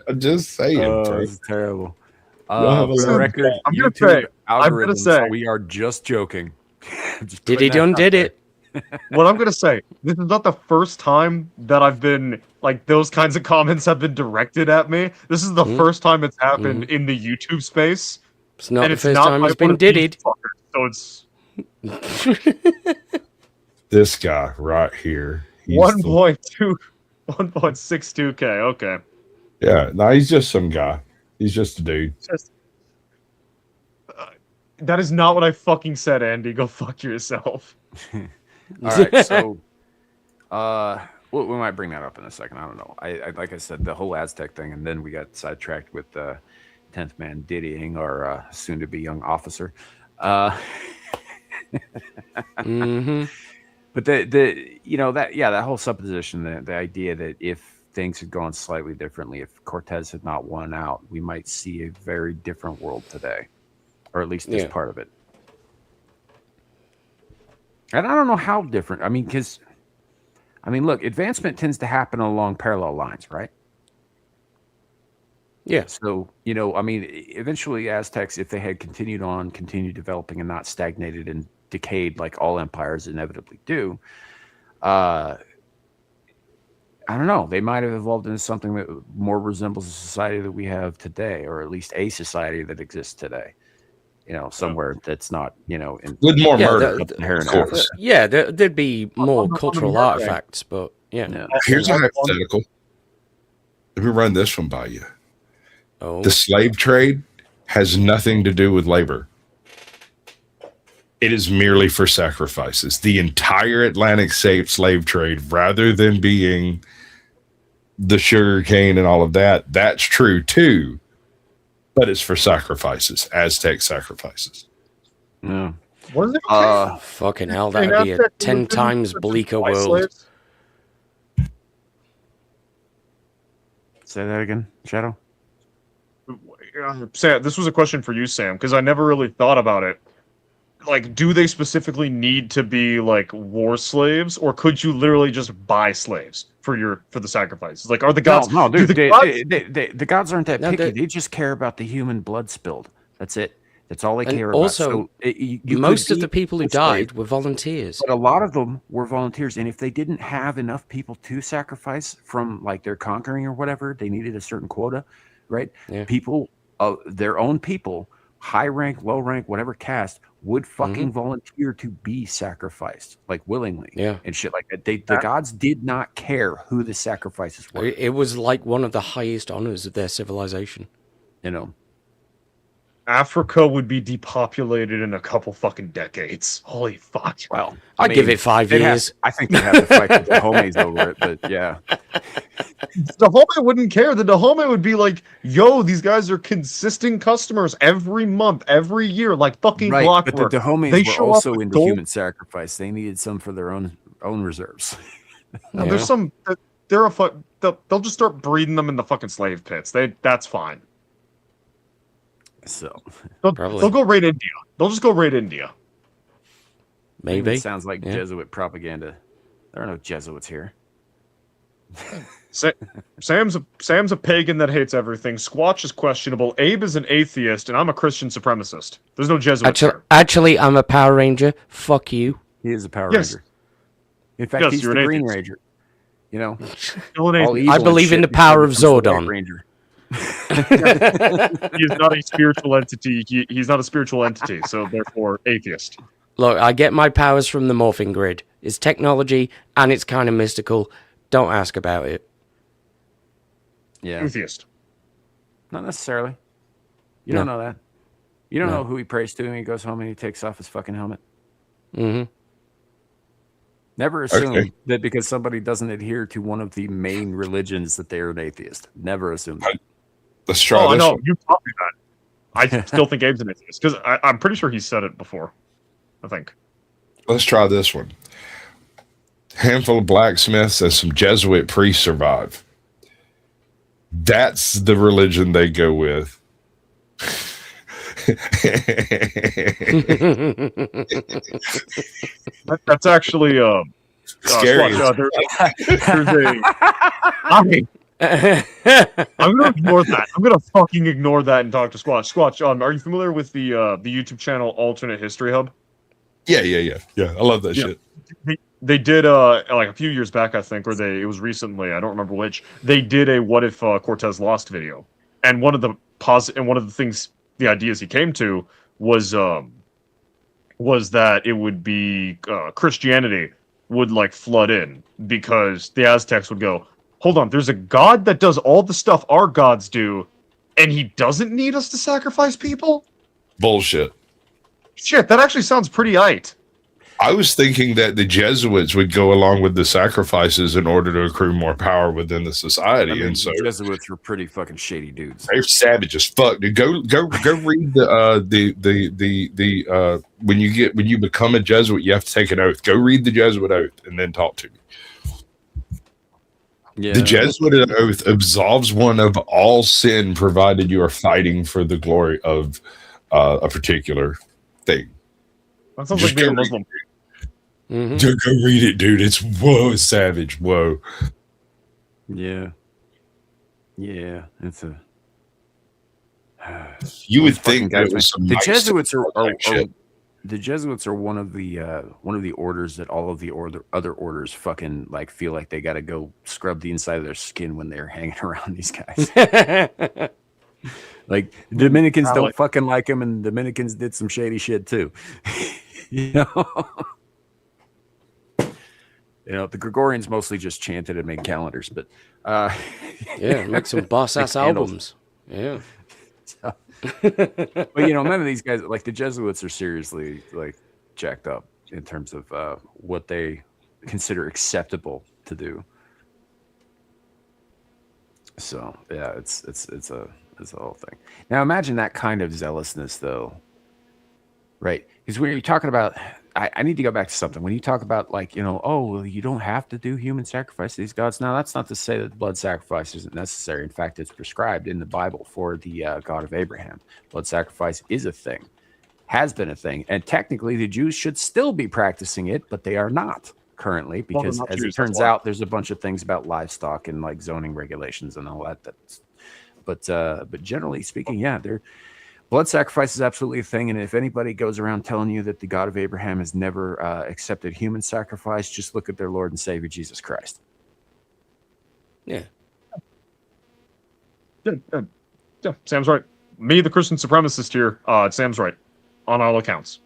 I'm just saying, bro. It's terrible. You'll have For a- the record, I'm gonna YouTube say- I'm gonna algorithms, say- we are just joking. Just Did putting he that done out did there. it? What I'm gonna say, this is not the first time that I've been like those kinds of comments have been directed at me. This is the first time it's happened in the YouTube space. It's not and the it's first not time by he's one been of these diddied. fuckers, so it's This guy right here. He's 1.62K. Okay. Yeah, no, he's just some guy. He's just a dude. Just, that is not what I fucking said, Andy. Go fuck yourself. All right, so we might bring that up in a second. I don't know. I like I said, the whole Aztec thing, and then we got sidetracked with 10th man diddying our soon-to-be young officer. But that whole supposition, the idea that if things had gone slightly differently, if Cortez had not won out, we might see a very different world today, or at least this part of it. And I don't know how different. I mean, look, advancement tends to happen along parallel lines, right? Yeah. So, eventually Aztecs, if they had continued developing and not stagnated and decayed like all empires inevitably do, I don't know, they might have evolved into something that more resembles the society that we have today, or at least a society that exists today. Somewhere that's not, in With more Yeah, murder, the- here in of course. Africa. Yeah, there'd be more On the cultural murder artifacts, but yeah. Here's a hypothetical. Let me run this one by you. Oh, The slave trade has nothing to do with labor. It is merely for sacrifices. The entire Atlantic slave trade, rather than being the sugar cane and all of that, that's true too. But it's for sacrifices, Aztec sacrifices. Yeah. Was it? fucking hell, that'd be a 10 times bleaker world. Say that again, Shadow. Sam, this was a question for you, Sam, because I never really thought about it. Like, do they specifically need to be like war slaves, or could you literally just buy slaves for the sacrifices? Like, are the gods? No, dude, the gods- the gods aren't that No, picky. they- They just care about the human blood spilled. That's it. That's all they And care also, about. So you most could of the be people who a slave, died were volunteers. but a lot of them were volunteers. And if they didn't have enough people to sacrifice from like their conquering or whatever, they needed a certain quota, right? Yeah. People, their own people, high rank, low rank, whatever caste, would fucking volunteer to be sacrificed, like willingly, and shit like that. The gods did not care who the sacrifices were. It was like one of the highest honors of their civilization. Africa would be depopulated in a couple fucking decades. Holy fuck! Well, I'd give it 5 years. I think they'd have to fight the Dahomes over it, but yeah. The Dahomey wouldn't care. The Dahomey would be like, "Yo, these guys are consistent customers every month, every year, like fucking Right, clockwork." but the Dahomes They were show up also with into gold. human sacrifice. They needed some for their own reserves. No, there's some. They're they'll just start breeding them in the fucking slave pits. That's fine. So Probably. They'll go raid India. They'll just go raid India. Maybe. it sounds like Jesuit propaganda. There are no Jesuits here. Sam's a pagan that hates everything. Squatch is questionable. Abe is an atheist, and I'm a Christian supremacist. There's no Jesuits here. Actually, I'm a Power Ranger. Fuck you. He is a Power Yes. Ranger. In fact, Yes, he's you're the an Green atheist. Ranger. You know, Still an all atheist. evil I and believe in shit the power of becomes the White Zordon. Ranger. He is not a spiritual entity. He's not a spiritual entity, so therefore atheist. Look, I get my powers from the morphing grid. It's technology, and it's kind of mystical. Don't ask about it. Yeah, Atheist. not necessarily. You No. don't know that. You don't No. know who he prays to when he goes home and he takes off his fucking helmet. Mm-hmm. Never assume Okay. that because somebody doesn't adhere to one of the main religions that they're an atheist. Never assume that. Let's try Oh, I this know. one. You taught me that. I still think Abe's an atheist because I'm pretty sure he said it before. I think. Let's try this one. Handful of blacksmiths and some Jesuit priests survive. That's the religion they go with. That's actually scary. I'm gonna ignore that. I'm gonna fucking ignore that and talk to Squatch. Squatch, are you familiar with the YouTube channel Alternate History Hub? Yeah. I love that shit. They did like a few years back, I think, or it was recently. I don't remember which. They did a "What if Cortez lost" video, and one of the things, the ideas he came to was that it would be Christianity would like flood in because the Aztecs would go, hold on, there's a god that does all the stuff our gods do, and he doesn't need us to sacrifice people? Bullshit. Shit, that actually sounds pretty aight. I was thinking that the Jesuits would go along with the sacrifices in order to accrue more power within the society, I mean, and so the Jesuits were pretty fucking shady dudes. They're savage as fuck. Dude, go read the when you become a Jesuit, you have to take an oath. Go read the Jesuit oath and then talk to me. Yeah. The Jesuit oath absolves one of all sin, provided you are fighting for the glory of a particular thing. That sounds like being a Muslim. Mm-hmm. Go read it, dude. It's savage. Whoa. Yeah. It's a. You would think that was some the Jesuits are the Jesuits are one of the orders that all of the other orders fucking like feel like they got to go scrub the inside of their skin when they're hanging around these guys. Like Dominicans don't fucking like them, and Dominicans did some shady shit too. You know, the Gregorians mostly just chanted and made calendars, but make some boss ass albums. Yeah. So, but you know, none of these guys, like the Jesuits, are seriously like jacked up in terms of what they consider acceptable to do. So yeah, it's a whole thing. Now imagine that kind of zealousness, though, right? Because when you're talking about, I need to go back to something. When you talk about like, you know, oh, well, you don't have to do human sacrifice to these gods. Now, that's not to say that blood sacrifice isn't necessary. In fact, it's prescribed in the Bible for the God of Abraham. Blood sacrifice is a thing, has been a thing, and technically the Jews should still be practicing it, but they are not currently because, as it turns out, there's a bunch of things about livestock and like zoning regulations and all that. But generally speaking, yeah, blood sacrifice is absolutely a thing, and if anybody goes around telling you that the God of Abraham has never accepted human sacrifice, just look at their Lord and Savior Jesus Christ. Yeah. Yeah, Sam's right. Me, the Christian supremacist here, Sam's right on all accounts.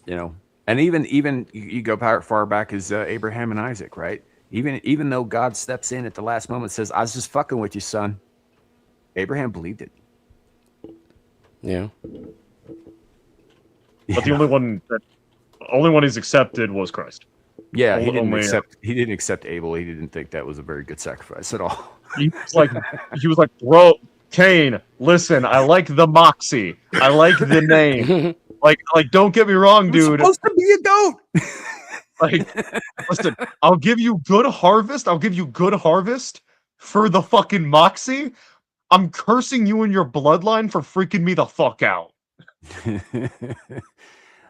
You know, and even you go far back as Abraham and Isaac, right? Even though God steps in at the last moment and says, "I was just fucking with you, son," Abraham believed it. Yeah. But the only one he's accepted was Christ. Yeah, he didn't accept Abel. He didn't think that was a very good sacrifice at all. He was like, bro, Cain, listen, I like the moxie. I like the name. like, don't get me wrong, dude. It's supposed to be a goat. Like, listen, I'll give you good harvest. I'll give you good harvest for the fucking moxie. I'm cursing you and your bloodline for freaking me the fuck out.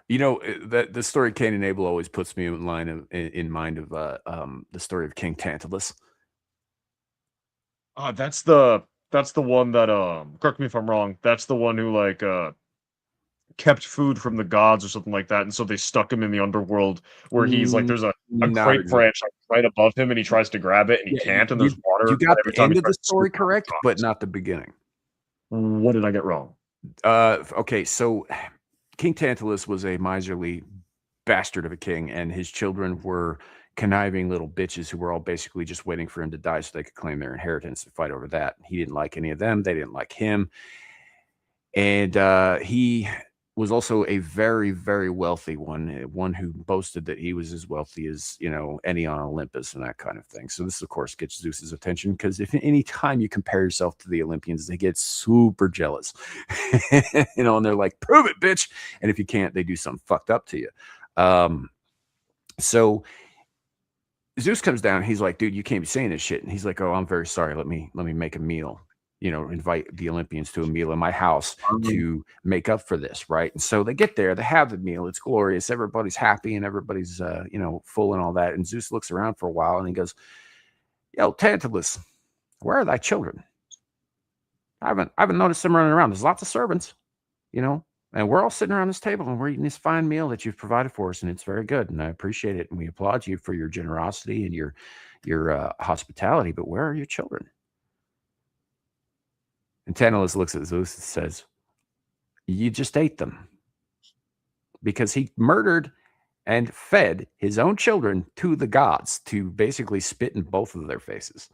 You know, the story of Cain and Abel always puts me in mind of the story of King Tantalus. That's the one that correct me if I'm wrong. That's the one who like kept food from the gods or something like that, and so they stuck him in the underworld where he's like, there's a great branch like, right above him, and he tries to grab it and he can't, and there's water. You got the end of the story correct, but not the beginning. What did I get wrong? Okay, so King Tantalus was a miserly bastard of a king, and his children were conniving little bitches who were all basically just waiting for him to die so they could claim their inheritance and fight over that. He didn't like any of them. They didn't like him. And he was also a very, very wealthy one who boasted that he was as wealthy as, any on Olympus and that kind of thing. So this, of course, gets Zeus's attention because if any time you compare yourself to the Olympians, they get super jealous, and they're like, prove it, bitch. And if you can't, they do something fucked up to you. So Zeus comes down. He's like, dude, you can't be saying this shit. And he's like, oh, I'm very sorry. Let me make a meal. Invite the Olympians to a meal in my house to make up for this, right? And so they get there, they have the meal, it's glorious, everybody's happy and everybody's full and all that. And Zeus looks around for a while and he goes, yo, Tantalus, where are thy children? I haven't noticed them running around. There's lots of servants, and we're all sitting around this table and we're eating this fine meal that you've provided for us, and it's very good, and I appreciate it, and we applaud you for your generosity and your hospitality, but where are your children? And Tantalus looks at Zeus and says, you just ate them. Because he murdered and fed his own children to the gods to basically spit in both of their faces.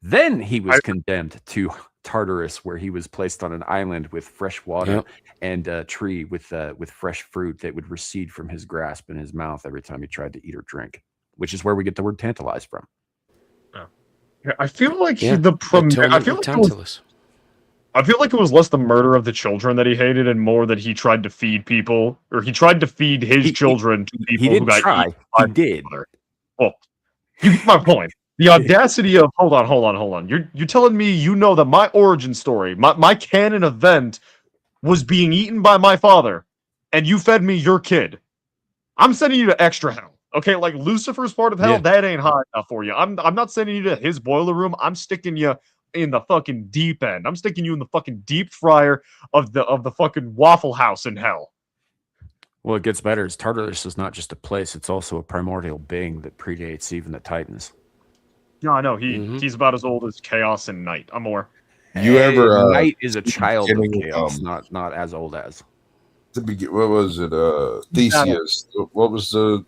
Then he was condemned to Tartarus, where he was placed on an island with fresh water and a tree with fresh fruit that would recede from his grasp in his mouth every time he tried to eat or drink, which is where we get the word tantalize from. I feel like I feel like it was less the murder of the children that he hated and more that he tried to feed people, or he tried to feed his children to people who got eaten. He did. Well, you get my point. The audacity of hold on. You're telling me that my origin story, my canon event, was being eaten by my father, and you fed me your kid. I'm sending you to extra hell. Okay, like Lucifer's part of hell, that ain't high enough for you. I'm not sending you to his boiler room. I'm sticking you in the fucking deep end. I'm sticking you in the fucking deep fryer of the fucking Waffle House in hell. Well, it gets better. Tartarus is not just a place; it's also a primordial being that predates even the Titans. No, I know he's about as old as Chaos and Night. I'm more. Night is a child of Chaos, not as old as. What was it? Theseus. What was the?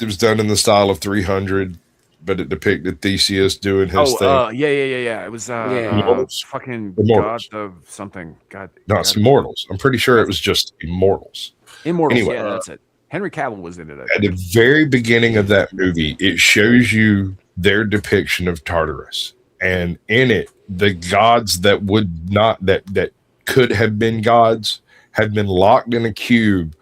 It was done in the style of 300, but it depicted Theseus doing his thing. Yeah. It was fucking Immortals. God of something. God. No, it's Immortals. I'm pretty sure it was just Immortals. Immortals. Anyway, yeah, that's it. Henry Cavill was in it. At the very beginning of that movie, it shows you their depiction of Tartarus, and in it, the gods that could have been gods had been locked in a cube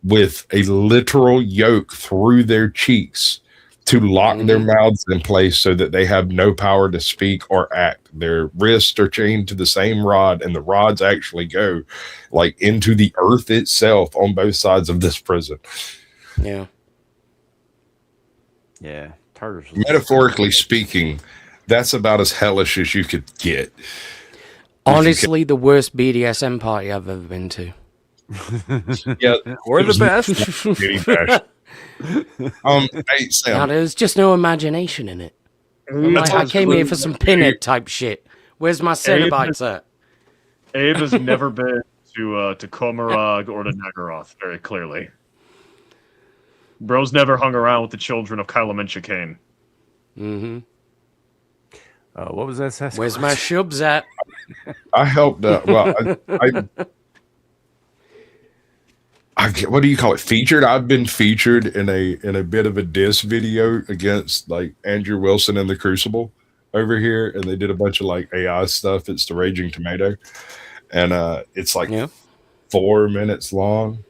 with a literal yoke through their cheeks to lock their mouths in place so that they have no power to speak or act. Their wrists are chained to the same rod, and the rods actually go like into the earth itself on both sides of this prison. Yeah. Yeah. Tartarus. Metaphorically speaking, that's about as hellish as you could get. Honestly, the worst BDSM party I've ever been to. Yeah, or the best. Hey, Sam. Now, there's just no imagination in it. Like, I came here for some pinhead type shit. Where's my Cenobites at? Abe has never been to Komarog or to Nagaroth, very clearly. Bro's never hung around with the children of Kylementia Kane. Mm-hmm. What was that? Sasquatch? Where's my shubs at? I helped. What do you call it? Featured. I've been featured in a bit of a diss video against like Andrew Wilson and the Crucible over here, and they did a bunch of like AI stuff. It's the Raging Tomato, and it's like 4 minutes long,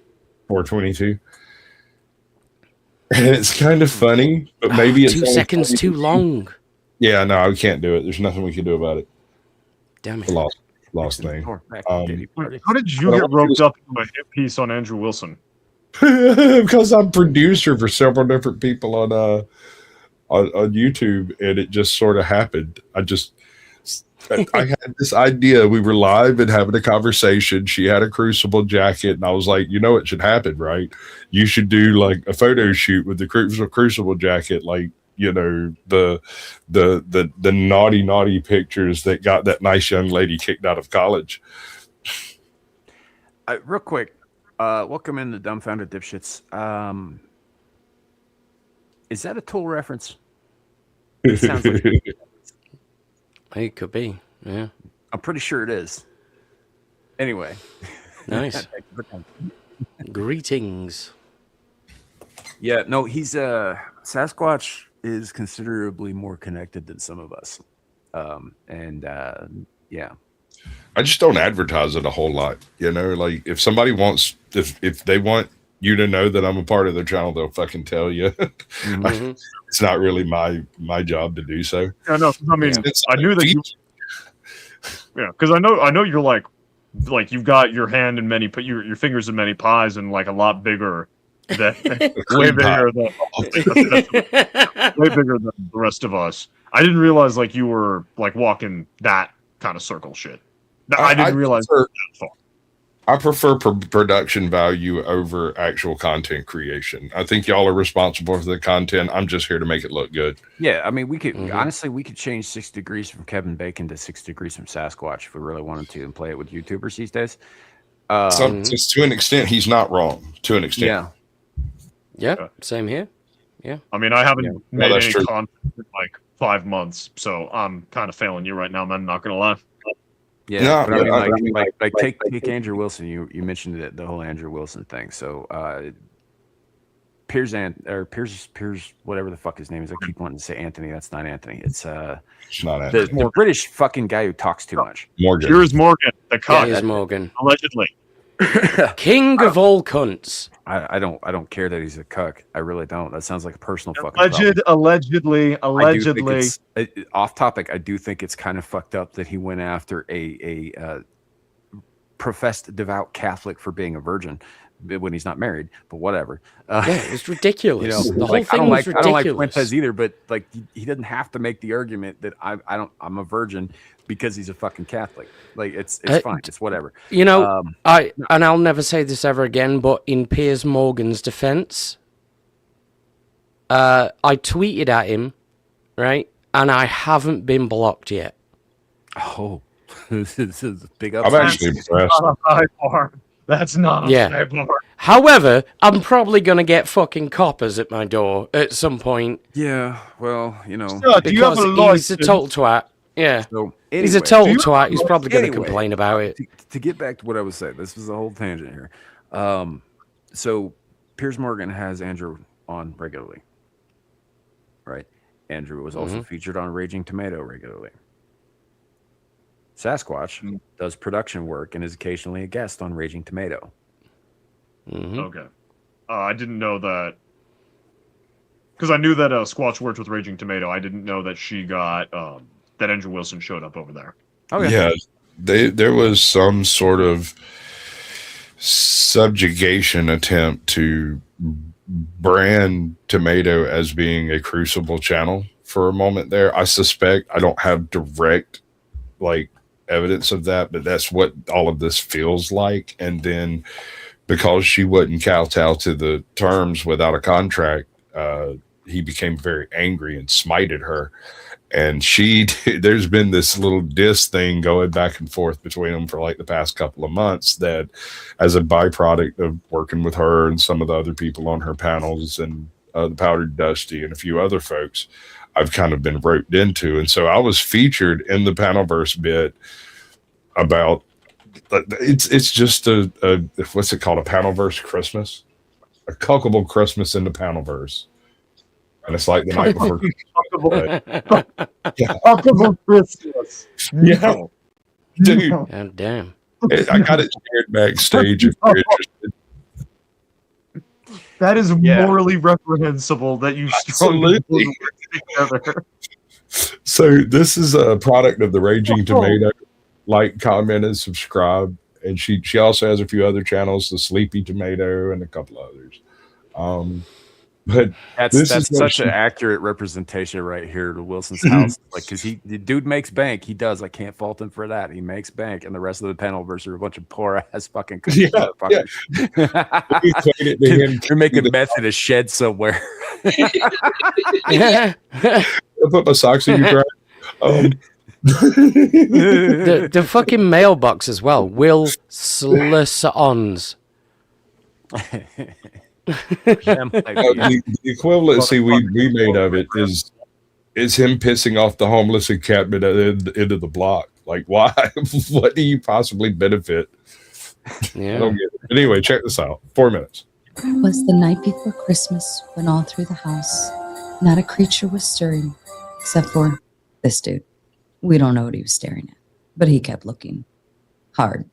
4:22, and it's kind of funny, but maybe it's 2 seconds too long. Yeah, no, we can't do it. There's nothing we can do about it. Damn it. Lost thing. How did you get roped up into a hit piece on Andrew Wilson? Because I'm producer for several different people on YouTube, and it just sort of happened. I had this idea. We were live and having a conversation. She had a Crucible jacket, and I was like, it should happen, right? You should do like a photo shoot with the Crucible jacket, like the naughty pictures that got that nice young lady kicked out of college. Real quick, welcome in the dumbfounded dipshits. Is that a Tool reference? It sounds like it could be. Yeah, I'm pretty sure it is. Anyway. Nice. Greetings. Yeah, no, he's Sasquatch is considerably more connected than some of us. Yeah. I just don't advertise it a whole lot. You know, like if somebody wants, if they want you to know that I'm a part of their channel, they'll fucking tell you. Mm-hmm. It's not really my job to do so. Yeah, no, I mean, I knew that you. Yeah, because I know you're like you've got your hand in many, your fingers in many pies, and like a lot bigger than way bigger than way bigger than the rest of us. I didn't realize like you were like walking that kind of circle shit. I didn't realize that far. I prefer production value over actual content creation. I think y'all are responsible for the content. I'm just here to make it look good. Yeah, I mean, we could honestly change 6 degrees from Kevin Bacon to 6 degrees from Sasquatch if we really wanted to, and play it with YouTubers these days. Just to an extent, he's not wrong. To an extent, yeah, same here. Yeah, I mean, I haven't made any content in like 5 months, so I'm kind of failing you right now, man. I'm not gonna lie. Yeah, but I mean, like take Andrew Wilson. You mentioned it, the whole Andrew Wilson thing. So Piers, whatever the fuck his name is. I keep wanting to say Anthony. That's not Anthony. It's not Anthony. The British fucking guy who talks too much. Morgan. Piers Morgan, the cunt. Piers Morgan, allegedly. King of all cunts. I don't care that he's a cuck. I really don't. That sounds like a personal fucking allegedly. Off topic. I do think it's kind of fucked up that he went after a professed devout Catholic for being a virgin when he's not married. But whatever. Yeah, it's ridiculous. You know, the whole thing was ridiculous. I don't like Fuentes either. But like, he doesn't have to make the argument that I'm a virgin because he's a fucking Catholic. Like it's fine. It's whatever. You know, I'll never say this ever again, but in Piers Morgan's defense, I tweeted at him, right? And I haven't been blocked yet. Oh, this is a big up. I'm actually impressed. That's not a high bar. However, I'm probably going to get fucking coppers at my door at some point. Yeah, well, you know. Because he's a total twat. Yeah. So, anyway, he's a total twat. He's probably going to complain about it. To get back to what I was saying, this was a whole tangent here. So Piers Morgan has Andrew on regularly, right? Andrew was also featured on Raging Tomato regularly. Sasquatch does production work and is occasionally a guest on Raging Tomato. Okay. I didn't know that. Because I knew that Squatch worked with Raging Tomato. I didn't know that she got... that Andrew Wilson showed up over there. Okay. Yeah, there was some sort of subjugation attempt to brand Tomato as being a Crucible channel for a moment there. I suspect, I don't have direct like evidence of that, but that's what all of this feels like. And then because she wouldn't kowtow to the terms without a contract, he became very angry and smited her. And there's been this little diss thing going back and forth between them for like the past couple of months that as a byproduct of working with her and some of the other people on her panels and the Powdered Dusty and a few other folks, I've kind of been roped into. And so I was featured in the Panelverse bit about, it's just a what's it called? A Panelverse Christmas? A cuckable Christmas in the Panelverse. And it's like the night before. Cuckable Christmas. Yeah. Dude. Oh, damn. I got it shared backstage if you're interested. That is morally reprehensible that you strongly together. So this is a product of the Raging Tomato. Like, comment, and subscribe. And she also has a few other channels, the Sleepy Tomato and a couple others. But that's such an accurate representation right here to Wilson's house. Like, because the dude makes bank. He does. I can't fault him for that. He makes bank, and the rest of the Panelverse are a bunch of poor ass fucking motherfuckers. You're making meth in a shed somewhere. I put my socks in your dryer. The fucking mailbox as well. Will Slusons. The equivalency we made of it is him pissing off the homeless encampment at the end of the block. Like, why? What do you possibly benefit? Yeah. I don't get it. But anyway, check this out. 4 minutes. It was the night before Christmas when all through the house, not a creature was stirring, except for this dude. We don't know what he was staring at, but he kept looking hard.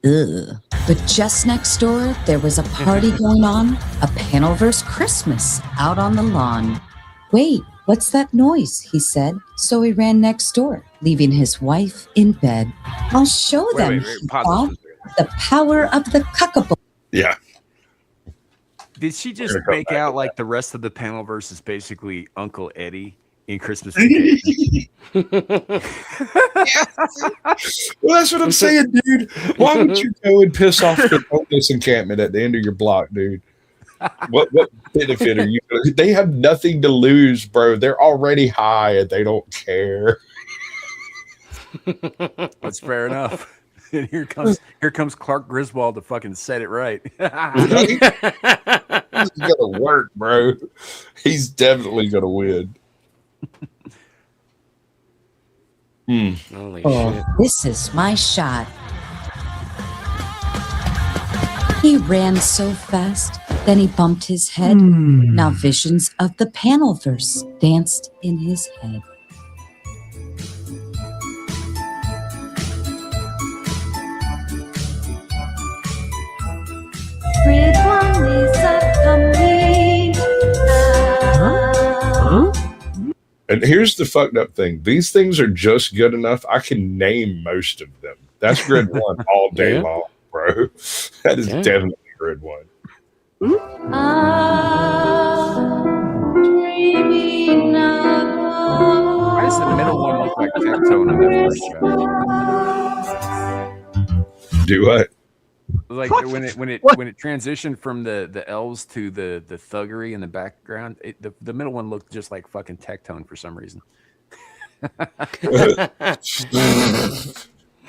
Ugh. But just next door, there was a party going on, a Panelverse Christmas out on the lawn. Wait, what's that noise? He said. So he ran next door, leaving his wife in bed. I'll show them, he thought, the power of the cuckable. Yeah. Did she just make out like the rest of the Panelverse is basically Uncle Eddie in Christmas Vacation? Well, that's what I'm saying, dude. Why would you go and piss off the homeless encampment at the end of your block, dude? What benefit are you? They have nothing to lose, bro. They're already high and they don't care. That's fair enough. And here comes Clark Griswold to fucking set it right. He's gonna work, bro. He's definitely gonna win. Holy shit. This is my shot. He ran so fast, then he bumped his head. Now visions of the Panelverse danced in his head. And here's the fucked up thing. These things are just good enough. I can name most of them. That's grid one all day long, bro. That is definitely grid one. Why does the middle one look like Tectone on that first show? Do what? Like when it transitioned from the elves to the thuggery in the background, the middle one looked just like fucking Tectone for some reason. What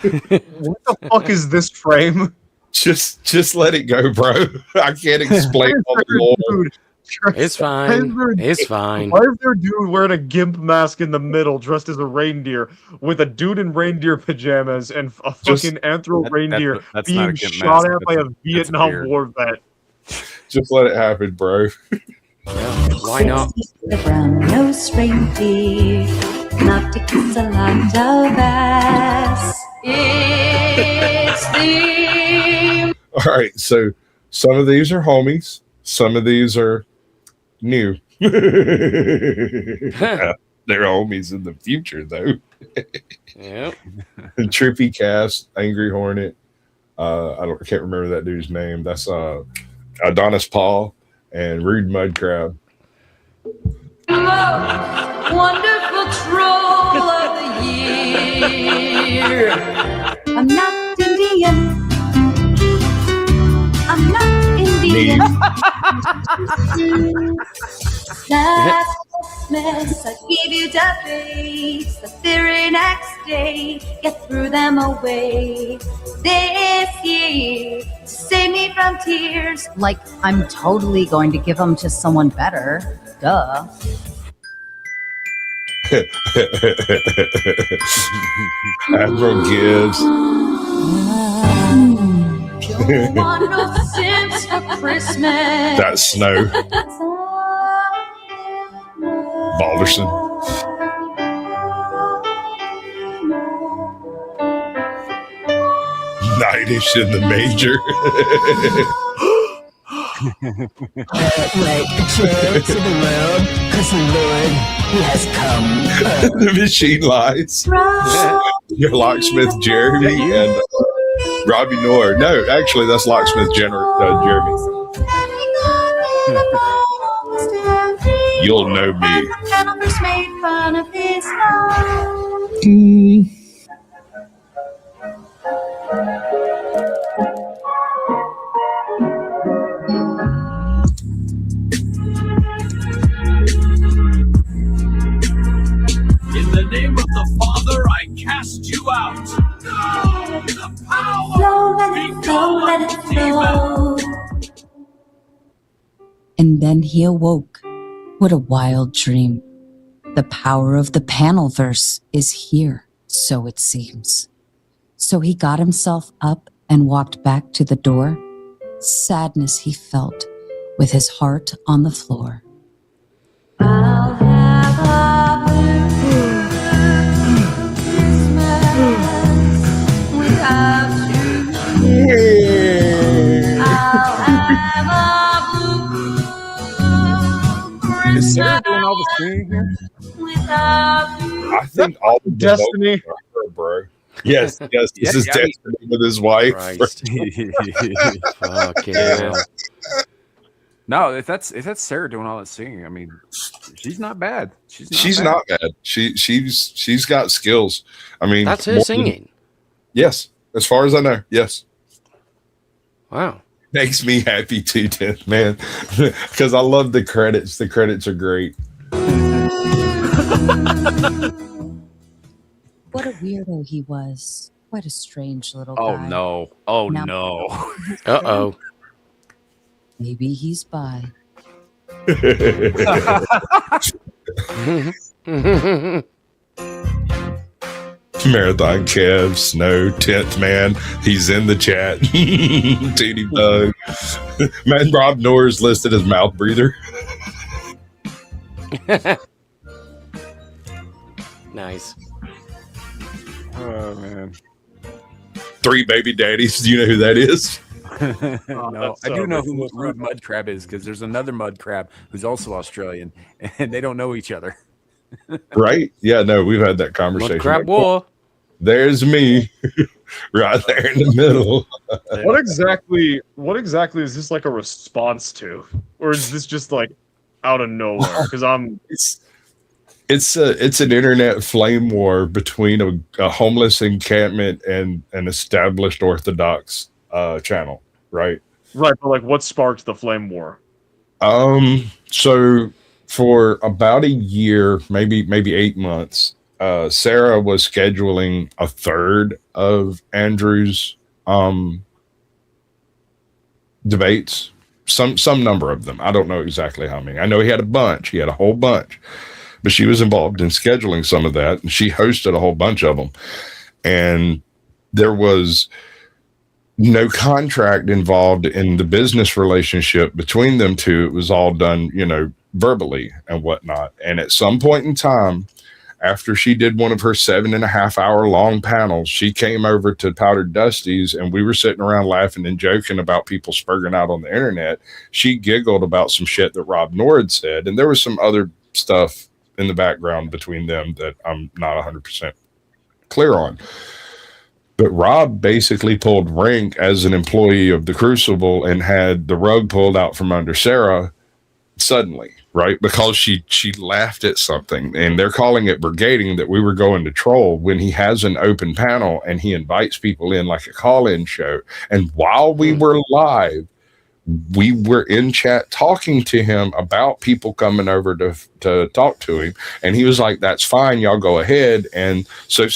the fuck is this frame? Just let it go, bro. I can't explain all the lore. It's fine. It's fine. Why is there a dude wearing a gimp mask in the middle dressed as a reindeer with a dude in reindeer pajamas and a fucking anthro reindeer being shot at by a Vietnam War vet? Just let it happen, bro. Why not? The brown-nosed reindeer, not to kiss a lot of ass. It's the... All right, so some of these are homies. Some of these are new. Yeah, they're homies in the future, though. Yep. Trippy Cast, Angry Hornet. I can't remember that dude's name. That's Adonis Paul and Rude Mud Crab. Wonderful troll of the year. I'm not Indian. I'm not Indian. Last Christmas, I gave you duppies. The very next day, you threw them away. This year, to save me from tears. Like, I'm totally going to give them to someone better. Duh. Admiral Gibbs. Want no Sims for Christmas. That's Snow. Balderson. Nightish in the major. Like the trail to the world, because the Lord, he has come. The machine lies. Your locksmith Jeremy and Robbie Noor. No, actually, that's locksmith Jeremy. You'll know me. In the name of the Father, I cast you out. No, the power. Let it flow. And then he awoke. What a wild dream. The power of the Panelverse is here. So it seems. So he got himself up and walked back to the door. Sadness he felt with his heart on the floor. I'll have a blue Christmas without you. I'll have a blue Christmas. Is Sarah doing all the singing here? Without you. I think all the Destiny. are her, bro. Yes, this is Destiny with his wife. Fucking hell. No, if that's Sarah doing all that singing, I mean, she's not bad. She's not bad. She's got skills. I mean, That's her singing. Yes, as far as I know, yes. Wow. Makes me happy too, Tim, man, because I love the credits. The credits are great. What a weirdo he was. Quite a strange little guy. Oh no. Oh Now- no. Uh-oh. Maybe he's bi. Marathon Kev, Snow, 10th man. He's in the chat. Teeny Bug. Man, Rob Norris listed as mouth breather. Nice. Oh man. 3 baby daddies. Do you know who that is? No, I do know who Rude Mud Crab is because there's another mud crab who's also Australian, and they don't know each other. Right? Yeah, no, we've had that conversation. Mud crab war. There's me, right there in the middle. What exactly is this like a response to, or is this just like out of nowhere? Because It's an internet flame war between a homeless encampment and an established Orthodox channel, right? Right, but like, what sparked the flame war? So for about a year, maybe 8 months, Sarah was scheduling a third of Andrew's debates, some number of them. I don't know exactly how many. I know he had a bunch. He had a whole bunch, but she was involved in scheduling some of that, and she hosted a whole bunch of them. And there was no contract involved in the business relationship between them two. It was all done, verbally and whatnot. And at some point in time, after she did one of her 7.5 hour long panels, she came over to Powdered Dusty's, and we were sitting around laughing and joking about people spurging out on the internet. She giggled about some shit that Rob Nord said, and there was some other stuff in the background between them that I'm not 100% clear on. But Rob basically pulled rank as an employee of the Crucible and had the rug pulled out from under Sarah suddenly, right? Because she laughed at something, and they're calling it brigading, that we were going to troll when he has an open panel and he invites people in like a call-in show. And while we were live, we were in chat talking to him about people coming over to talk to him. And he was like, that's fine. Y'all go ahead. And so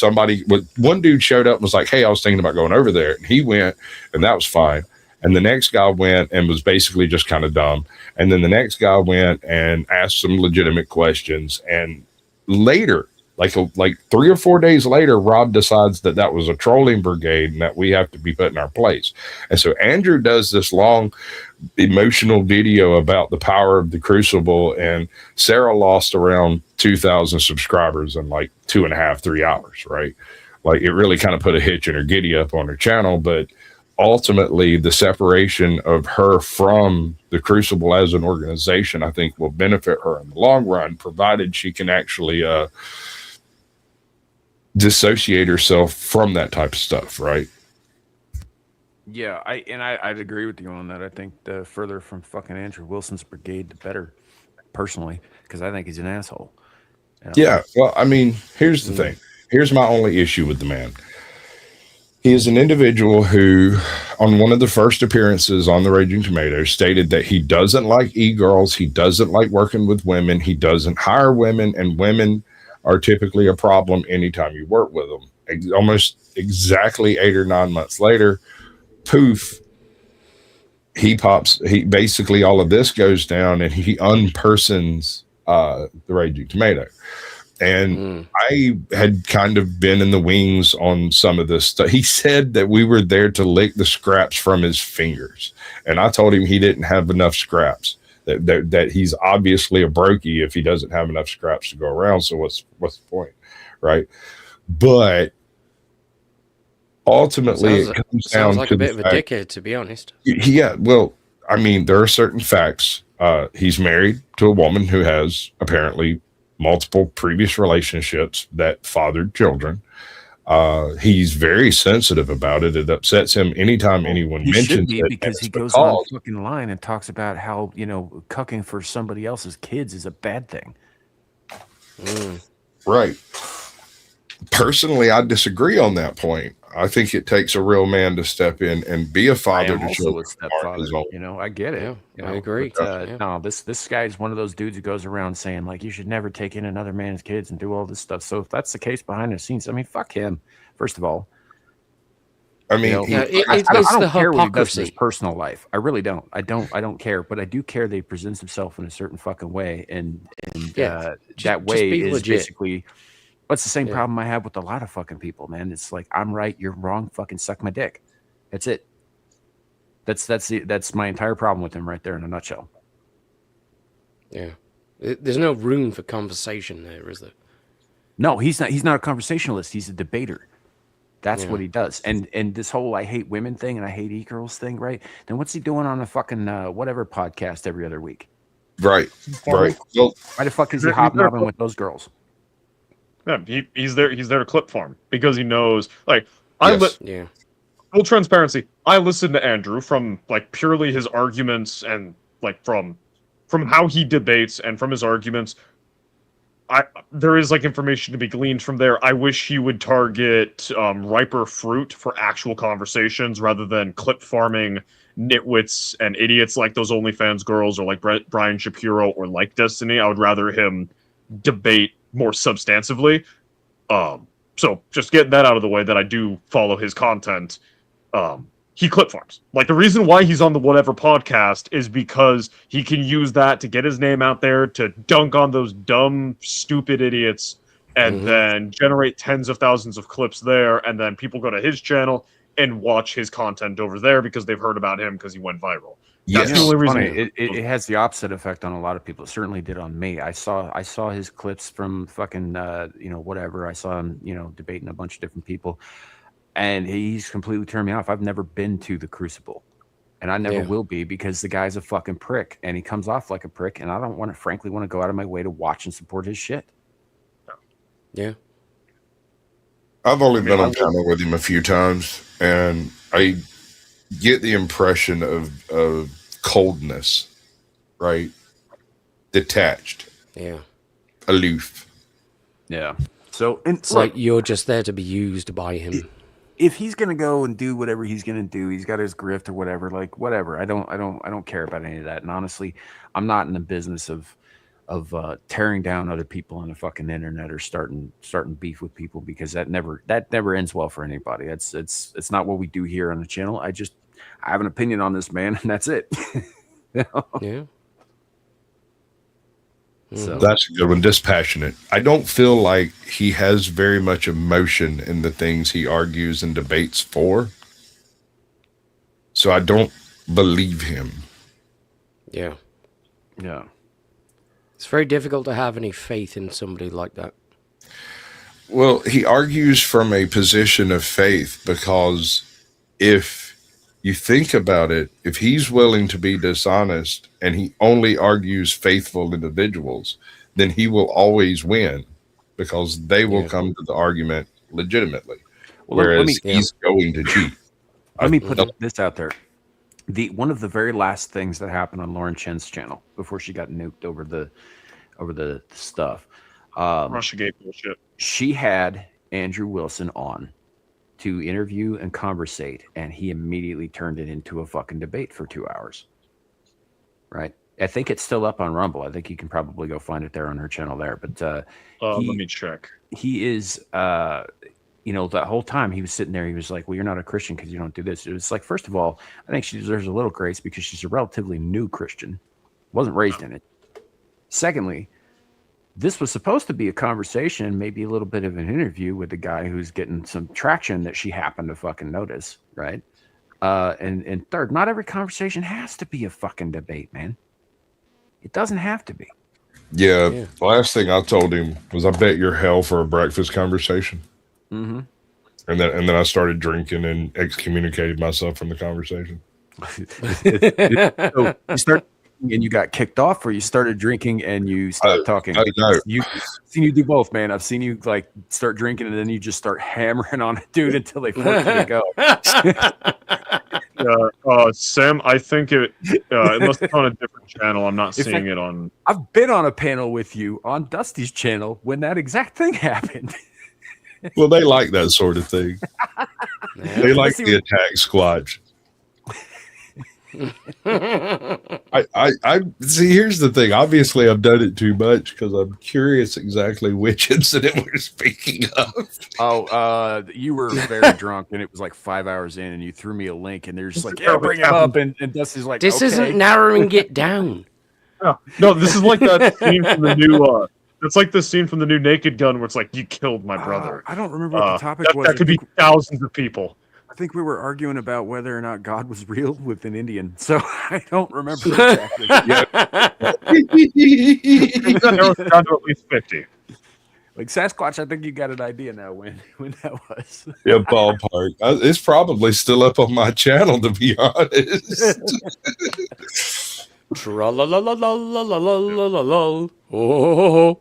one dude showed up and was like, hey, I was thinking about going over there. And he went, and that was fine. And the next guy went and was basically just kind of dumb. And then the next guy went and asked some legitimate questions. And later, like 3 or 4 days later, Rob decides that was a trolling brigade and that we have to be put in our place. And so Andrew does this long emotional video about the power of the Crucible, and Sarah lost around 2,000 subscribers in like 2.5, 3 hours, right? Like, it really kind of put a hitch in her giddy up on her channel. But ultimately, the separation of her from the Crucible as an organization, I think, will benefit her in the long run, provided she can actually dissociate herself from that type of stuff, right? Yeah, I'd agree with you on that. I think the further from fucking Andrew Wilson's brigade, the better, personally, because I think he's an asshole. Yeah, well, I mean, here's the thing. Here's my only issue with the man. He is an individual who, on one of the first appearances on the Raging Tomato, stated that he doesn't like e-girls, he doesn't like working with women, he doesn't hire women, and women are typically a problem anytime you work with them. Almost exactly 8 or 9 months later, poof, he basically all of this goes down, and he unpersons the Raging Tomato. And I had kind of been in the wings on some of this stuff. He said that we were there to lick the scraps from his fingers. And I told him he didn't have enough scraps, that he's obviously a brokey if he doesn't have enough scraps to go around. So what's the point? Right. But ultimately, it comes down like to a bit of a dickhead, to be honest. Yeah. Well, I mean, there are certain facts. He's married to a woman who has apparently multiple previous relationships that fathered children. He's very sensitive about it. It upsets him anytime anyone mentions it. Because he goes on fucking line and talks about how, cucking for somebody else's kids is a bad thing. Right. Personally, I disagree on that point. I think it takes a real man to step in and be a father to children. I get it. Yeah, I agree. No, this guy is one of those dudes who goes around saying like you should never take in another man's kids and do all this stuff. So if that's the case behind the scenes, I mean, fuck him. First of all, I mean, I don't care what he does in his personal life. I really don't. I don't care, but I do care that he presents himself in a certain fucking way, and that way is legit. Basically. What's the same problem I have with a lot of fucking people, man? It's like I'm right, you're wrong. Fucking suck my dick. That's it. That's my entire problem with him right there in a nutshell. Yeah, there's no room for conversation there, is there? No, he's not. He's not a conversationalist. He's a debater. That's what he does. And this whole I hate women thing and I hate e-girls thing, right? Then what's he doing on a fucking whatever podcast every other week? Right. Well, why the fuck is he hobnobbing with those girls? Yeah, he's there to clip farm because he knows. Like full transparency. I listened to Andrew from like purely his arguments and like from how he debates and from his arguments. There is like information to be gleaned from there. I wish he would target riper fruit for actual conversations rather than clip farming nitwits and idiots like those OnlyFans girls or like Brian Shapiro or like Destiny. I would rather him debate more substantively. So just getting that out of the way that I do follow his content. He clip farms. Like the reason why he's on the whatever podcast is because he can use that to get his name out there, to dunk on those dumb, stupid idiots, and then generate tens of thousands of clips there, and then people go to his channel and watch his content over there because they've heard about him because he went viral. That's the only reason. It has the opposite effect on a lot of people. It certainly did on me. I saw his clips from fucking whatever. I saw him debating a bunch of different people, and he's completely turned me off. I've never been to the Crucible, and I never will be because the guy's a fucking prick, and he comes off like a prick, and I don't frankly want to go out of my way to watch and support his shit. Yeah. I've only been on channel with him a few times, and I get the impression of coldness, right? Detached. Yeah. Aloof. Yeah. So it's like you're just there to be used by him. If he's gonna go and do whatever he's gonna do, he's got his grift or whatever. Like whatever. I don't care about any of that. And honestly, I'm not in the business of tearing down other people on the fucking internet or starting beef with people because that never ends well for anybody. It's not what we do here on the channel. I have an opinion on this man, and that's it. Yeah. So that's a good one. Dispassionate. I don't feel like he has very much emotion in the things he argues and debates for. So I don't believe him. Yeah. Yeah. It's very difficult to have any faith in somebody like that. Well, he argues from a position of faith because if you think about it, if he's willing to be dishonest and he only argues faithful individuals, then he will always win because they will come to the argument legitimately. Well, whereas he's going to cheat. Let me put this out there. One of the very last things that happened on Lauren Chen's channel before she got nuked over the stuff. Russiagate bullshit. She had Andrew Wilson on to interview and conversate, and he immediately turned it into a fucking debate for 2 hours. Right? I think it's still up on Rumble. I think you can probably go find it there on her channel there. But let me check. He is that whole time he was sitting there, he was like, well, you're not a Christian because you don't do this. It was like, first of all, I think she deserves a little grace because she's a relatively new Christian. Wasn't raised in it. Secondly, this was supposed to be a conversation, maybe a little bit of an interview with the guy who's getting some traction that she happened to fucking notice, right? And third, not every conversation has to be a fucking debate, man. It doesn't have to be. Yeah. The last thing I told him was, I bet you're hell for a breakfast conversation. Mm-hmm. And then I started drinking and excommunicated myself from the conversation. So you start and you got kicked off, or you started drinking and you stopped talking? I know. I've seen you do both, man. I've seen you like start drinking and then you just start hammering on a dude until they force you to go. Sam, I think unless it's on a different channel, I'm not seeing it on. I've been on a panel with you on Dusty's channel when that exact thing happened. Well, they like that sort of thing. They like the attack squatch. I see. Here's the thing. Obviously, I've done it too much because I'm curious exactly which incident we're speaking of. You were very drunk, and it was like 5 hours in, and you threw me a link, and they're just like, "Yeah, bring it up." And Dusty's like, "This isn't narrowing it down." No, this is like that scene from the new. It's like the scene from the new Naked Gun where it's like, "You killed my brother." I don't remember what the topic was. That could be thousands of people. I think we were arguing about whether or not God was real with an Indian, so I don't remember exactly. Narrows down to at least 50. Like Sasquatch, I think you got an idea now when that was. Yeah, ballpark. It's probably still up on my channel, to be honest. Oh.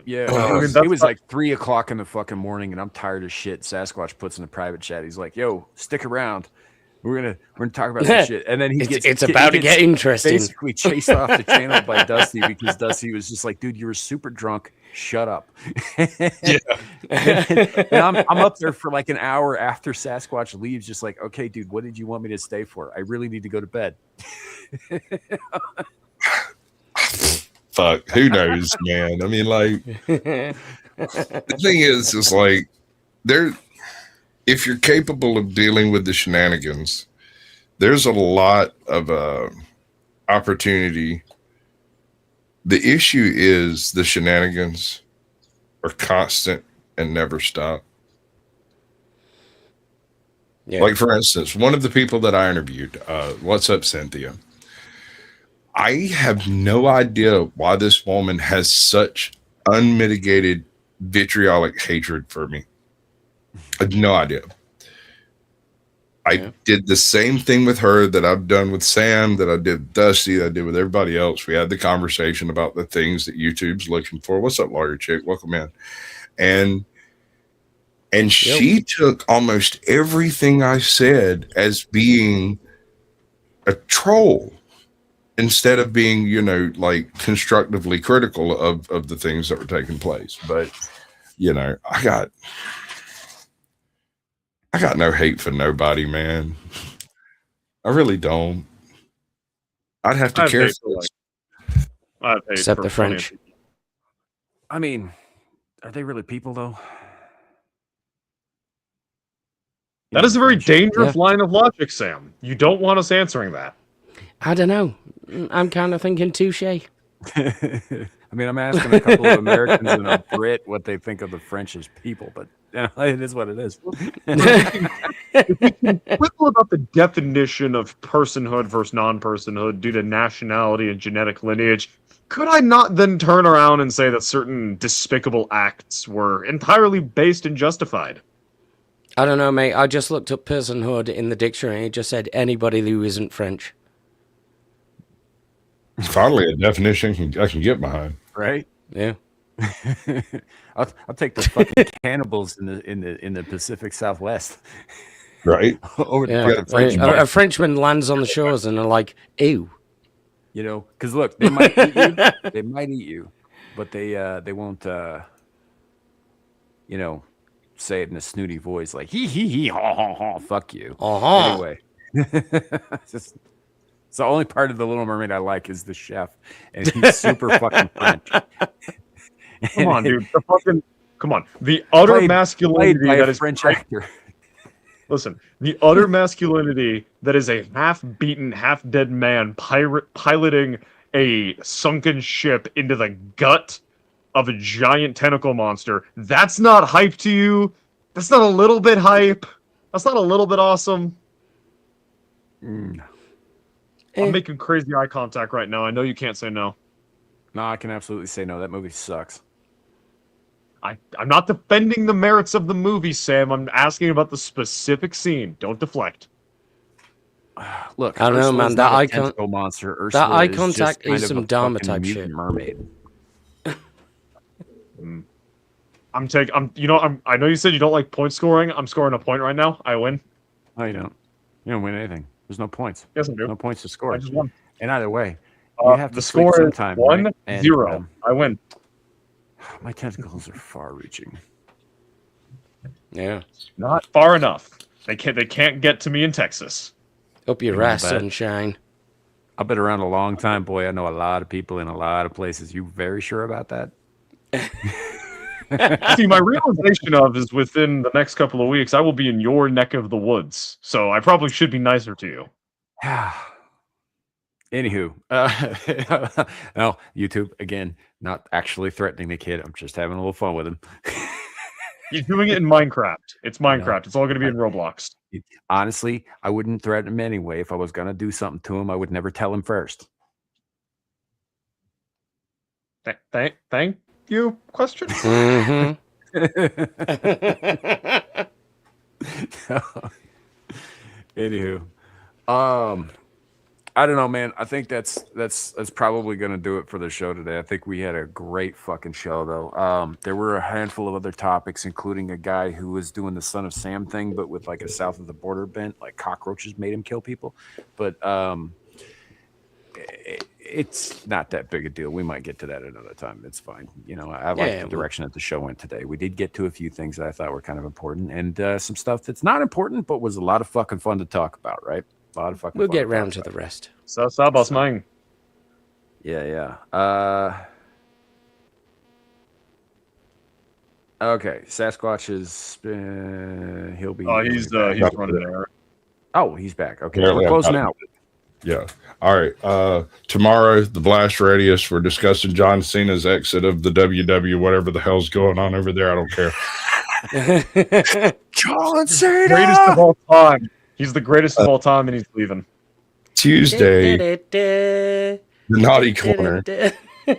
Yeah, it was like 3 o'clock in the fucking morning, and I'm tired as shit. Sasquatch puts in a private chat. He's like, "Yo, stick around. We're gonna talk about this shit." And then it's about to get interesting. Basically, chased off the channel by Dusty because Dusty was just like, "Dude, you were super drunk. Shut up." Yeah. And I'm up there for like an hour after Sasquatch leaves, just like, "Okay, dude, what did you want me to stay for? I really need to go to bed." Fuck, who knows, man? I mean, like, the thing is like, if you're capable of dealing with the shenanigans, there's a lot of opportunity. The issue is the shenanigans are constant and never stop. Yeah. Like, for instance, one of the people that I interviewed, what's up, Cynthia? I have no idea why this woman has such unmitigated vitriolic hatred for me. I have no idea. I did the same thing with her that I've done with Sam, that I did with Dusty, that I did with everybody else. We had the conversation about the things that YouTube's looking for. What's up, lawyer chick? Welcome in. And she took almost everything I said as being a troll, instead of being, like constructively critical of the things that were taking place. But, I got no hate for nobody, man. I really don't. I'd have to care for this. Except the French. I mean, are they really people, though? That is a very dangerous line of logic, Sam. You don't want us answering that. I don't know. I'm kind of thinking touche. I mean, I'm asking a couple of Americans and a Brit what they think of the French as people, but it is what it is. If we can quibble about the definition of personhood versus non-personhood due to nationality and genetic lineage, could I not then turn around and say that certain despicable acts were entirely based and justified? I don't know, mate. I just looked up personhood in the dictionary. It just said anybody who isn't French. It's finally a definition I can get behind. Right? Yeah. I'll take the fucking cannibals in the Pacific Southwest. Right. Over a Frenchman lands on the shores and they're like, ew. Because look, they might eat you. They might eat you, but they won't say it in a snooty voice like hee ha ha ha, fuck you. Anyway. It's the only part of the Little Mermaid I like is the chef, and he's super fucking French. Come on, dude. Come on. The utter masculinity that is French actor. Listen, the utter masculinity that is a half-beaten, half-dead man piloting a sunken ship into the gut of a giant tentacle monster. That's not hype to you. That's not a little bit hype. That's not a little bit awesome. I'm making crazy eye contact right now. I know you can't say no. No, I can absolutely say no. That movie sucks. I'm not defending the merits of the movie, Sam. I'm asking about the specific scene. Don't deflect. Look, I don't know, man. That eye monster. Ursula that eye is contact just kind is of some a Dharma fucking type mutant shit. mermaid. I know you said you don't like point scoring. I'm scoring a point right now. I win. No, you don't. You don't win anything. There's no points. Yes, I do. No points to score. I just won. And either way, you have to the sleep score is sometime. 1-0. Right? And, I win. My tentacles are far-reaching. Yeah. Not far enough. They can't get to me in Texas. Up your ass, sunshine. I've been around a long time, boy. I know a lot of people in a lot of places. You very sure about that? See, my realization of is within the next couple of weeks, I will be in your neck of the woods. So I probably should be nicer to you. Anywho, no, YouTube, again, not actually threatening the kid. I'm just having a little fun with him. He's doing it in Minecraft. It's Minecraft. It's all going to be in Roblox. Honestly, I wouldn't threaten him anyway. If I was going to do something to him, I would never tell him first. Thank you? Question? Anywho, I don't know, man. I think that's probably going to do it for the show today. I think we had a great fucking show, though. There were a handful of other topics, including a guy who was doing the Son of Sam thing, but with like a south of the border bent, like cockroaches made him kill people. But it's not that big a deal. We might get to that another time. It's fine. You know, I like the direction that the show went today. We did get to a few things that I thought were kind of important, and some stuff that's not important, but was a lot of fucking fun to talk about, right? A lot of fucking We'll fun get round to the rest. So, boss mine. Yeah. Okay, Sasquatch is he'll be. Oh, he's running there. Oh, he's back. Okay, we're closing out. Yeah. All right. Tomorrow, the Blast Radius, we're discussing John Cena's exit of the WW, whatever the hell's going on over there. I don't care. John Cena, greatest of all time. He's the greatest of all time, and he's leaving. Tuesday, the Naughty Corner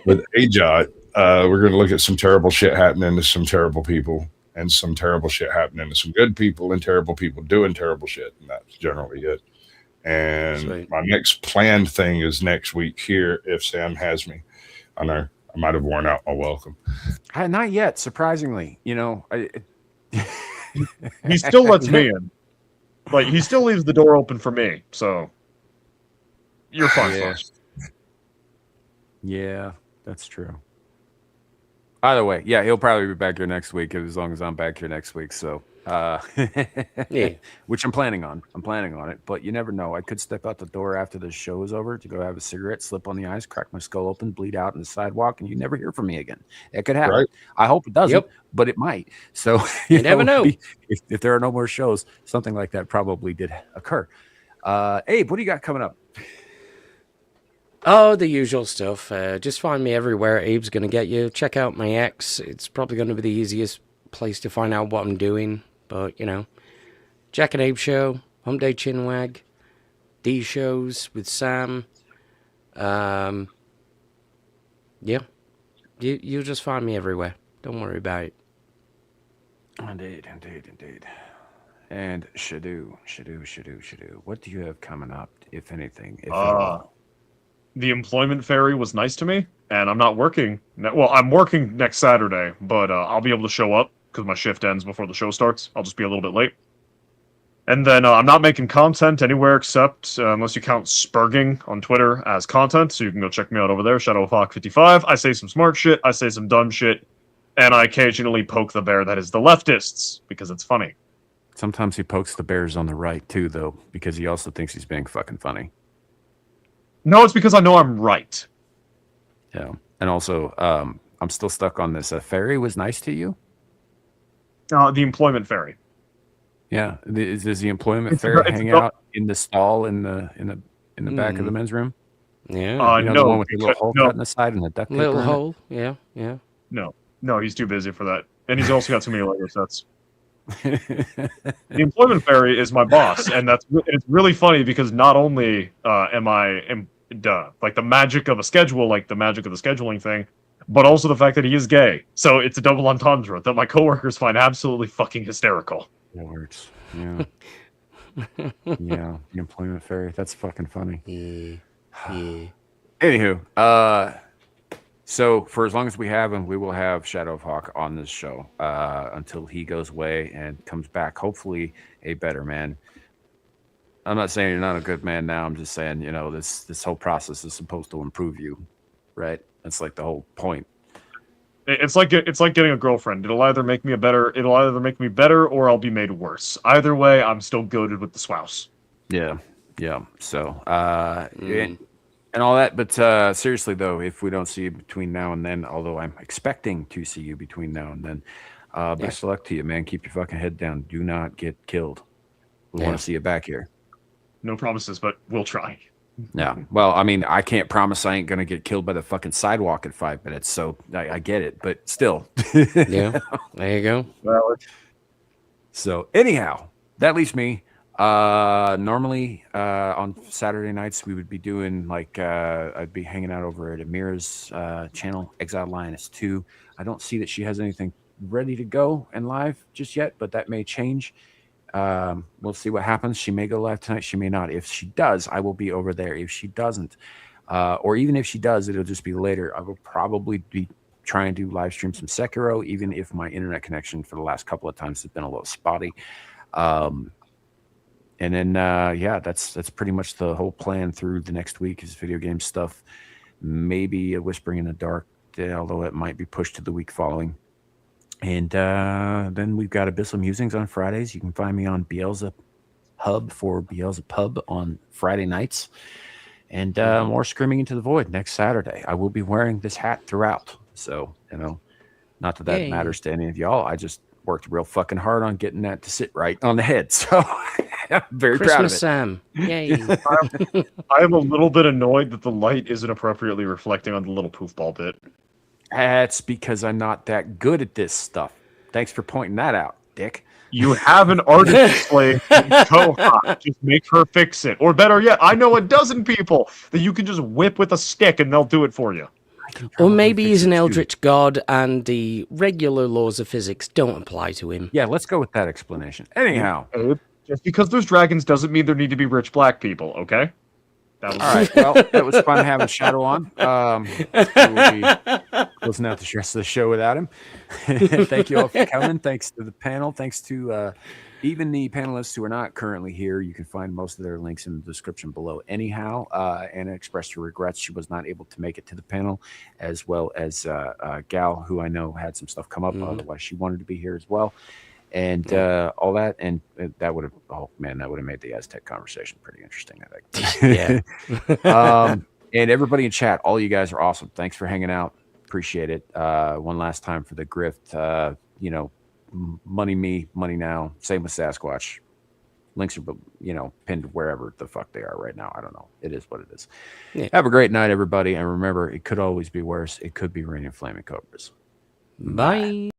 with AJOT. We're going to look at some terrible shit happening to some terrible people, and some terrible shit happening to some good people, and terrible people doing terrible shit, and that's generally it. And my next planned thing is next week here, if Sam has me. I know I might have worn out my welcome. Not yet, surprisingly. You know, he still lets me in. Like, he still leaves the door open for me, so you're fine. Yeah, that's true. Either way, yeah, he'll probably be back here next week as long as I'm back here next week. So, which I'm planning on. I'm planning on it, but you never know. I could step out the door after the show is over to go have a cigarette, slip on the ice, crack my skull open, bleed out on the sidewalk, and you never hear from me again. It could happen. Right. I hope it doesn't, but it might. So you never know. If there are no more shows, something like that probably did occur. Abe, what do you got coming up? Oh, the usual stuff. Just find me everywhere. Abe's going to get you. Check out my X. It's probably going to be the easiest place to find out what I'm doing. But, you know, Jack and Abe Show, Hump Day Chinwag, D Shows with Sam. Yeah. You'll just find me everywhere. Don't worry about it. Indeed. And Shadoo. What do you have coming up, if anything? If at all? The employment fairy was nice to me, and I'm not working. Well, I'm working next Saturday, but I'll be able to show up because my shift ends before the show starts. I'll just be a little bit late. And then I'm not making content anywhere except, unless you count Spurging on Twitter as content, so you can go check me out over there, ShadowHawk55. I say some smart shit, I say some dumb shit, and I occasionally poke the bear that is the leftists, because it's funny. Sometimes he pokes the bears on the right, too, though, because he also thinks he's being fucking funny. No, it's because I know I'm right. Yeah. And also, I'm still stuck on this. A fairy was nice to you? The employment fairy. Yeah. Does the employment fairy hang out in the stall in the back of the men's room? Yeah. The one with the little hole cut in the side and the duct tape. Little hole. Yeah. No, he's too busy for that, and he's also got too many Lego sets. The employment fairy is my boss, and it's really funny because not only am like the magic of a schedule, like the magic of the scheduling thing, but also the fact that he is gay. So it's a double entendre that my coworkers find absolutely fucking hysterical. That works. Yeah. Yeah, the employment fairy. That's fucking funny. Yeah. Anywho, so for as long as we have him, we will have Shadow of Hawk on this show until he goes away and comes back. Hopefully, a better man. I'm not saying you're not a good man now. I'm just saying, you know, this whole process is supposed to improve you, right? That's like the whole point. It's like getting a girlfriend. It'll either make me better, or I'll be made worse. Either way, I'm still goated with the spouse. Yeah. So, and all that. But seriously, though, if we don't see you between now and then, although I'm expecting to see you between now and then, best of luck to you, man. Keep your fucking head down. Do not get killed. We want to see you back here. No promises, but we'll try. Yeah. Well, I mean, I can't promise I ain't going to get killed by the fucking sidewalk in 5 minutes. So I get it, but still. Yeah. There you go. Well, so anyhow, that leaves me. Normally on Saturday nights, we would be doing like, I'd be hanging out over at Amira's channel, Exiled Lioness 2. I don't see that she has anything ready to go and live just yet, but that may change. We'll see what happens. She may go live tonight. She may not. If she does, I will be over there. If she doesn't, or even if she does, it'll just be later. I will probably be trying to live stream some Sekiro, even if my internet connection for the last couple of times has been a little spotty. And then, that's pretty much the whole plan through the next week is video game stuff. Maybe a Whispering in the Dark, although it might be pushed to the week following. And then we've got Abyssal Musings on Fridays. You can find me on Beelzebub for Beelzebub on Friday nights. And more Screaming into the Void next Saturday. I will be wearing this hat throughout. So, you know, not that matters to any of y'all. I just worked real fucking hard on getting that to sit right on the head. So I'm very proud of it. Christmas Sam. Yay. I am a little bit annoyed that the light isn't appropriately reflecting on the little poofball bit. That's because I'm not that good at this stuff. Thanks for pointing that out, Dick. You have an artist slave so hot. Just make her fix it. Or better yet, I know a dozen people that you can just whip with a stick and they'll do it for you. Or maybe he's an eldritch god and the regular laws of physics don't apply to him. Yeah, let's go with that explanation. Anyhow. Just because there's dragons doesn't mean there need to be rich black people, okay? All right. Well, it was fun having Shadow on. We'll be closing out the rest of the show without him. Thank you all for coming. Thanks to the panel. Thanks to even the panelists who are not currently here. You can find most of their links in the description below. Anyhow, Anna expressed her regrets she was not able to make it to the panel, as well as GHAL, who I know had some stuff come up. Otherwise, she wanted to be here as well. And all that, and that would have made the Aztec conversation pretty interesting, I think. Yeah. And everybody in chat, all you guys are awesome. Thanks for hanging out. Appreciate it. One last time for the grift. Money me, money now. Same with Sasquatch. Links are, pinned wherever the fuck they are right now. I don't know. It is what it is. Yeah. Have a great night, everybody. And remember, it could always be worse. It could be raining flaming cobras. Bye.